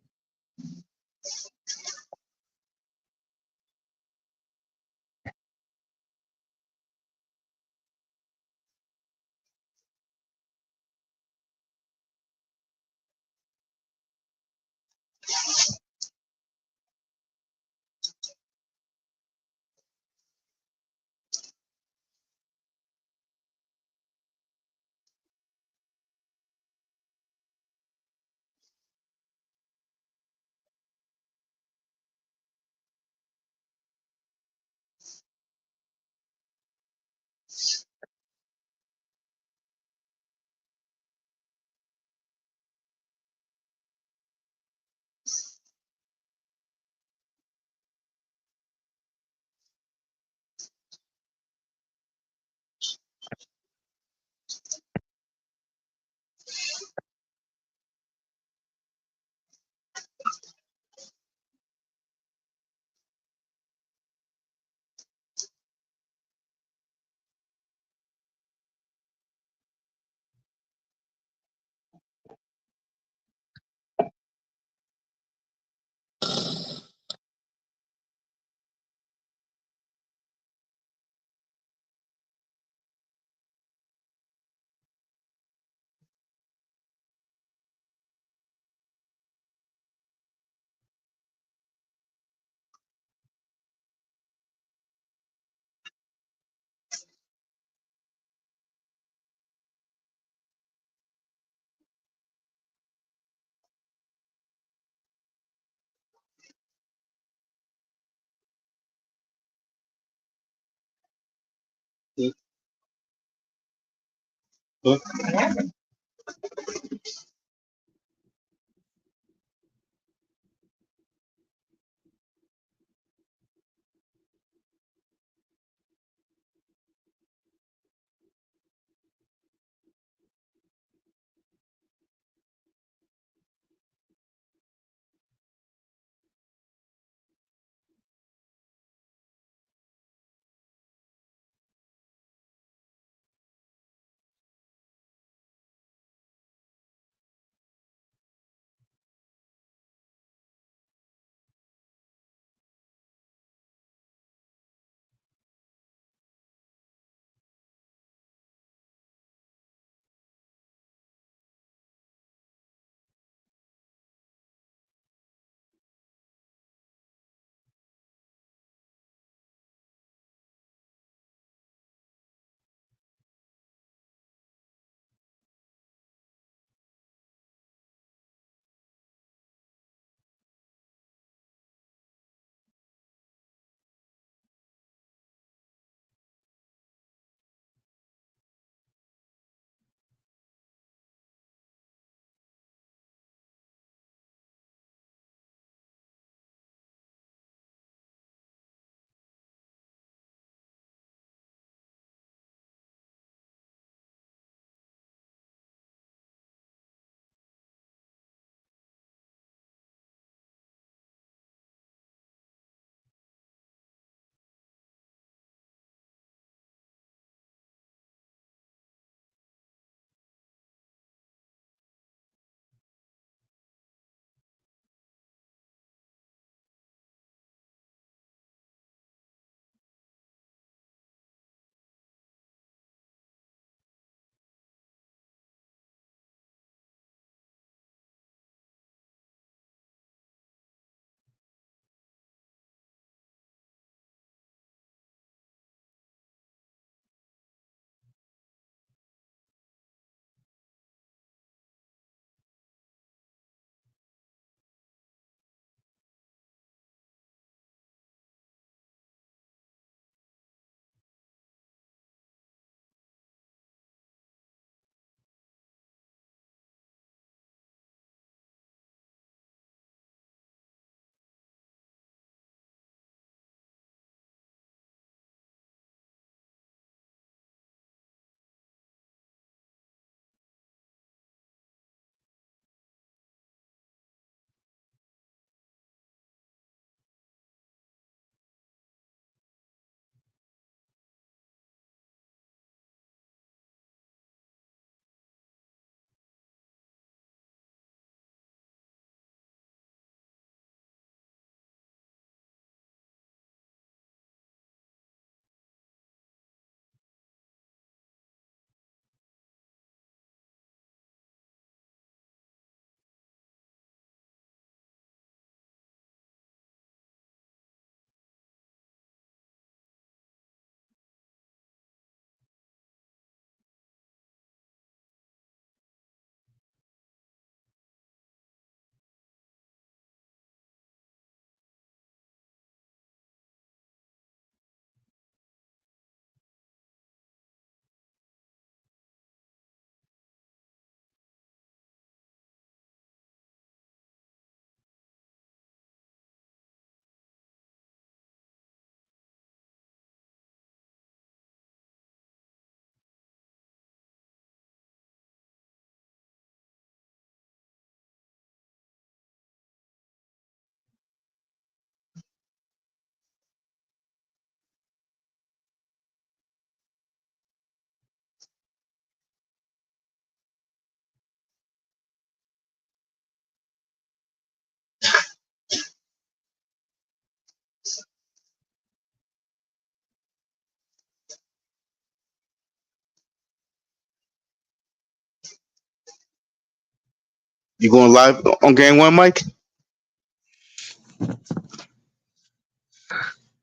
[SPEAKER 7] You going live on game one, Mike?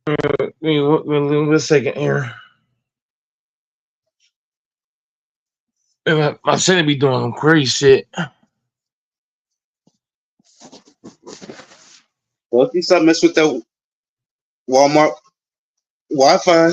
[SPEAKER 4] Wait a second here. My city be doing some crazy shit.
[SPEAKER 7] Well, if you start messing with that Walmart Wi-Fi,